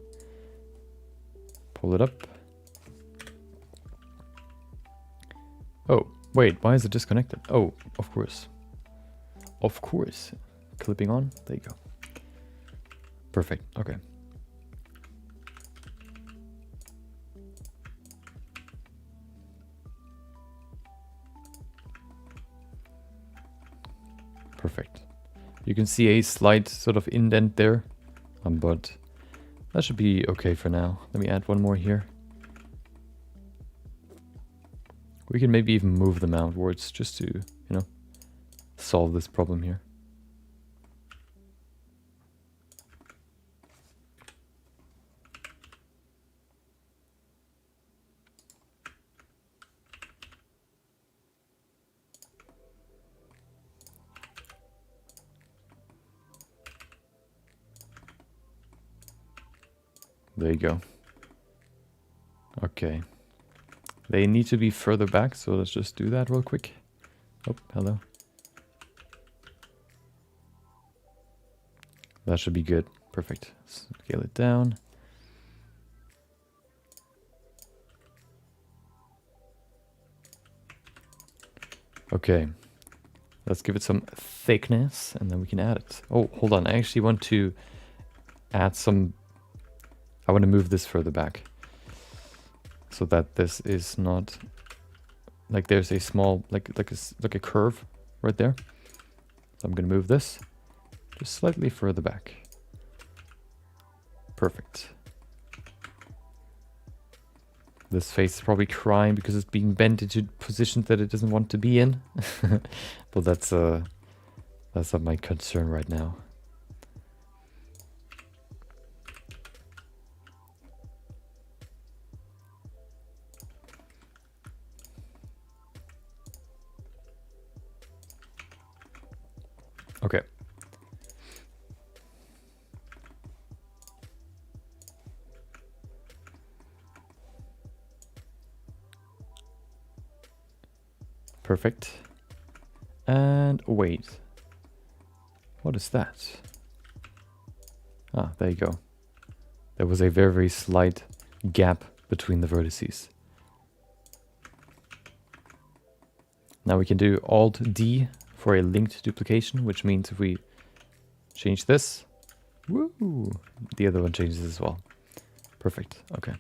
Pull it up. Oh, wait, why is it disconnected? Oh, of course. Of course. Clipping on. There you go. Perfect. Okay. Perfect. You can see a slight sort of indent there, but that should be okay for now. Let me add one more here. We can maybe even move them outwards just to, solve this problem here. There you go. Okay. They need to be further back, so let's just do that real quick. Oh, hello. That should be good. Perfect. Scale it down. Okay. Let's give it some thickness, and then we can add it. Oh, hold on. I actually want to add some... I want to move this further back, so that this is not... Like there's a small, like a curve right there. So I'm going to move this just slightly further back. Perfect. This face is probably crying because it's being bent into positions that it doesn't want to be in. But that's not my concern right now. Okay. Perfect. And wait. What is that? Ah, there you go. There was a very, very slight gap between the vertices. Now we can do Alt-D for a linked duplication, which means if we change this, woo, the other one changes as well. Perfect. Okay.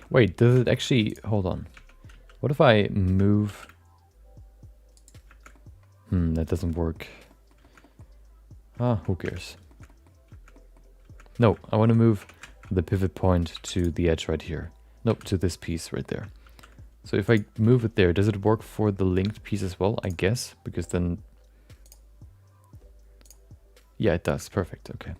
Wait, does it actually... Hold on. What if I move... that doesn't work. Ah, who cares? No, I want to move the pivot point to the edge right here. Nope, to this piece right there. So if I move it there, does it work for the linked piece as well? I guess, because then... Yeah, it does. Perfect. Okay.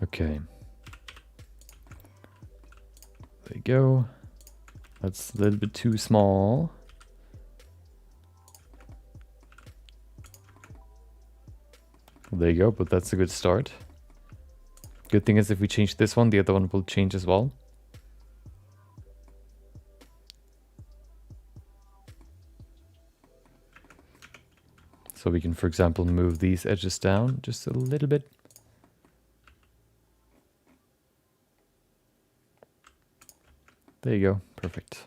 Okay. There you go. That's a little bit too small. There you go, but that's a good start. Good thing is if we change this one, the other one will change as well. So we can, for example, move these edges down just a little bit. There you go. Perfect.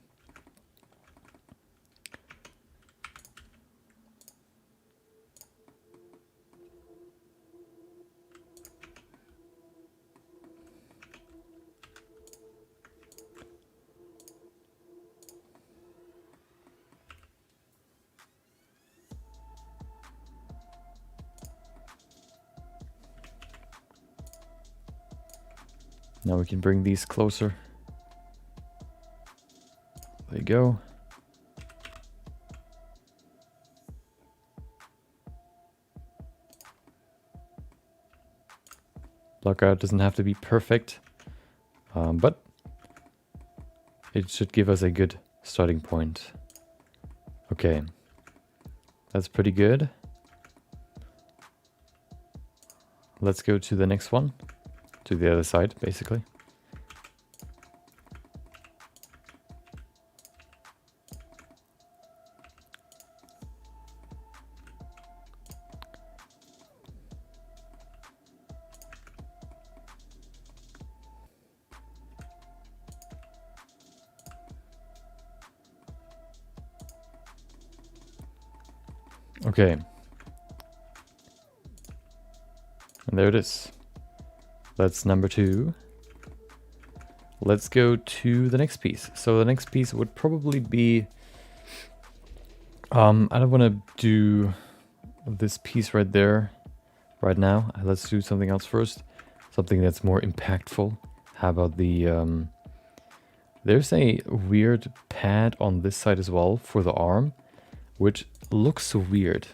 Now we can bring these closer. There you go. Blockout doesn't have to be perfect, but it should give us a good starting point. Okay, that's pretty good. Let's go to the next one, to the other side, basically. Okay. And there it is. That's number 2. let's go to the next piece. So the next piece would probably be, I don't want to do this piece right there right now. Let's do something else first. Something that's more impactful. How about the, there's a weird pad on this side as well for the arm, which looks so weird.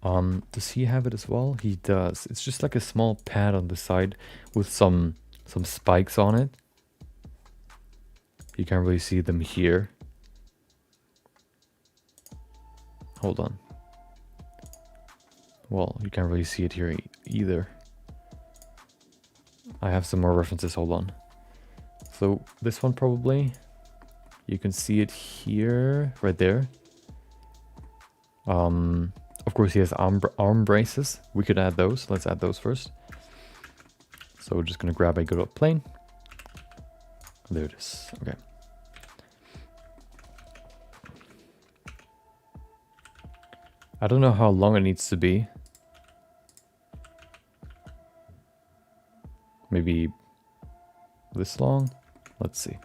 Does he have it as well? He does. It's just like a small pad on the side with some spikes on it. You can't really see them here. Hold on. Well, you can't really see it here either. I have some more references, hold on. So this one probably, you can see it here, right there. Of course he has arm braces. We could add those. Let's add those first. So we're just gonna grab a good old plane. There it is, okay. I don't know how long it needs to be. Maybe this long? Let's see.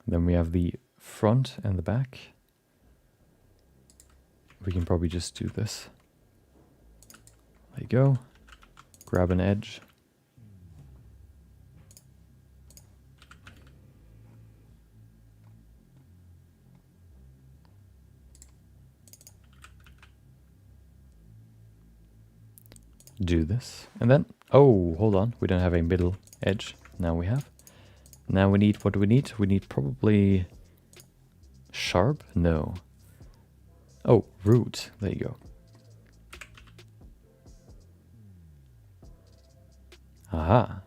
Then we have the front and the back. We can probably just do this. There you go. Grab an edge. Do this. And then, oh, hold on. We don't have a middle edge. Now we have. Now we need, what do we need? We need probably sharp? No. Oh, root. There you go. Aha.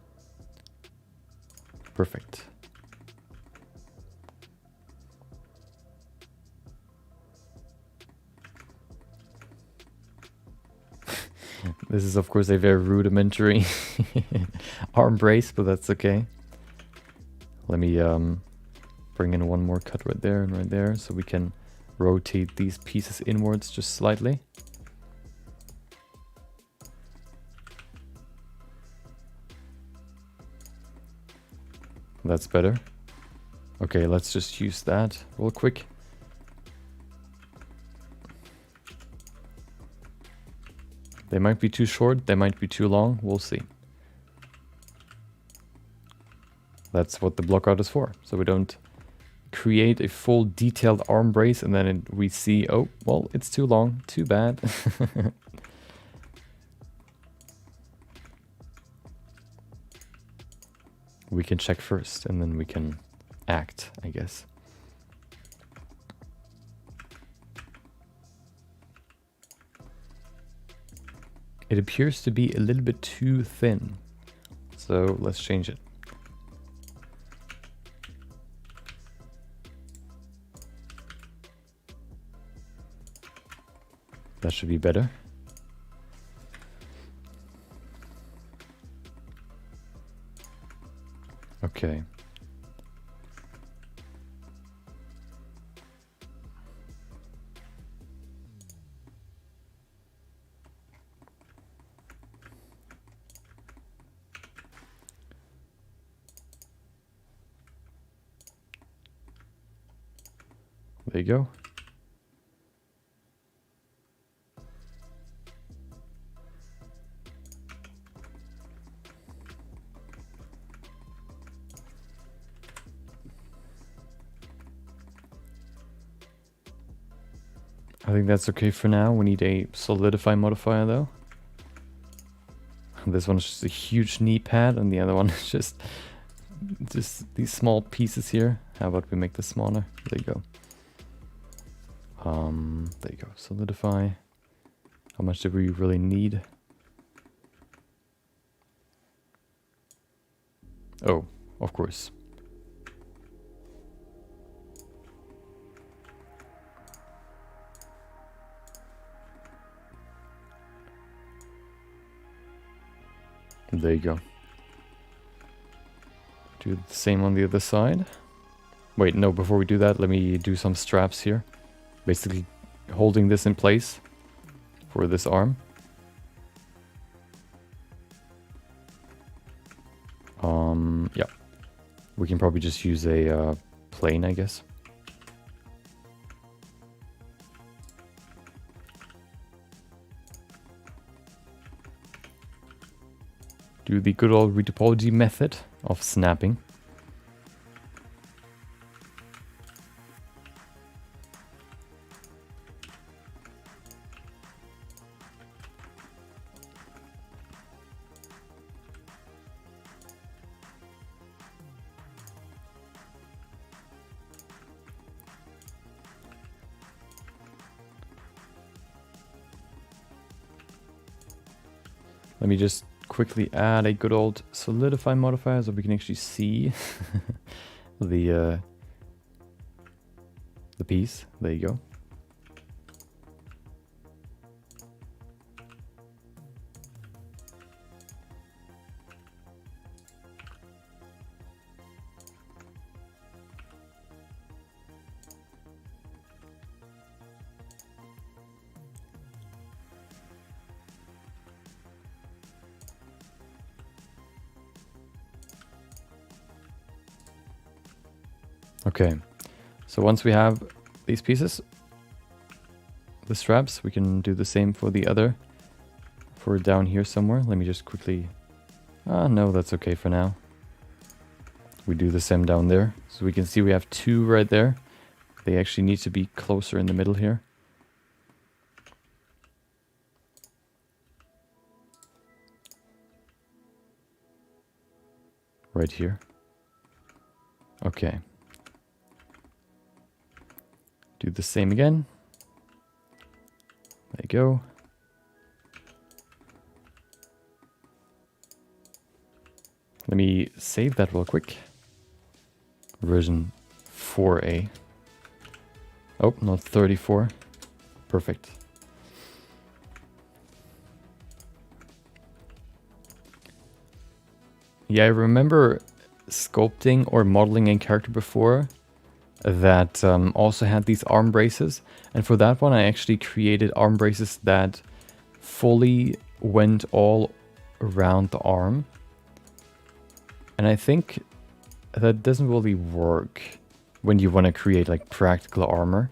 Perfect. This is of course a very rudimentary arm brace, but that's okay. Let me bring in one more cut right there and right there so we can rotate these pieces inwards just slightly. That's better. Okay, let's just use that real quick. They might be too short, they might be too long, we'll see. That's what the block out is for, so we don't create a full detailed arm brace and then we see, oh, well, it's too long, too bad. We can check first and then we can act, I guess. It appears to be a little bit too thin, so let's change it. That should be better. Okay. There you go. I think that's okay for now. We need a solidify modifier though. This one's just a huge knee pad and the other one is just these small pieces here. How about we make this smaller? There you go. There you go. Solidify. How much do we really need? Oh, of course. There you go. Do the same on the other side. Wait, no, before we do that, let me do some straps here. Basically holding this in place for this arm. Yeah, we can probably just use a plane, I guess. Do the good old retopology method of snapping. Let me just quickly add a good old solidify modifier so we can actually see the piece. There you go. Okay, so once we have these pieces, the straps, we can do the same for the other, for down here somewhere. Let me just quickly, no, that's okay for now. We do the same down there. So we can see we have two right there. They actually need to be closer in the middle here. Right here. Okay. Do the same again. There you go. Let me save that real quick. Version 4A. Oh, not 34. Perfect. Yeah, I remember sculpting or modeling a character before that also had these arm braces, and for that one I actually created arm braces that fully went all around the arm, and I think that doesn't really work when you want to create like practical armor,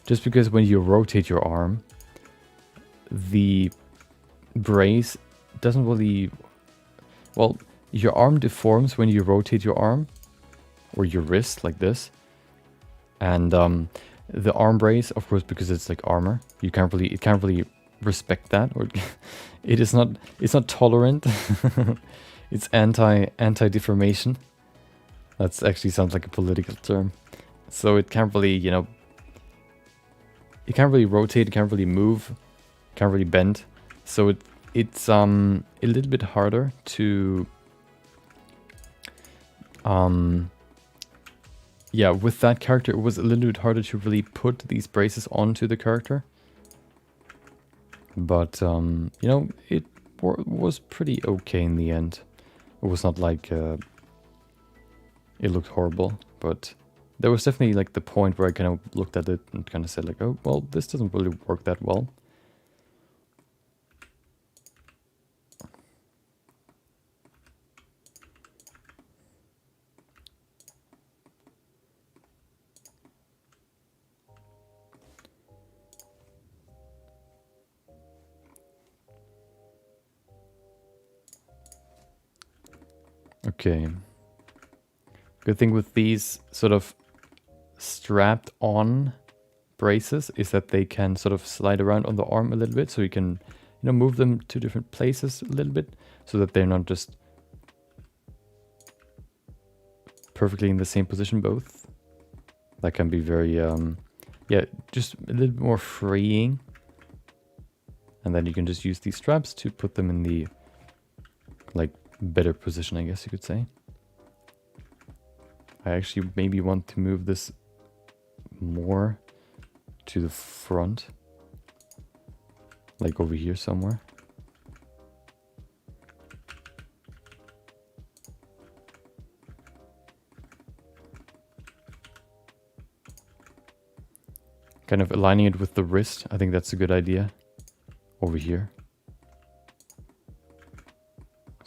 just because when you rotate your arm, the brace doesn't really, well, your arm deforms when you rotate your arm or your wrist like this. And the arm brace, of course, because it's like armor, it can't really respect that, or it's not tolerant. It's anti-deformation. That's actually sounds like a political term. So it can't really, you know, it can't really rotate, it can't really move, can't really bend. So it's a little bit harder to yeah, with that character, it was a little bit harder to really put these braces onto the character. But, you know, it was pretty okay in the end. It was not like, it looked horrible, but there was definitely like the point where I kind of looked at it and kind of said like, oh, well, this doesn't really work that well. Okay. Good thing with these sort of strapped on braces is that they can sort of slide around on the arm a little bit, so you can, you know, move them to different places a little bit, so that they're not just perfectly in the same position both. That can be very, yeah, just a little bit more freeing. And then you can just use these straps to put them in the, like, better position, I guess you could say. I actually maybe want to move this more to the front, like over here somewhere. Kind of aligning it with the wrist, I think that's a good idea. Over here.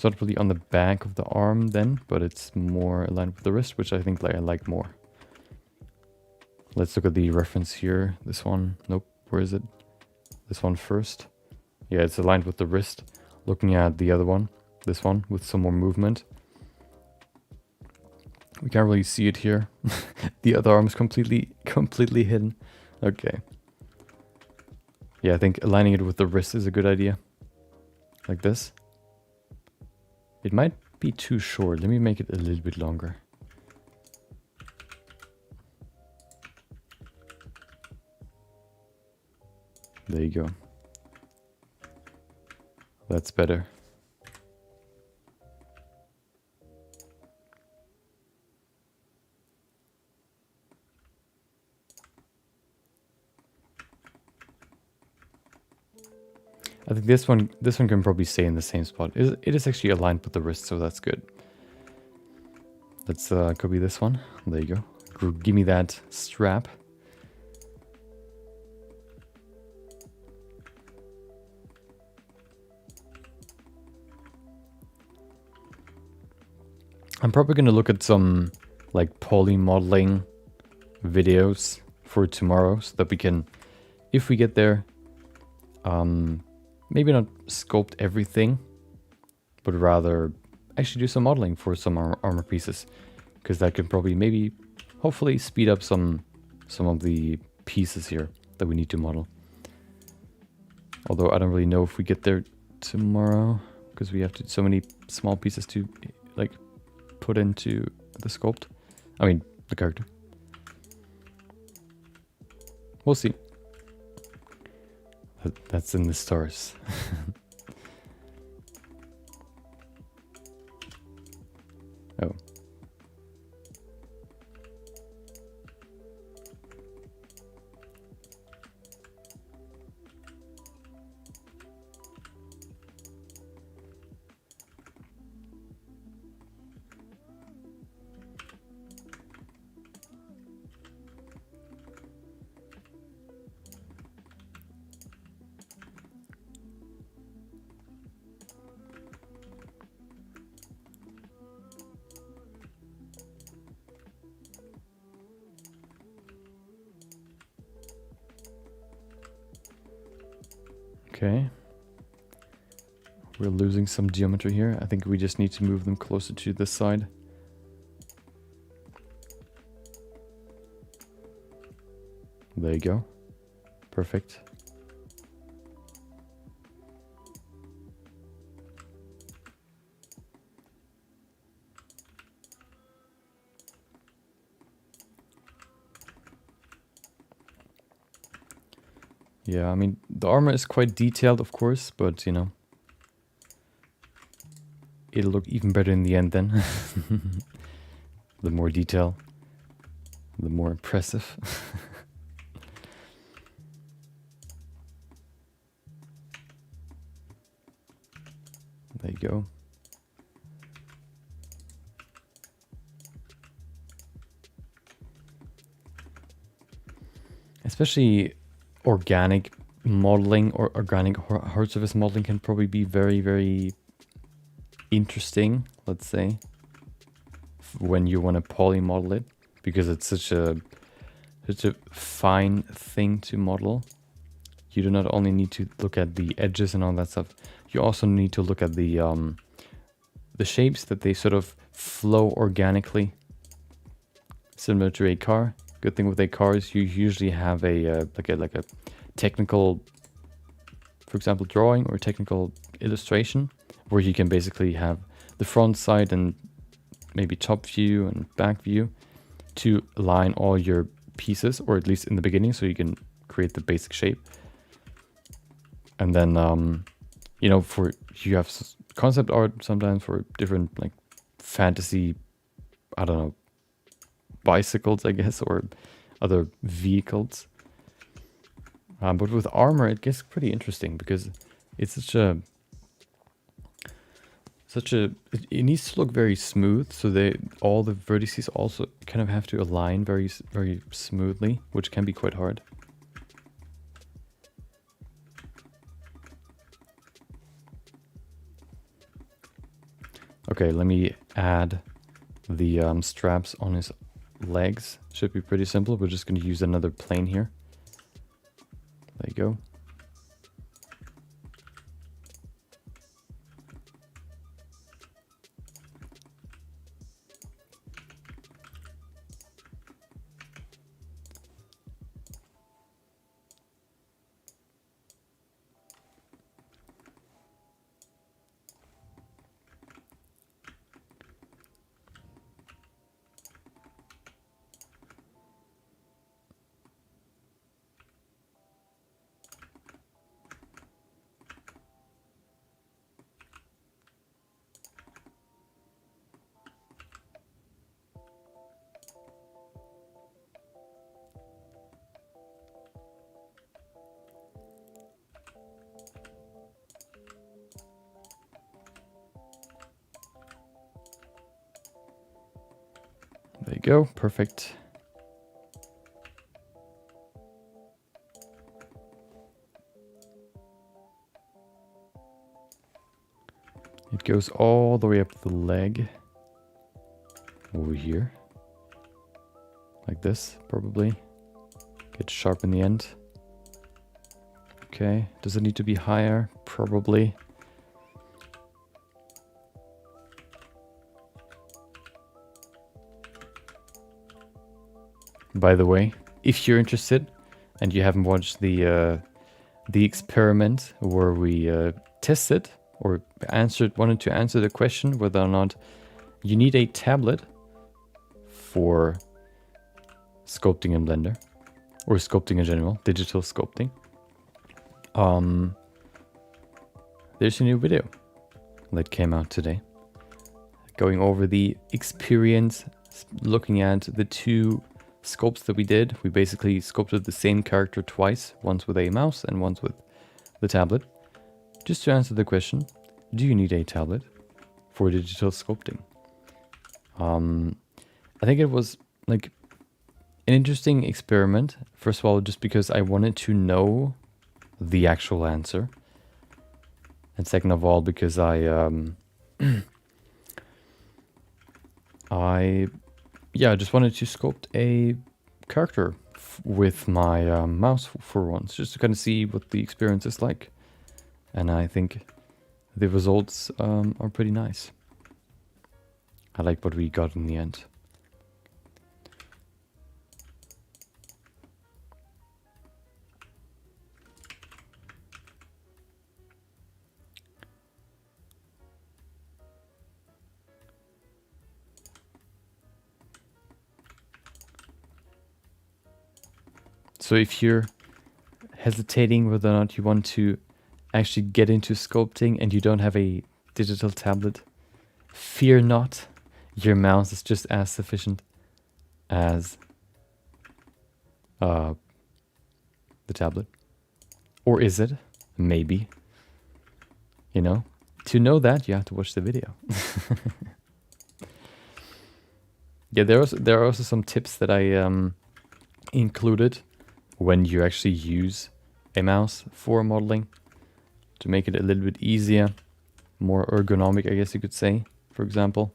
It's not really on the back of the arm then, but it's more aligned with the wrist, which I think I like more. Let's look at the reference here. This one, nope, where is it? This one first. Yeah, it's aligned with the wrist. Looking at the other one, this one, with some more movement. We can't really see it here. The other arm is completely hidden. Okay. Yeah, I think aligning it with the wrist is a good idea. Like this. It might be too short. Let me make it a little bit longer. There you go. That's better. I think this one can probably stay in the same spot. It is actually aligned with the wrist, so that's good. Let's copy this one. There you go. Give me that strap. I'm probably going to look at some like poly modeling videos for tomorrow so that we can, if we get there, maybe not sculpt everything, but rather actually do some modeling for some armor pieces, because that can probably maybe hopefully speed up some of the pieces here that we need to model. Although I don't really know if we get there tomorrow, because we have so many small pieces to like put into the sculpt. I mean, the character. We'll see. That's in the stars. Oh. Okay. We're losing some geometry here. I think we just need to move them closer to this side. There you go. Perfect. Yeah, I mean, the armor is quite detailed, of course, but, you know, it'll look even better in the end then. The more detail, the more impressive. There you go. Especially organic modeling or organic hard surface modeling can probably be very, very interesting, let's say, when you want to poly model it, because it's such a fine thing to model. You do not only need to look at the edges and all that stuff, you also need to look at the shapes, that they sort of flow organically, similar to a car. Good thing with a car is you usually have a like a technical, for example, drawing or technical illustration, where you can basically have the front side and maybe top view and back view to align all your pieces, or at least in the beginning, so you can create the basic shape. And then you know, you have concept art sometimes for different like fantasy, I don't know, bicycles, I guess, or other vehicles. But with armor, it gets pretty interesting, because it's it needs to look very smooth, so all the vertices also kind of have to align very smoothly, which can be quite hard. Okay, let me add the straps on his legs. Should be pretty simple. We're just going to use another plane here. There you go. There you go, perfect. It goes all the way up the leg. Over here. Like this, probably. Get sharp in the end. Okay, does it need to be higher? Probably. By the way, if you're interested and you haven't watched the experiment where we tested or wanted to answer the question whether or not you need a tablet for sculpting in Blender or sculpting in general, digital sculpting, there's a new video that came out today going over the experience looking at the two sculpts that we did. We basically sculpted the same character twice, once with a mouse and once with the tablet, just to answer the question, do you need a tablet for digital sculpting? I think it was like an interesting experiment. First of all, just because I wanted to know the actual answer. And second of all, because I just wanted to sculpt a character with my mouse for once, just to kind of see what the experience is like. And I think the results are pretty nice. I like what we got in the end. So if you're hesitating whether or not you want to actually get into sculpting and you don't have a digital tablet, fear not. Your mouse is just as sufficient as the tablet. Or is it? Maybe. You know? To know that, you have to watch the video. Yeah, there are also some tips that I included when you actually use a mouse for modeling to make it a little bit easier, more ergonomic, I guess you could say, for example.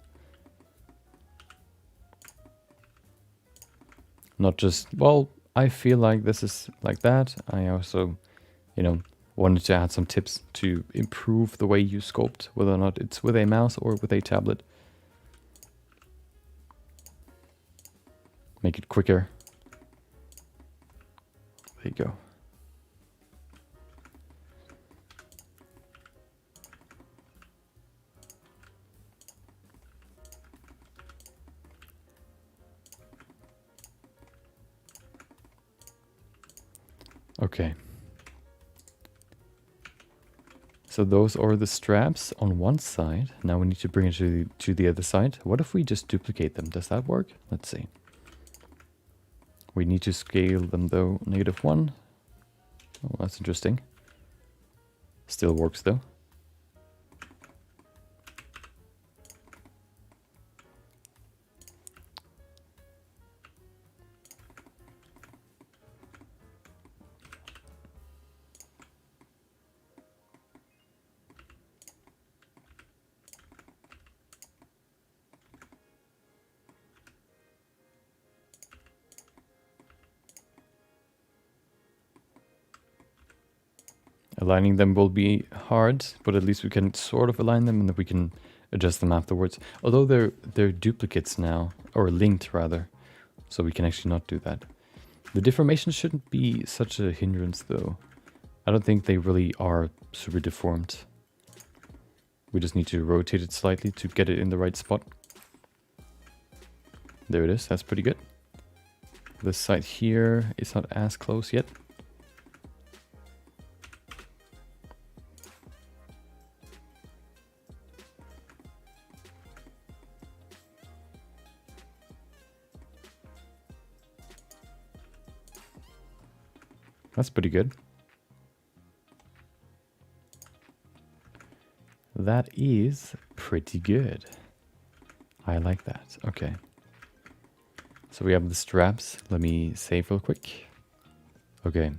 Not just, well, I feel like this is like that. I also, you know, wanted to add some tips to improve the way you sculpt, whether or not it's with a mouse or with a tablet. Make it quicker. There you go. Okay. So those are the straps on one side. Now we need to bring it to the other side. What if we just duplicate them? Does that work? Let's see. We need to scale them though, -1. Oh, that's interesting. Still works though. Aligning them will be hard, but at least we can sort of align them and then we can adjust them afterwards. Although they're duplicates now, or linked rather, so we can actually not do that. The deformation shouldn't be such a hindrance though. I don't think they really are super deformed. We just need to rotate it slightly to get it in the right spot. There it is, that's pretty good. This side here is not as close yet. That's pretty good. That is pretty good. I like that. Okay. So we have the straps. Let me save real quick. Okay.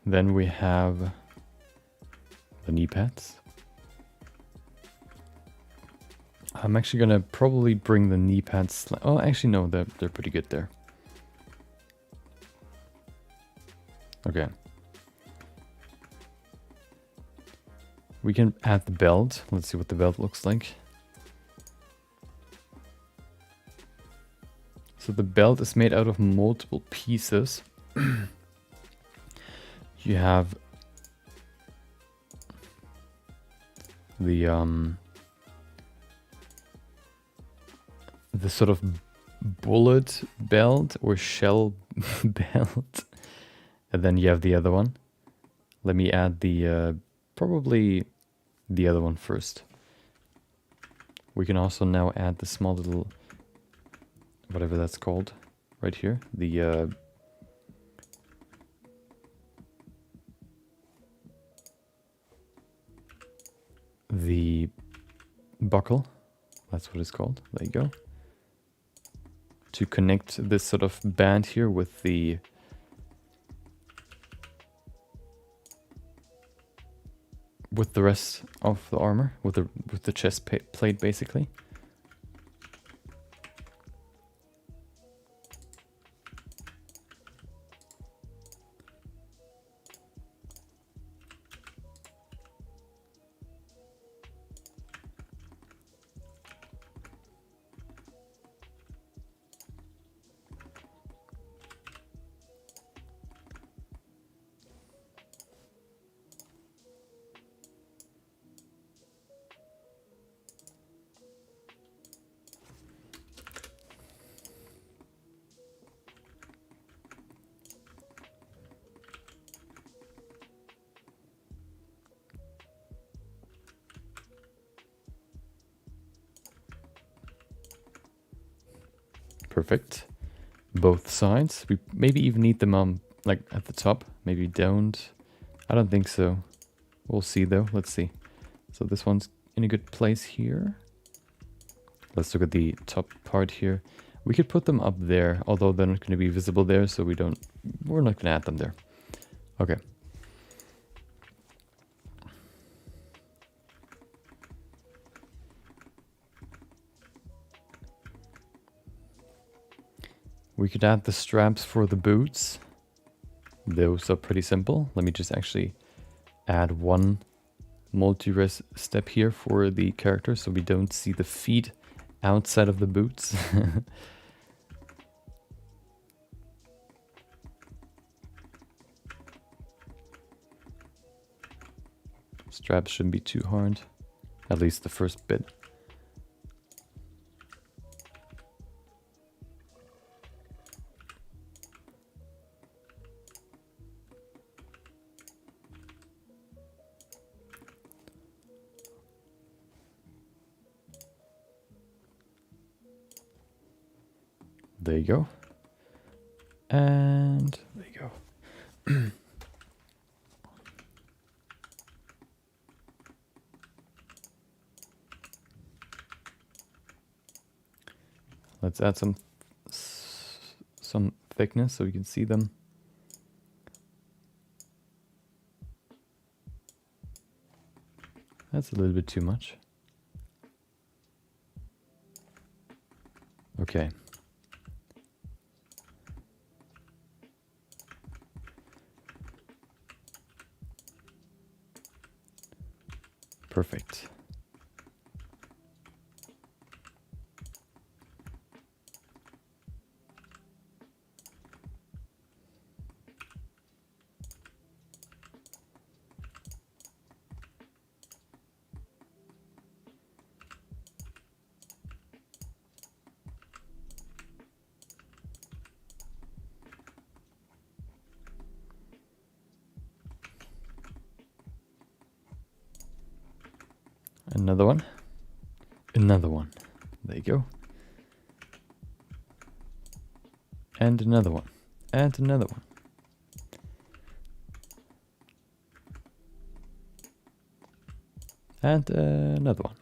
Then we have the knee pads. I'm actually gonna probably bring the knee pads. Oh, actually no, they're pretty good there. Okay. We can add the belt. Let's see what the belt looks like. So the belt is made out of multiple pieces. You have the sort of bullet belt or shell belt. And then you have the other one. Let me add the, probably the other one first. We can also now add the small little, whatever that's called, right here. The buckle, that's what it's called. There you go. To connect this sort of band here with the rest of the armor, with the chest plate basically. Perfect. Both sides. We maybe even need them like at the top. Maybe don't. I don't think so. We'll see though. Let's see. So this one's in a good place here. Let's look at the top part here. We could put them up there, although they're not going to be visible there, so we're not going to add them there. Okay. We could add the straps for the boots. Those are pretty simple. Let me just actually add one multi-res step here for the character so we don't see the feet outside of the boots. Straps shouldn't be too hard, at least the first bit. There you go. And there you go. Let's add some thickness so we can see them. That's a little bit too much. Okay. Perfect. Another one. Another one. There you go. And another one. And another one. And another one.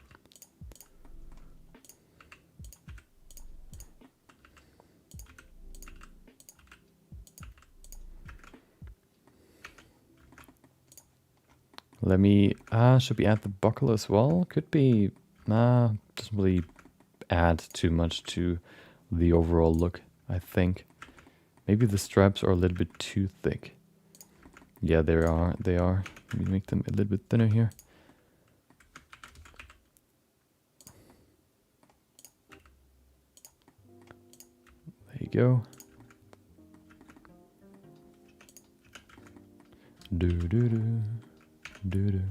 Let me, should we add the buckle as well? Could be, doesn't really add too much to the overall look, I think. Maybe the straps are a little bit too thick. Yeah, they are. Let me make them a little bit thinner here. There you go. Do do do do do do.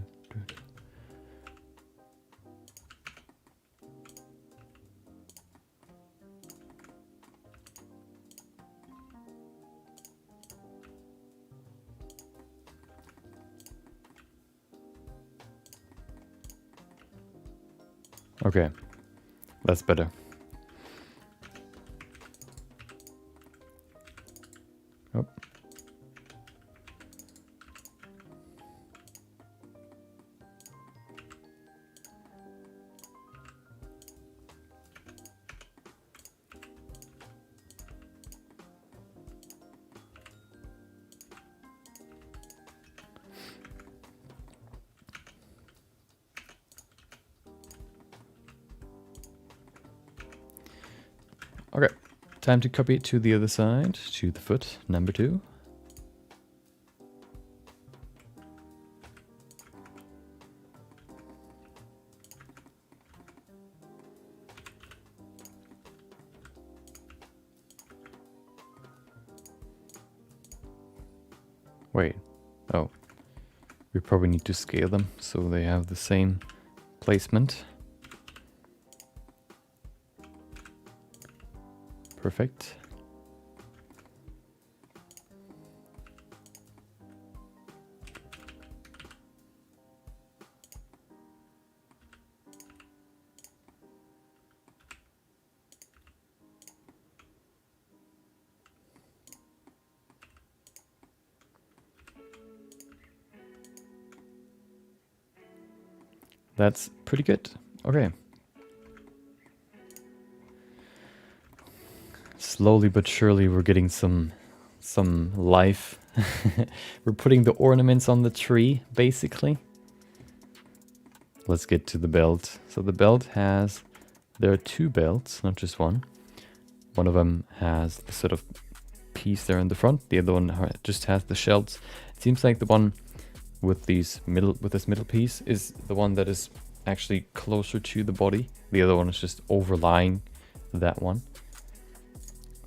Okay, that's better. Oh. Okay, time to copy it to the other side, to the foot, number 2. Wait, oh, we probably need to scale them so they have the same placement. Perfect. That's pretty good. Okay. Slowly but surely we're getting some life. We're putting the ornaments on the tree, basically. Let's get to the belt. So the belt has, there are 2 belts, not just one. One of them has the sort of piece there in the front. The other one just has the shells. It seems like the one with this middle piece is the one that is actually closer to the body. The other one is just overlying that one.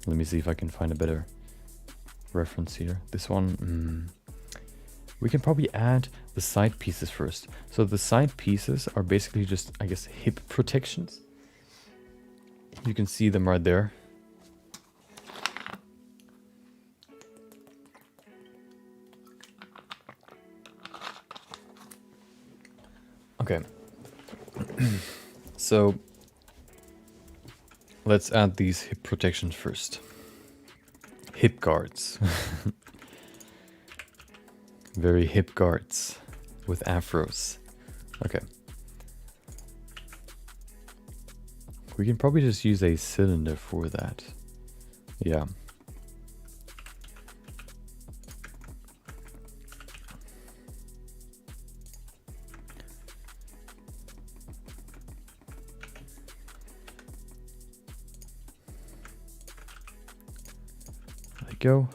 Let me see if I can find a better reference here. This one, we can probably add the side pieces first. So the side pieces are basically just, I guess, hip protections. You can see them right there. Okay. So let's add these hip protections first. Hip guards. Very hip guards with afros. Okay. We can probably just use a cylinder for that. Yeah. There we go.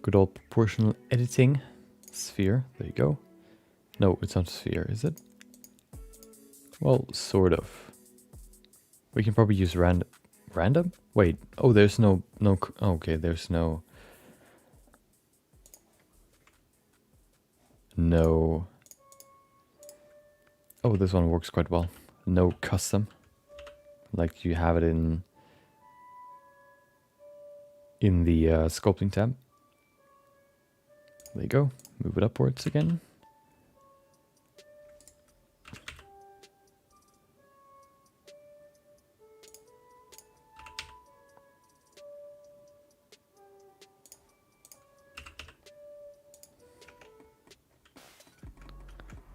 Good old proportional editing. Sphere, there you go. No, it's not sphere, is it? Well, sort of. We can probably use random? Wait, oh, there's okay, there's no. Oh, this one works quite well. No custom, like you have it in the sculpting tab. There you go. Move it upwards again.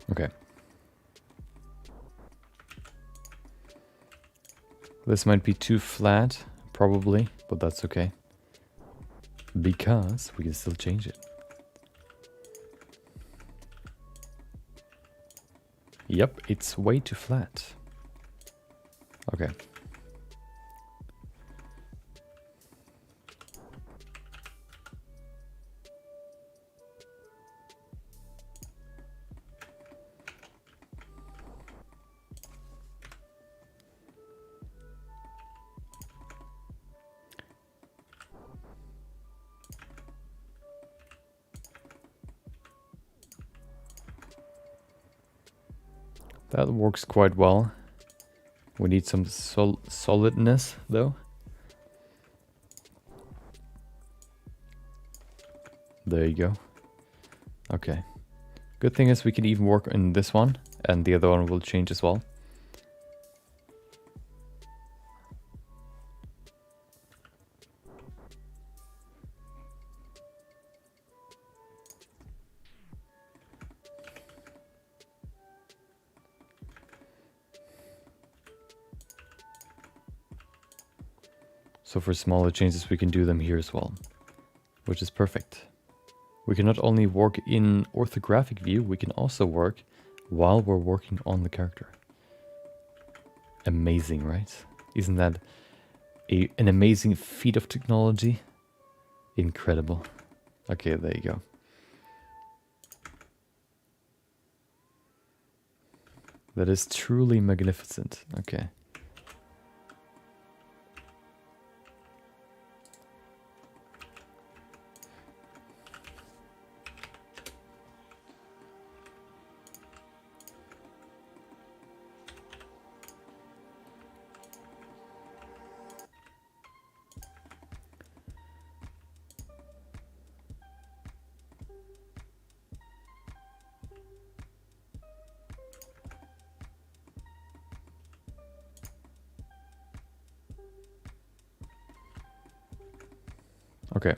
Okay. This might be too flat, probably, but that's okay. Because we can still change it. Yep, it's way too flat. Okay. That works quite well. We need some solidness, though. There you go. Okay. Good thing is we can even work on this one, and the other one will change as well. So for smaller changes, we can do them here as well, which is perfect. We can not only work in orthographic view, we can also work while we're working on the character. Amazing, right? Isn't that an amazing feat of technology? Incredible. Okay, there you go. That is truly magnificent. Okay. Okay.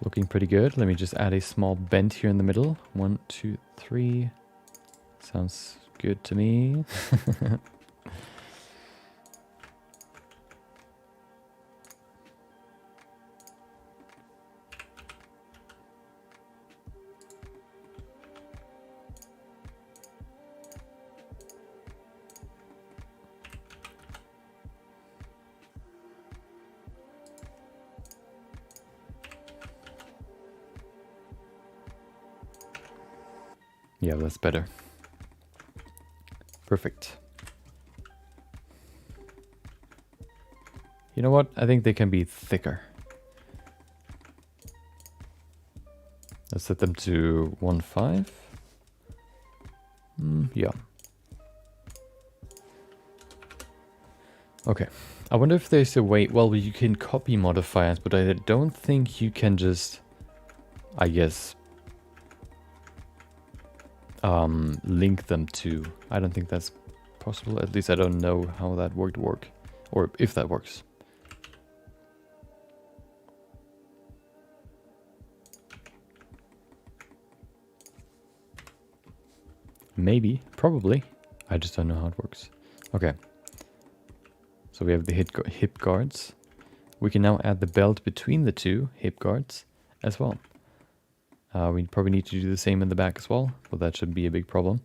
Looking pretty good. Let me just add a small bend here in the middle. 1, 2, 3. Sounds good to me. Yeah, that's better. Perfect. You know what? I think they can be thicker. Let's set them to 1.5. Yeah. Okay. I wonder if there's a way... Well, you can copy modifiers, but I don't think you can just... I guess... link them to... I don't think that's possible. At least I don't know how that would work. Or if that works. Maybe. Probably. I just don't know how it works. Okay. So we have the hip guards. We can now add the belt between the two hip guards as well. We probably need to do the same in the back as well, but that shouldn't be a big problem.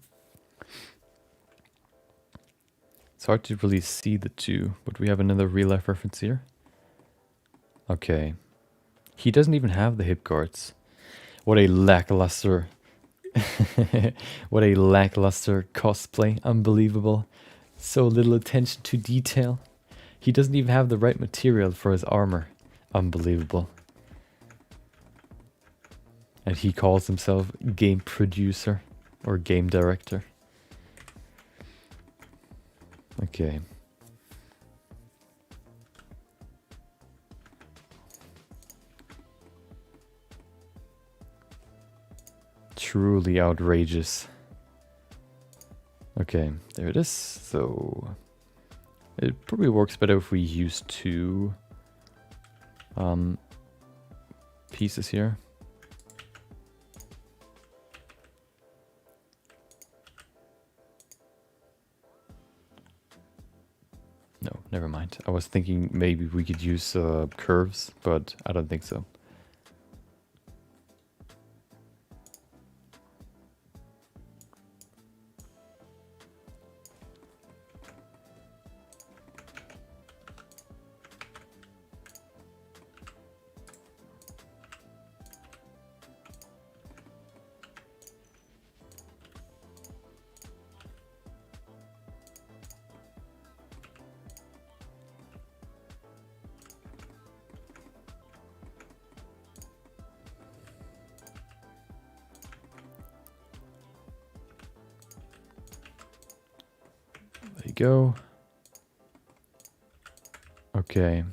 It's hard to really see the two, but we have another real life reference here. Okay. He doesn't even have the hip guards. What a lackluster... what a lackluster cosplay. Unbelievable. So little attention to detail. He doesn't even have the right material for his armor. Unbelievable. And he calls himself game producer or game director. Okay. Truly outrageous. Okay, there it is. So it probably works better if we use two pieces here. No, never mind. I was thinking maybe we could use curves, but I don't think so. There you go. Okay.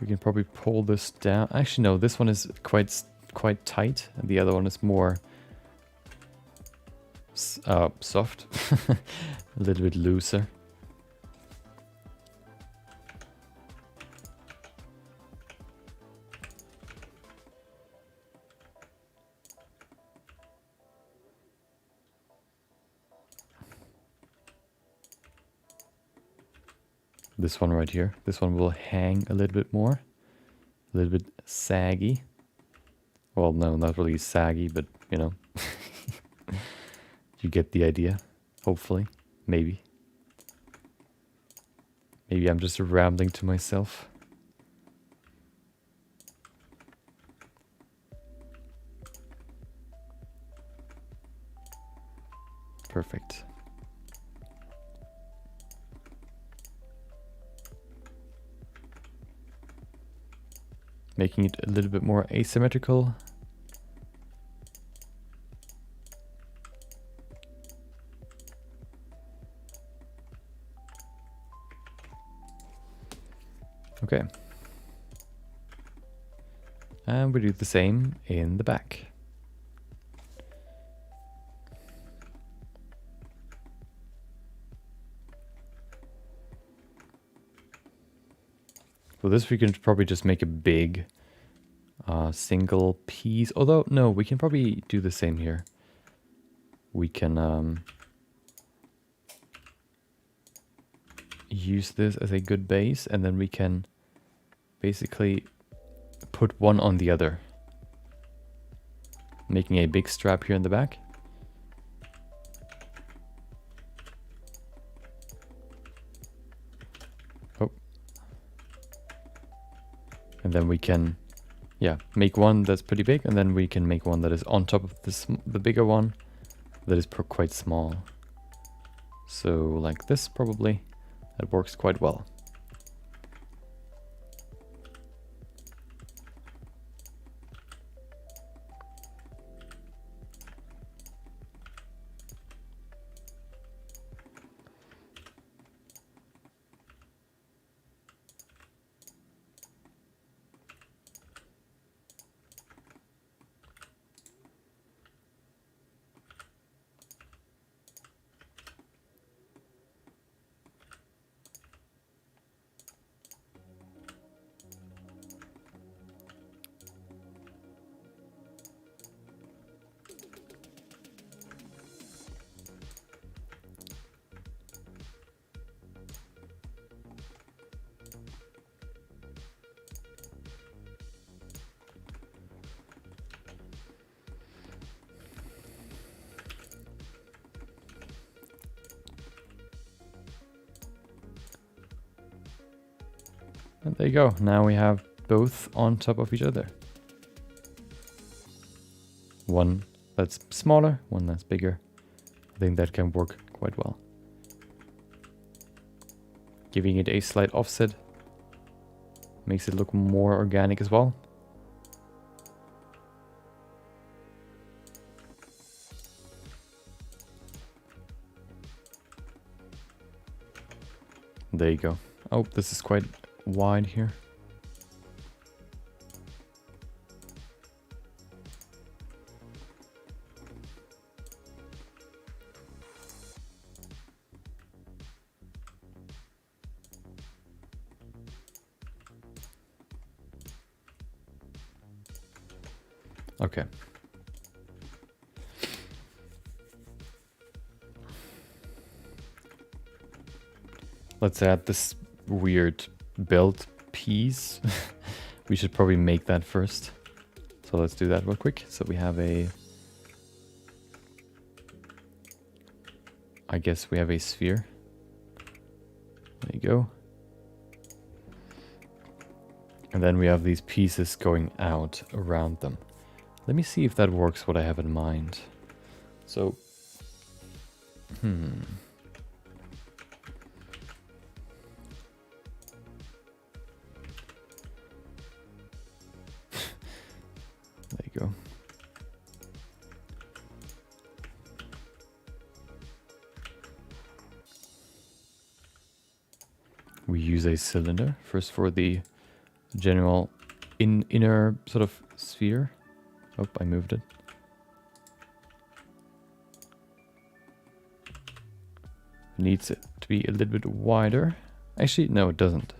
We can probably pull this down. Actually, no, this one is quite tight, and the other one is more soft, a little bit looser. This one right here. This one will hang a little bit more. A little bit saggy. Well, no, not really saggy, but, you know. You get the idea. Hopefully. Maybe. Maybe I'm just rambling to myself. Perfect. Making it a little bit more asymmetrical. Okay. And we do the same in the back. For this we can probably just make a big single piece. Although, no, we can probably do the same here. We can use this as a good base, and then we can basically put one on the other. Making a big strap here in the back. Oh. And then we can, yeah, make one that's pretty big, and then we can make one that is on top of this, the bigger one that is quite small. So like this probably, that works quite well. And there you go. Now we have both on top of each other. One that's smaller, one that's bigger. I think that can work quite well. Giving it a slight offset makes it look more organic as well. There you go. Oh, this is quite wide here. Okay. Let's add this weird belt piece. We should probably make that first. So let's do that real quick. So we have a... I guess we have a sphere. There you go. And then we have these pieces going out around them. Let me see if that works what I have in mind. So, There you go. We use a cylinder first for the general inner sort of sphere. Oh, I moved it. Needs it to be a little bit wider. Actually, no, it doesn't.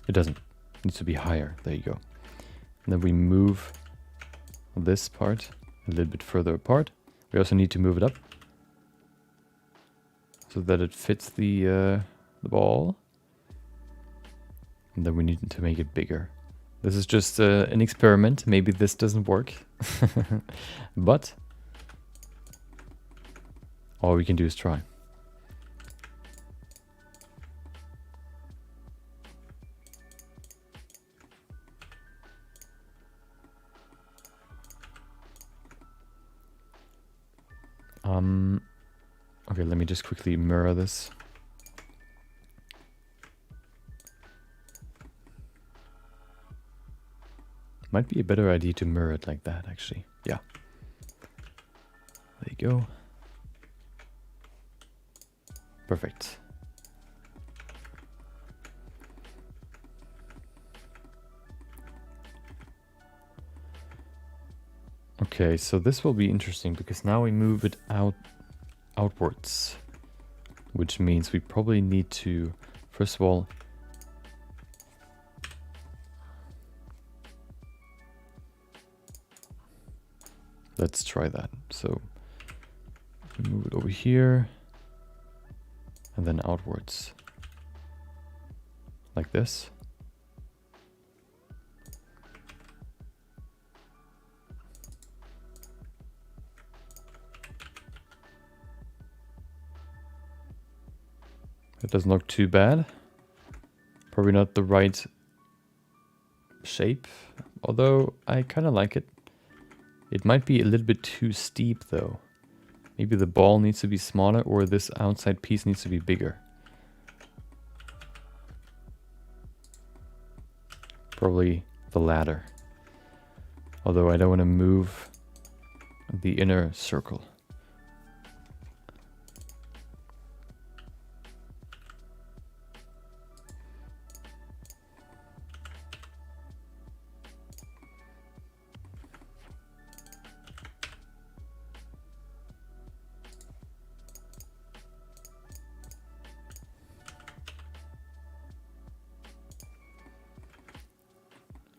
It doesn't. It needs to be higher. There you go. And then we move this part a little bit further apart. We also need to move it up so that it fits the ball. And then we need to make it bigger. This is just an experiment. Maybe this doesn't work. But all we can do is try. Okay, let me just quickly mirror this. Might be a better idea to mirror it like that, actually. Yeah. There you go. Perfect. Okay, so this will be interesting because now we move it outwards, which means we probably need to, first of all, let's try that. So we move it over here and then outwards like this. It doesn't look too bad. Probably not the right shape, although I kind of like it. It might be a little bit too steep though. Maybe the ball needs to be smaller or this outside piece needs to be bigger. Probably the latter. Although I don't want to move the inner circle.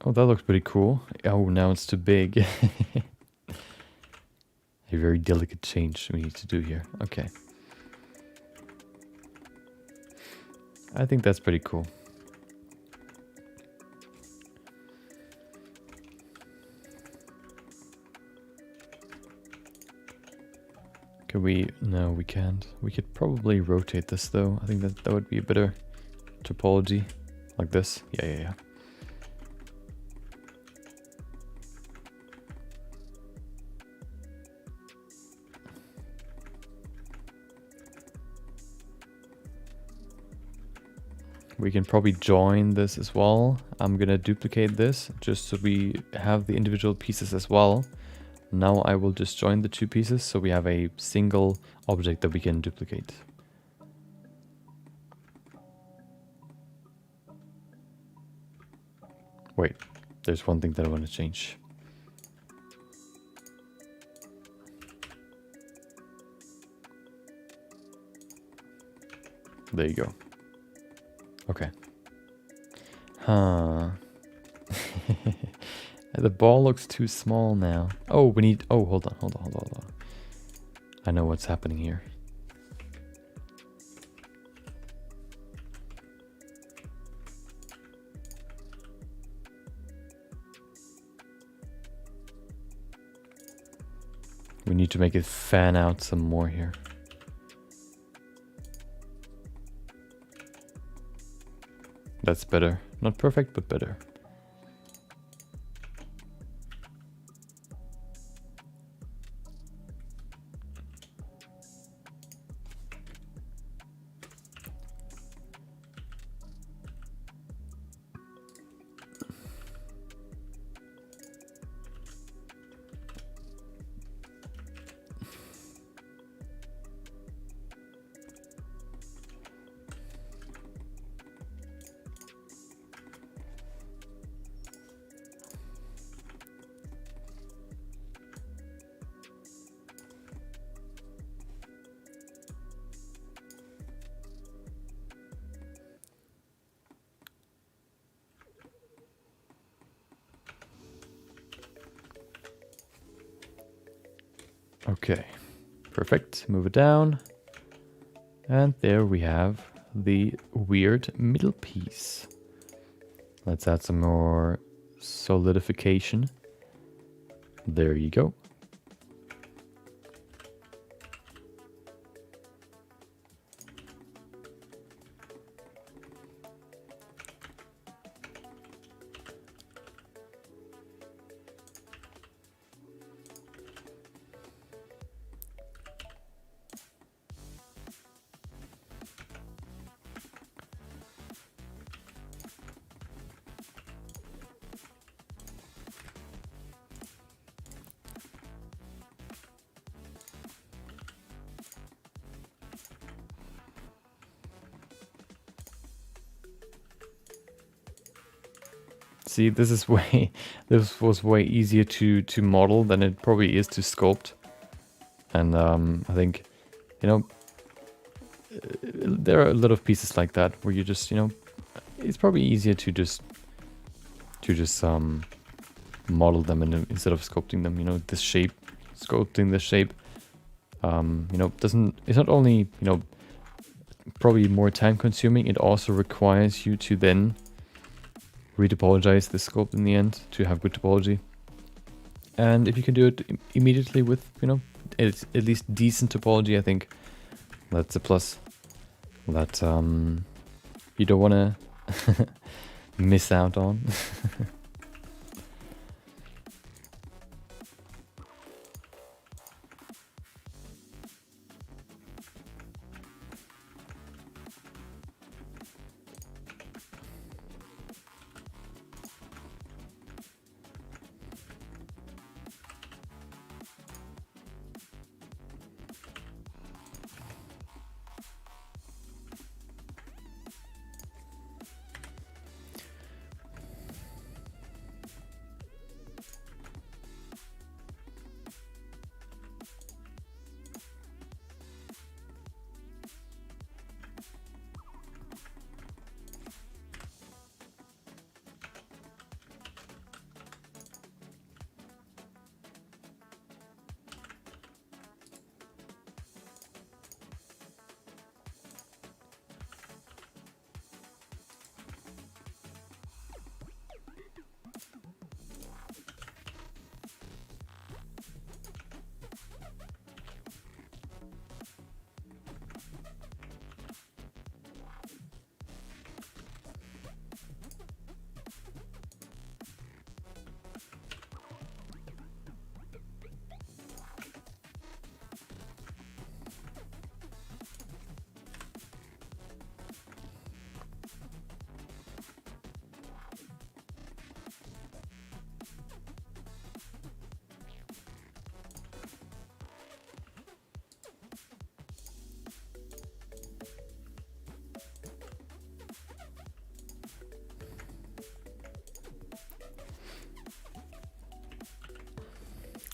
Oh, that looks pretty cool. Oh, now it's too big. A very delicate change we need to do here. Okay. I think that's pretty cool. Can we? No, we can't. We could probably rotate this though. I think that would be a better topology. Like this? Yeah. We can probably join this as well. I'm gonna duplicate this just so we have the individual pieces as well. Now I will just join the two pieces so we have a single object that we can duplicate. Wait, there's one thing that I want to change. There you go. Okay. Huh. The ball looks too small now. Oh, we need... Oh, hold on. I know what's happening here. We need to make it fan out some more here. That's better. Not perfect, but better. Okay, perfect. Move it down. And there we have the weird middle piece. Let's add some more solidification. There you go. See, this was way easier to model than it probably is to sculpt. And I think, there are a lot of pieces like that where you just, it's probably easier to just model them instead of sculpting them. This shape, sculpting the shape, it's not only, probably more time consuming, it also requires you to then retopologize the sculpt in the end to have good topology. And if you can do it immediately with, at least decent topology, I think that's a plus that you don't want to miss out on.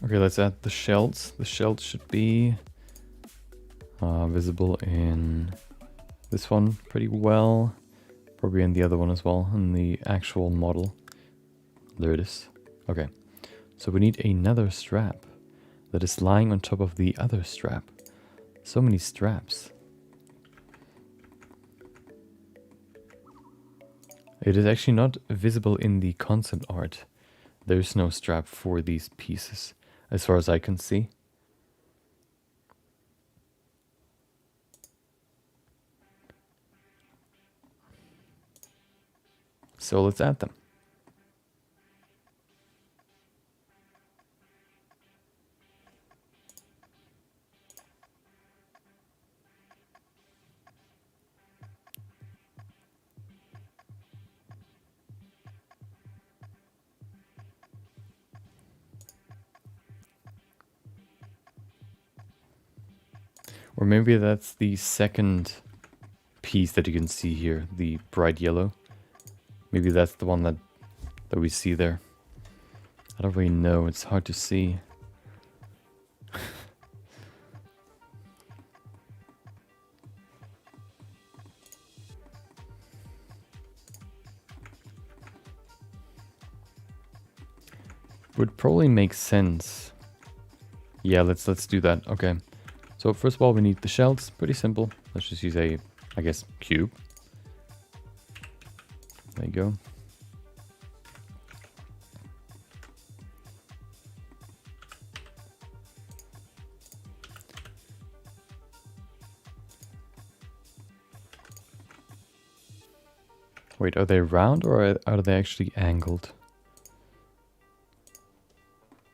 Okay, let's add the shells. The shells should be visible in this one pretty well. Probably in the other one as well, in the actual model. There it is. Okay, so we need another strap that is lying on top of the other strap. So many straps. It is actually not visible in the concept art. There's no strap for these pieces, as far as I can see. So let's add them. Or maybe that's the second piece that you can see here, the bright yellow. Maybe that's the one that we see there. I don't really know, it's hard to see. Would probably make sense. Yeah, let's do that. Okay. So first of all, we need the shells. Pretty simple. Let's just use a, I guess, cube. There you go. Wait, are they round or are they actually angled?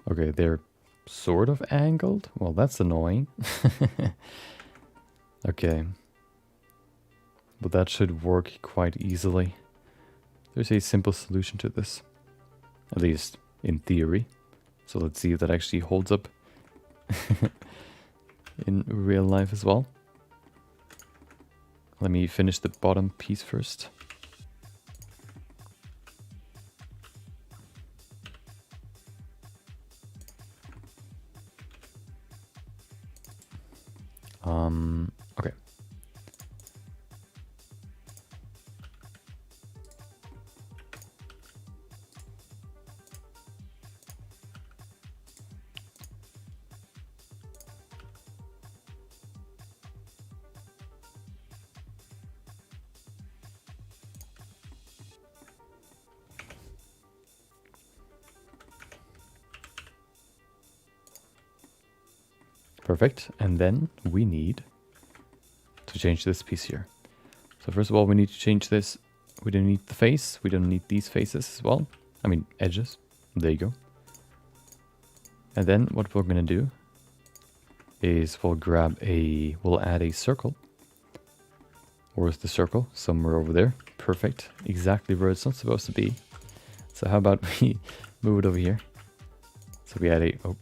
Okay, they're sort of angled. Well, that's annoying. Okay. But that should work quite easily. There's a simple solution to this. At least in theory. So let's see if that actually holds up in real life as well. Let me finish the bottom piece first. Okay. Perfect. And then we need to change this piece here. So first of all, we need to change this. We don't need the face. We don't need these faces as well. I mean, edges. There you go. And then what we're going to do is we'll add a circle. Where's the circle? Somewhere over there. Perfect. Exactly where it's not supposed to be. So how about we move it over here? So we add oh,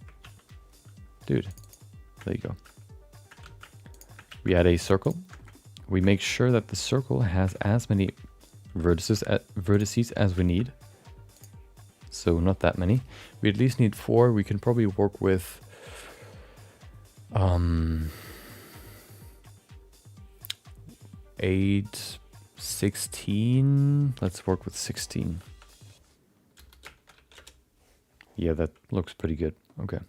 dude. There you go. We add a circle. We make sure that the circle has as many vertices as we need. So not that many. We at least need 4. We can probably work with 8, 16. Let's work with 16. Yeah, that looks pretty good. Okay.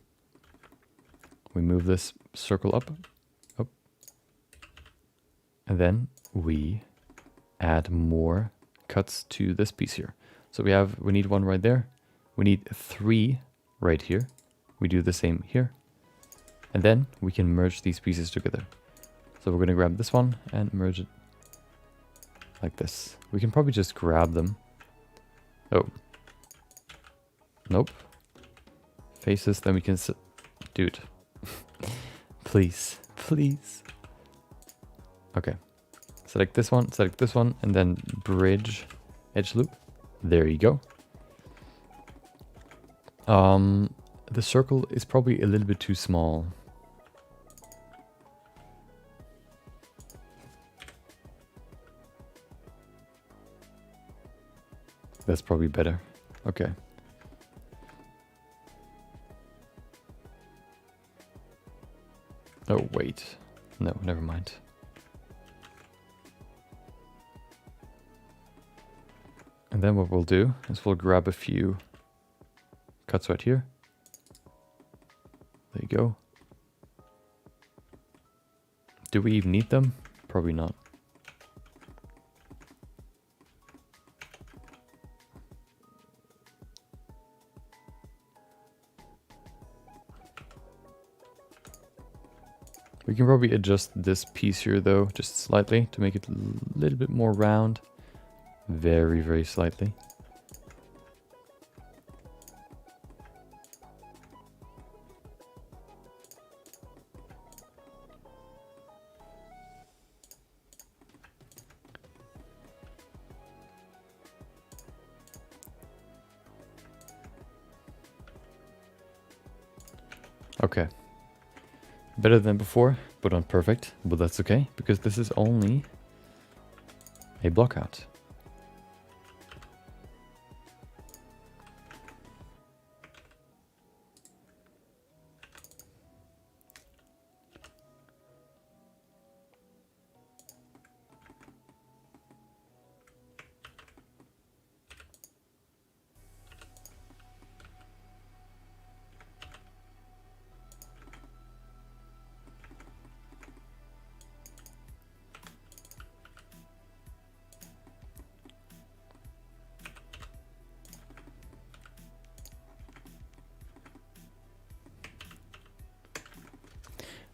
We move this circle up. And then we add more cuts to this piece here. So we need 1 right there. We need 3 right here. We do the same here. And then we can merge these pieces together. So we're going to grab this one and merge it like this. We can probably just grab them. Oh. Nope. Faces, then we can... Dude. Please. Please. Okay. Select this one, and then bridge edge loop. There you go. The circle is probably a little bit too small. That's probably better. Okay. Oh, wait. No, never mind. And then what we'll do is we'll grab a few cuts right here. There you go. Do we even need them? Probably not. We can probably adjust this piece here though, just slightly to make it a little bit more round. Very, very slightly. Okay. Better than before, but not perfect. But that's okay, because this is only a block out.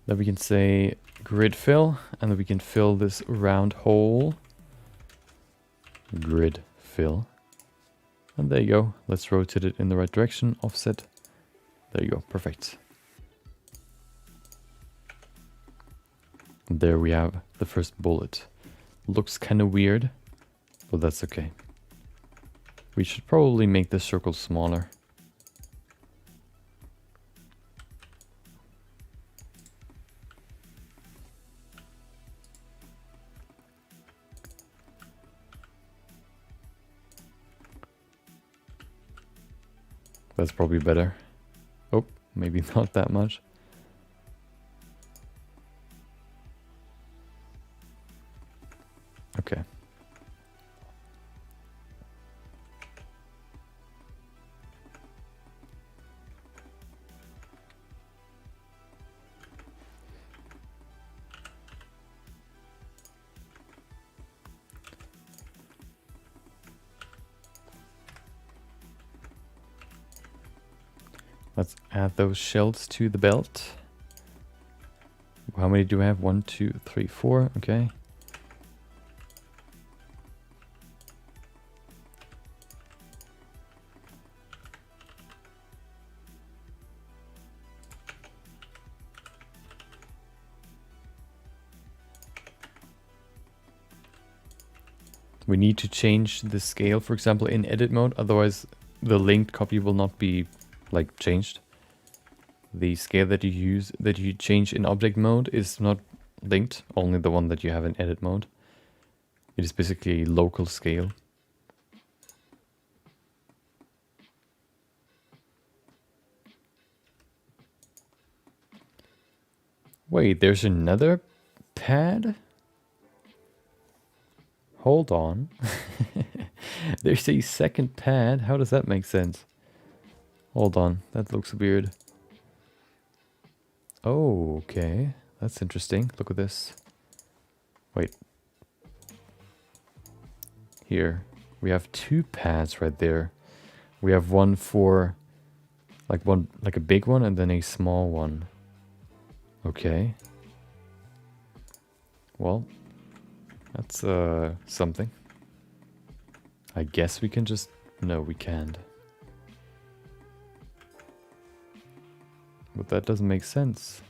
Then we can say grid fill, and then we can fill this round hole. Grid fill. And there you go. Let's rotate it in the right direction, offset. There you go, perfect. And there we have the first bullet. Looks kind of weird, but that's okay. We should probably make this circle smaller. That's probably better. Oh, maybe not that much. Okay. Let's add those shells to the belt. How many do we have? 1, 2, 3, 4. Okay. We need to change the scale, for example, in edit mode. Otherwise, the linked copy will not be like changed. The scale that you use, that you change in object mode, is not linked, only the one that you have in edit mode. It is basically a local scale. Wait, there's another pad? Hold on. There's a second pad. How does that make sense? Hold on, that looks weird. Oh, okay. That's interesting. Look at this. Wait. Here. We have two pads right there. We have one for like a big one and then a small one. Okay. Well, that's something. I guess we can just... No, we can't. But that doesn't make sense.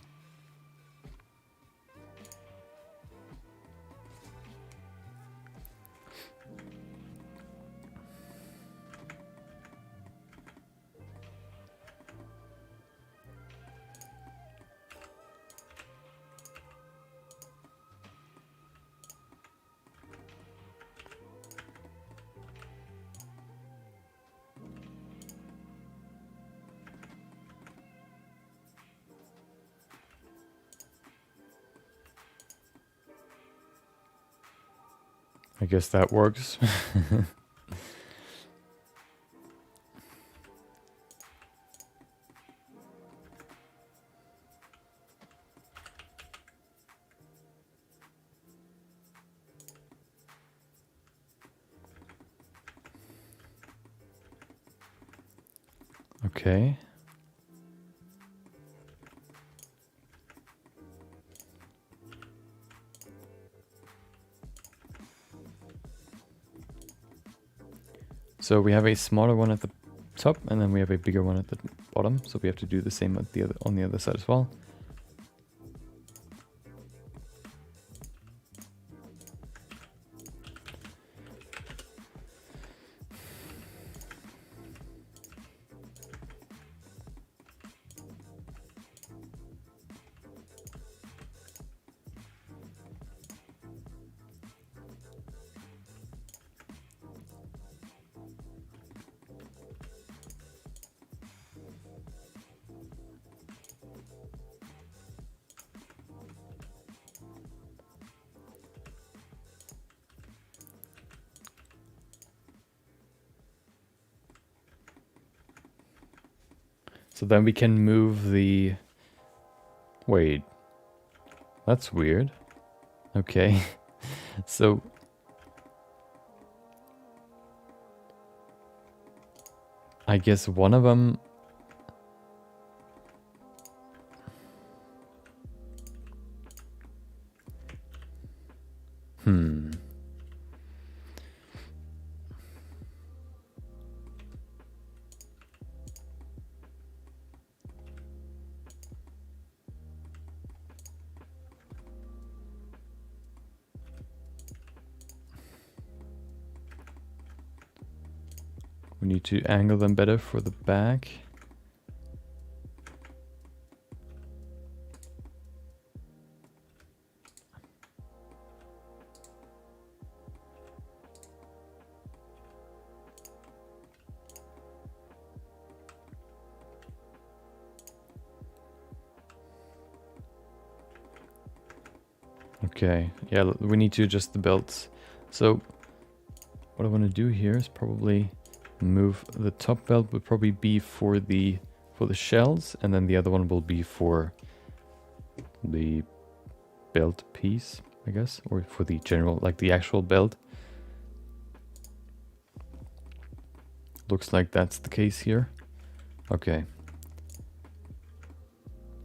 I guess that works. Okay. So we have a smaller one at the top, and then we have a bigger one at the bottom. So we have to do the same at the other, on the other side as well. So then we can move the... Wait. That's weird. Okay. So... I guess one of them... We need to angle them better for the back. Okay, yeah, we need to adjust the belts. So what I want to do here is probably move the top belt would probably be for the shells, and then the other one will be for the belt piece, I guess, or for the general, like the actual belt. Looks like that's the case here. Okay.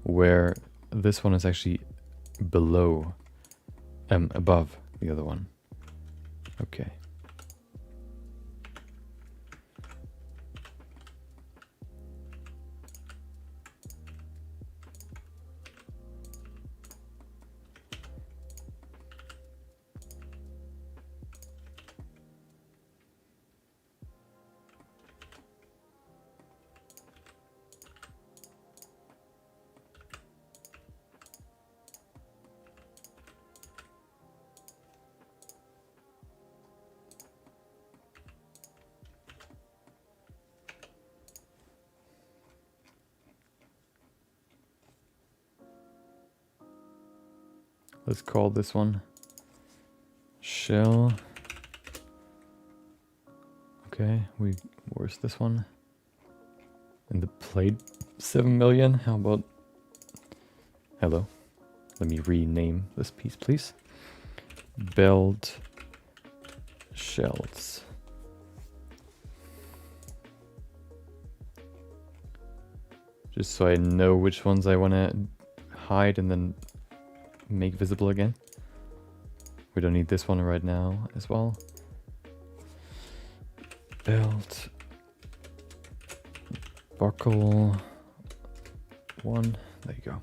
Where this one is actually below, above the other one. Okay. Let's call this one shell. Okay, where's this one? And the plate 7 million. How about... Hello. Let me rename this piece, please. Belt shells. Just so I know which ones I want to hide and then make visible again. We don't need this one right now as well. Belt buckle 1. There you go.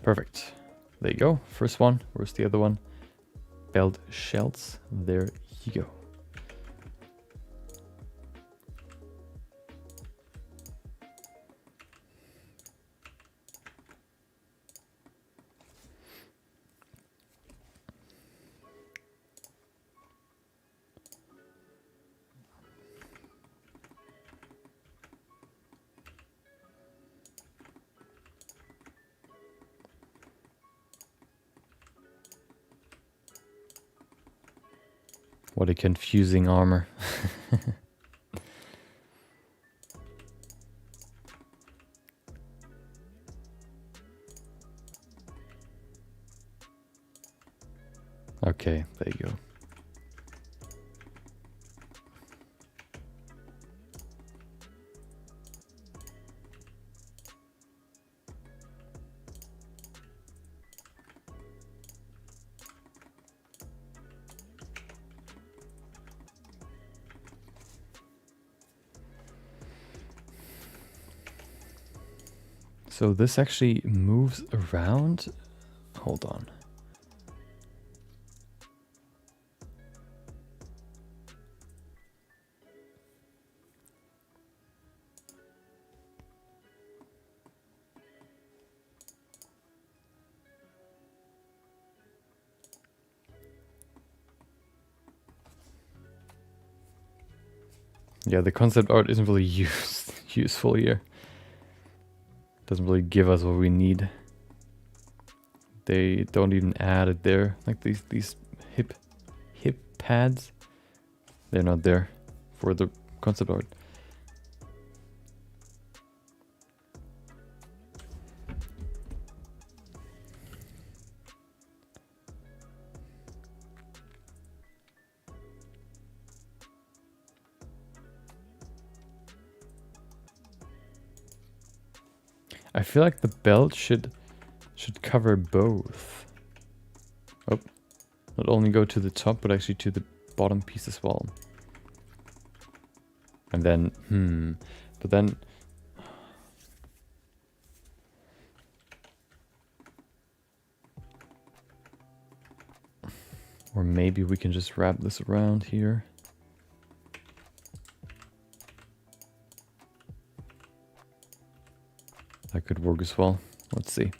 Perfect. There you go. First one. Where's the other one? Belt shells. There you go. What a confusing armor. Okay, there you go. So this actually moves around. Hold on. Yeah, the concept art isn't really useful here. Doesn't really give us what we need. They don't even add it there. Like these hip pads. They're not there for the concept art. I feel like the belt should cover both. Oh, not only go to the top, but actually to the bottom piece as well. And then, but then, or maybe we can just wrap this around here. That could work as well. Let's see.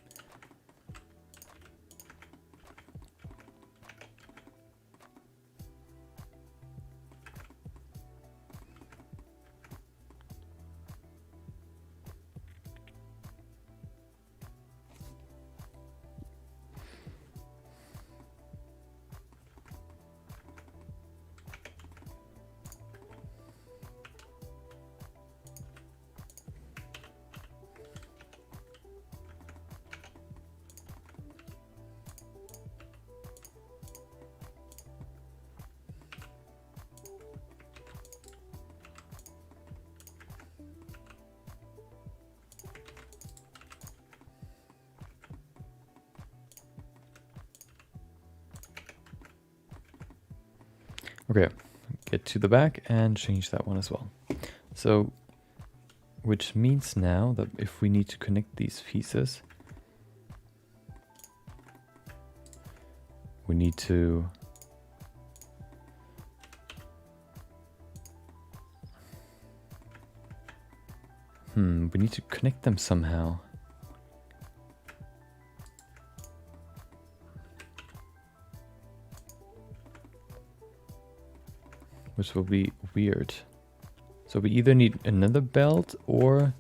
Okay, get to the back and change that one as well. So, which means now that if we need to connect these pieces, we need to we need to connect them somehow. Which will be weird. So we either need another belt or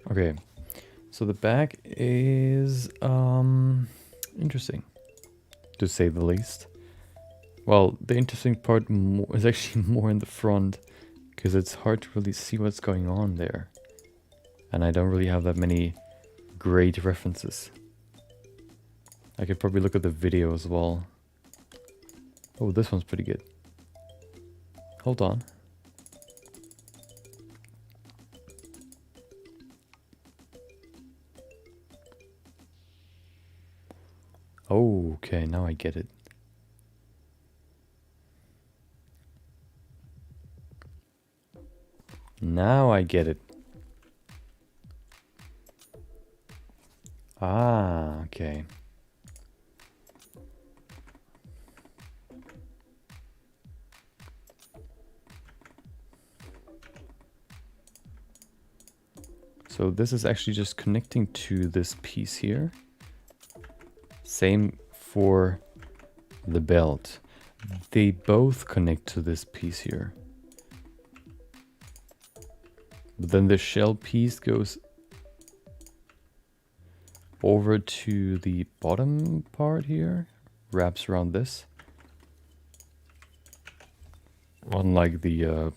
okay. So the back is interesting, to say the least. Well, the interesting part is actually more in the front, because it's hard to really see what's going on there. And I don't really have that many great references. I could probably look at the video as well. Oh, this one's pretty good. Hold on. Oh, okay, now I get it. Now I get it. Ah, okay. So this is actually just connecting to this piece here. Same for the belt. They both connect to this piece here. But then the shell piece goes over to the bottom part here, wraps around this. Unlike the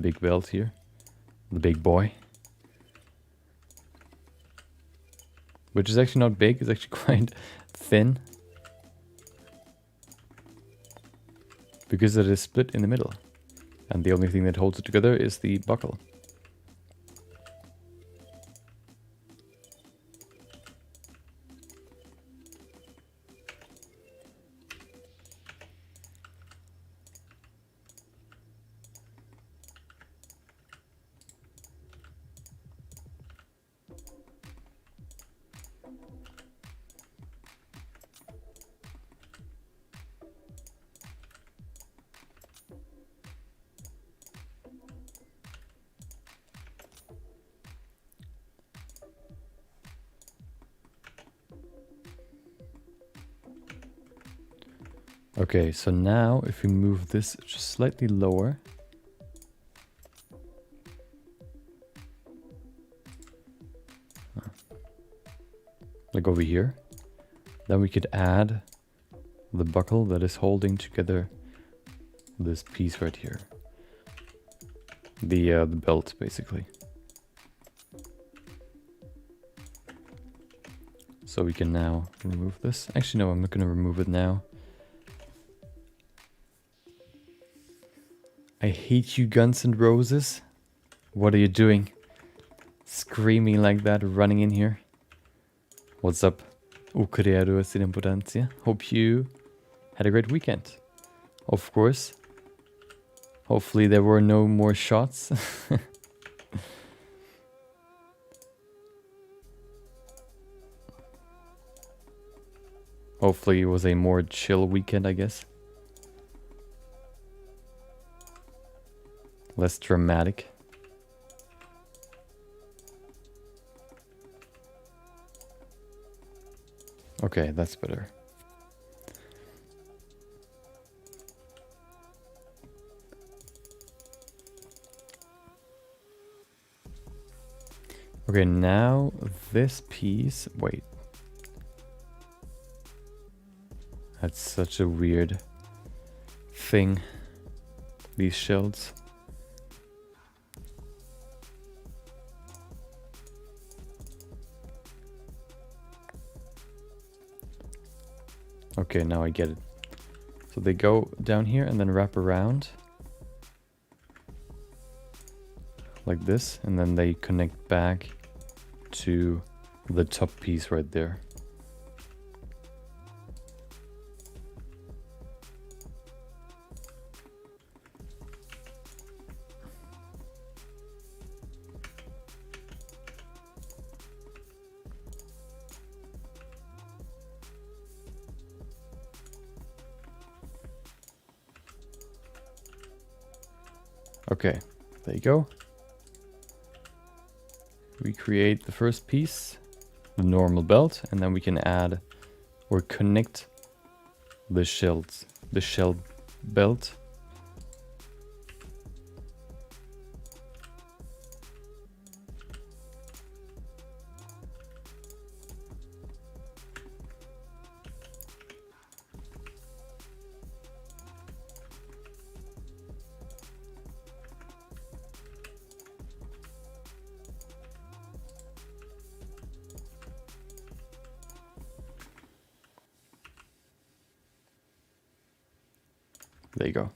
big belt here, the big boy. Which is actually not big, it's actually quite thin. Because it is split in the middle. And the only thing that holds it together is the buckle. Okay, so now if we move this just slightly lower. Like over here. Then we could add the buckle that is holding together this piece right here. The belt, basically. So we can now remove this. Actually, no, I'm not going to remove it now. I hate you, Guns N' Roses. What are you doing? Screaming like that, running in here. What's up? Ucreado sin importancia. Hope you had a great weekend. Of course. Hopefully there were no more shots. Hopefully it was a more chill weekend, I guess. Less dramatic. Okay, that's better. Okay, now this piece, wait. That's such a weird thing, these shields. Okay, now I get it. So they go down here and then wrap around. Like this, and then they connect back to the top piece right there. Okay, there you go. We create the first piece, the normal belt, and then we can add or connect the shell belt. There you go.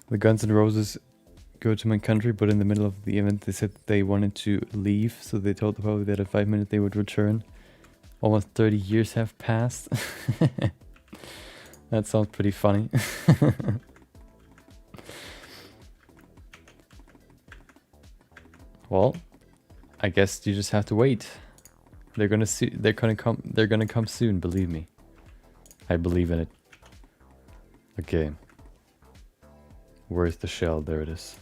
The Guns N' Roses go to my country, but in the middle of the event they said they wanted to leave, so they told the public that in 5 minutes they would return. Almost 30 years have passed. That sounds pretty funny. Well, I guess you just have to wait. They're gonna see. They're gonna come. They're gonna come soon. Believe me. I believe in it. Okay. Where's the shell? There it is.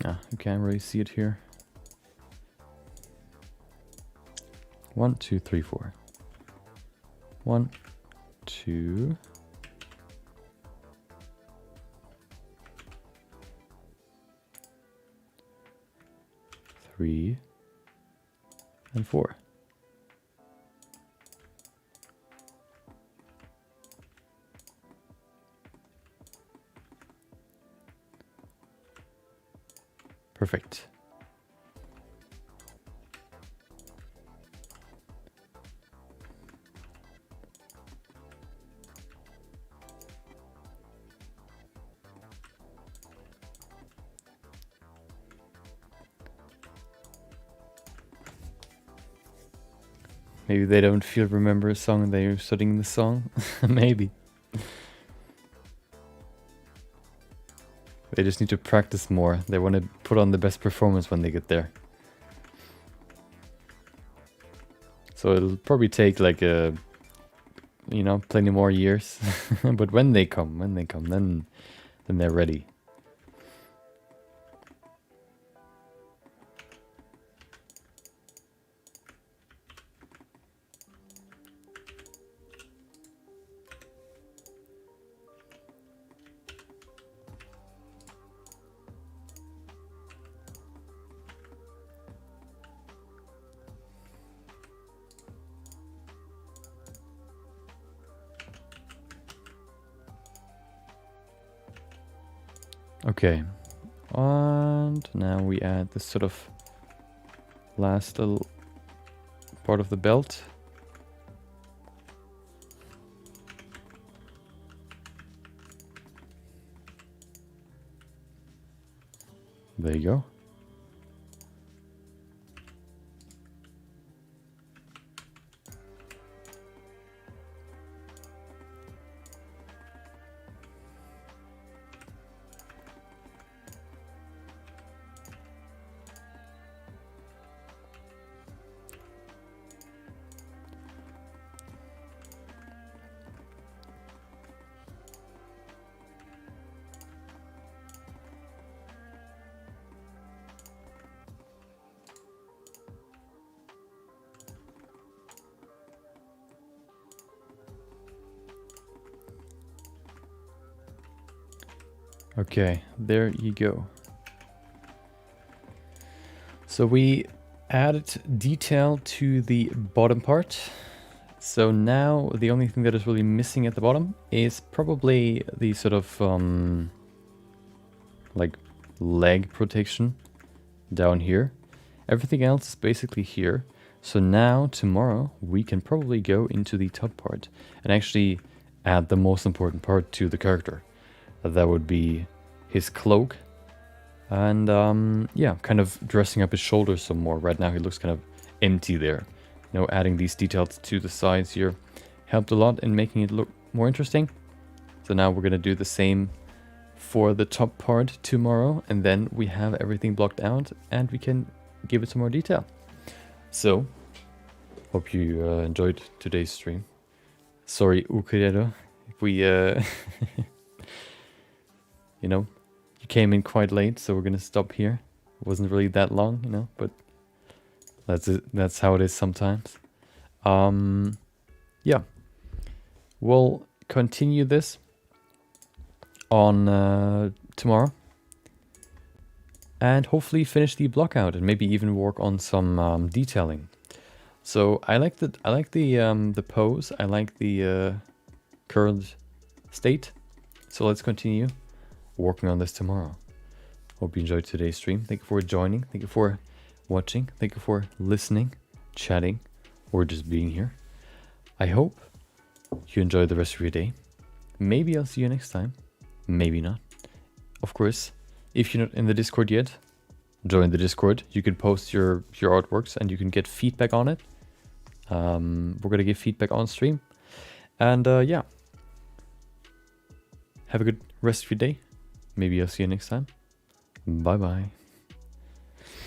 Ah, you can't really see it here. 1, 2, 3, 4. 1, 2. 3 and 4. Perfect. Maybe they don't feel remember a song and they're studying the song. Maybe. They just need to practice more. They want to put on the best performance when they get there. So it'll probably take like plenty more years. But when they come, then they're ready. Okay, and now we add this sort of last little part of the belt. There you go. Okay, there you go. So we added detail to the bottom part. So now the only thing that is really missing at the bottom is probably the sort of like leg protection down here. Everything else is basically here. So now tomorrow we can probably go into the top part and actually add the most important part to the character. That would be his cloak and yeah, kind of dressing up his shoulders some more. Right now he looks kind of empty there. You know, adding these details to the sides here helped a lot in making it look more interesting. So now we're gonna do the same for the top part tomorrow, and then we have everything blocked out and we can give it some more detail. So hope you enjoyed today's stream. Sorry, Ukurero, We, you know, you came in quite late, so we're gonna stop here. It wasn't really that long, you know, but that's it. That's how it is sometimes. Yeah, we'll continue this on tomorrow, and hopefully finish the block out, and maybe even work on some detailing. So I like the pose. I like the current state. So let's continue working on this tomorrow. Hope you enjoyed today's stream. Thank you for joining. Thank you for watching. Thank you for listening, chatting, or just being here. I hope you enjoy the rest of your day. Maybe I'll see you next time. Maybe not. Of course, if you're not in the Discord yet, join the Discord. You can post your artworks and you can get feedback on it. We're gonna give feedback on stream. And yeah. Have a good rest of your day. Maybe I'll see you next time. Bye bye.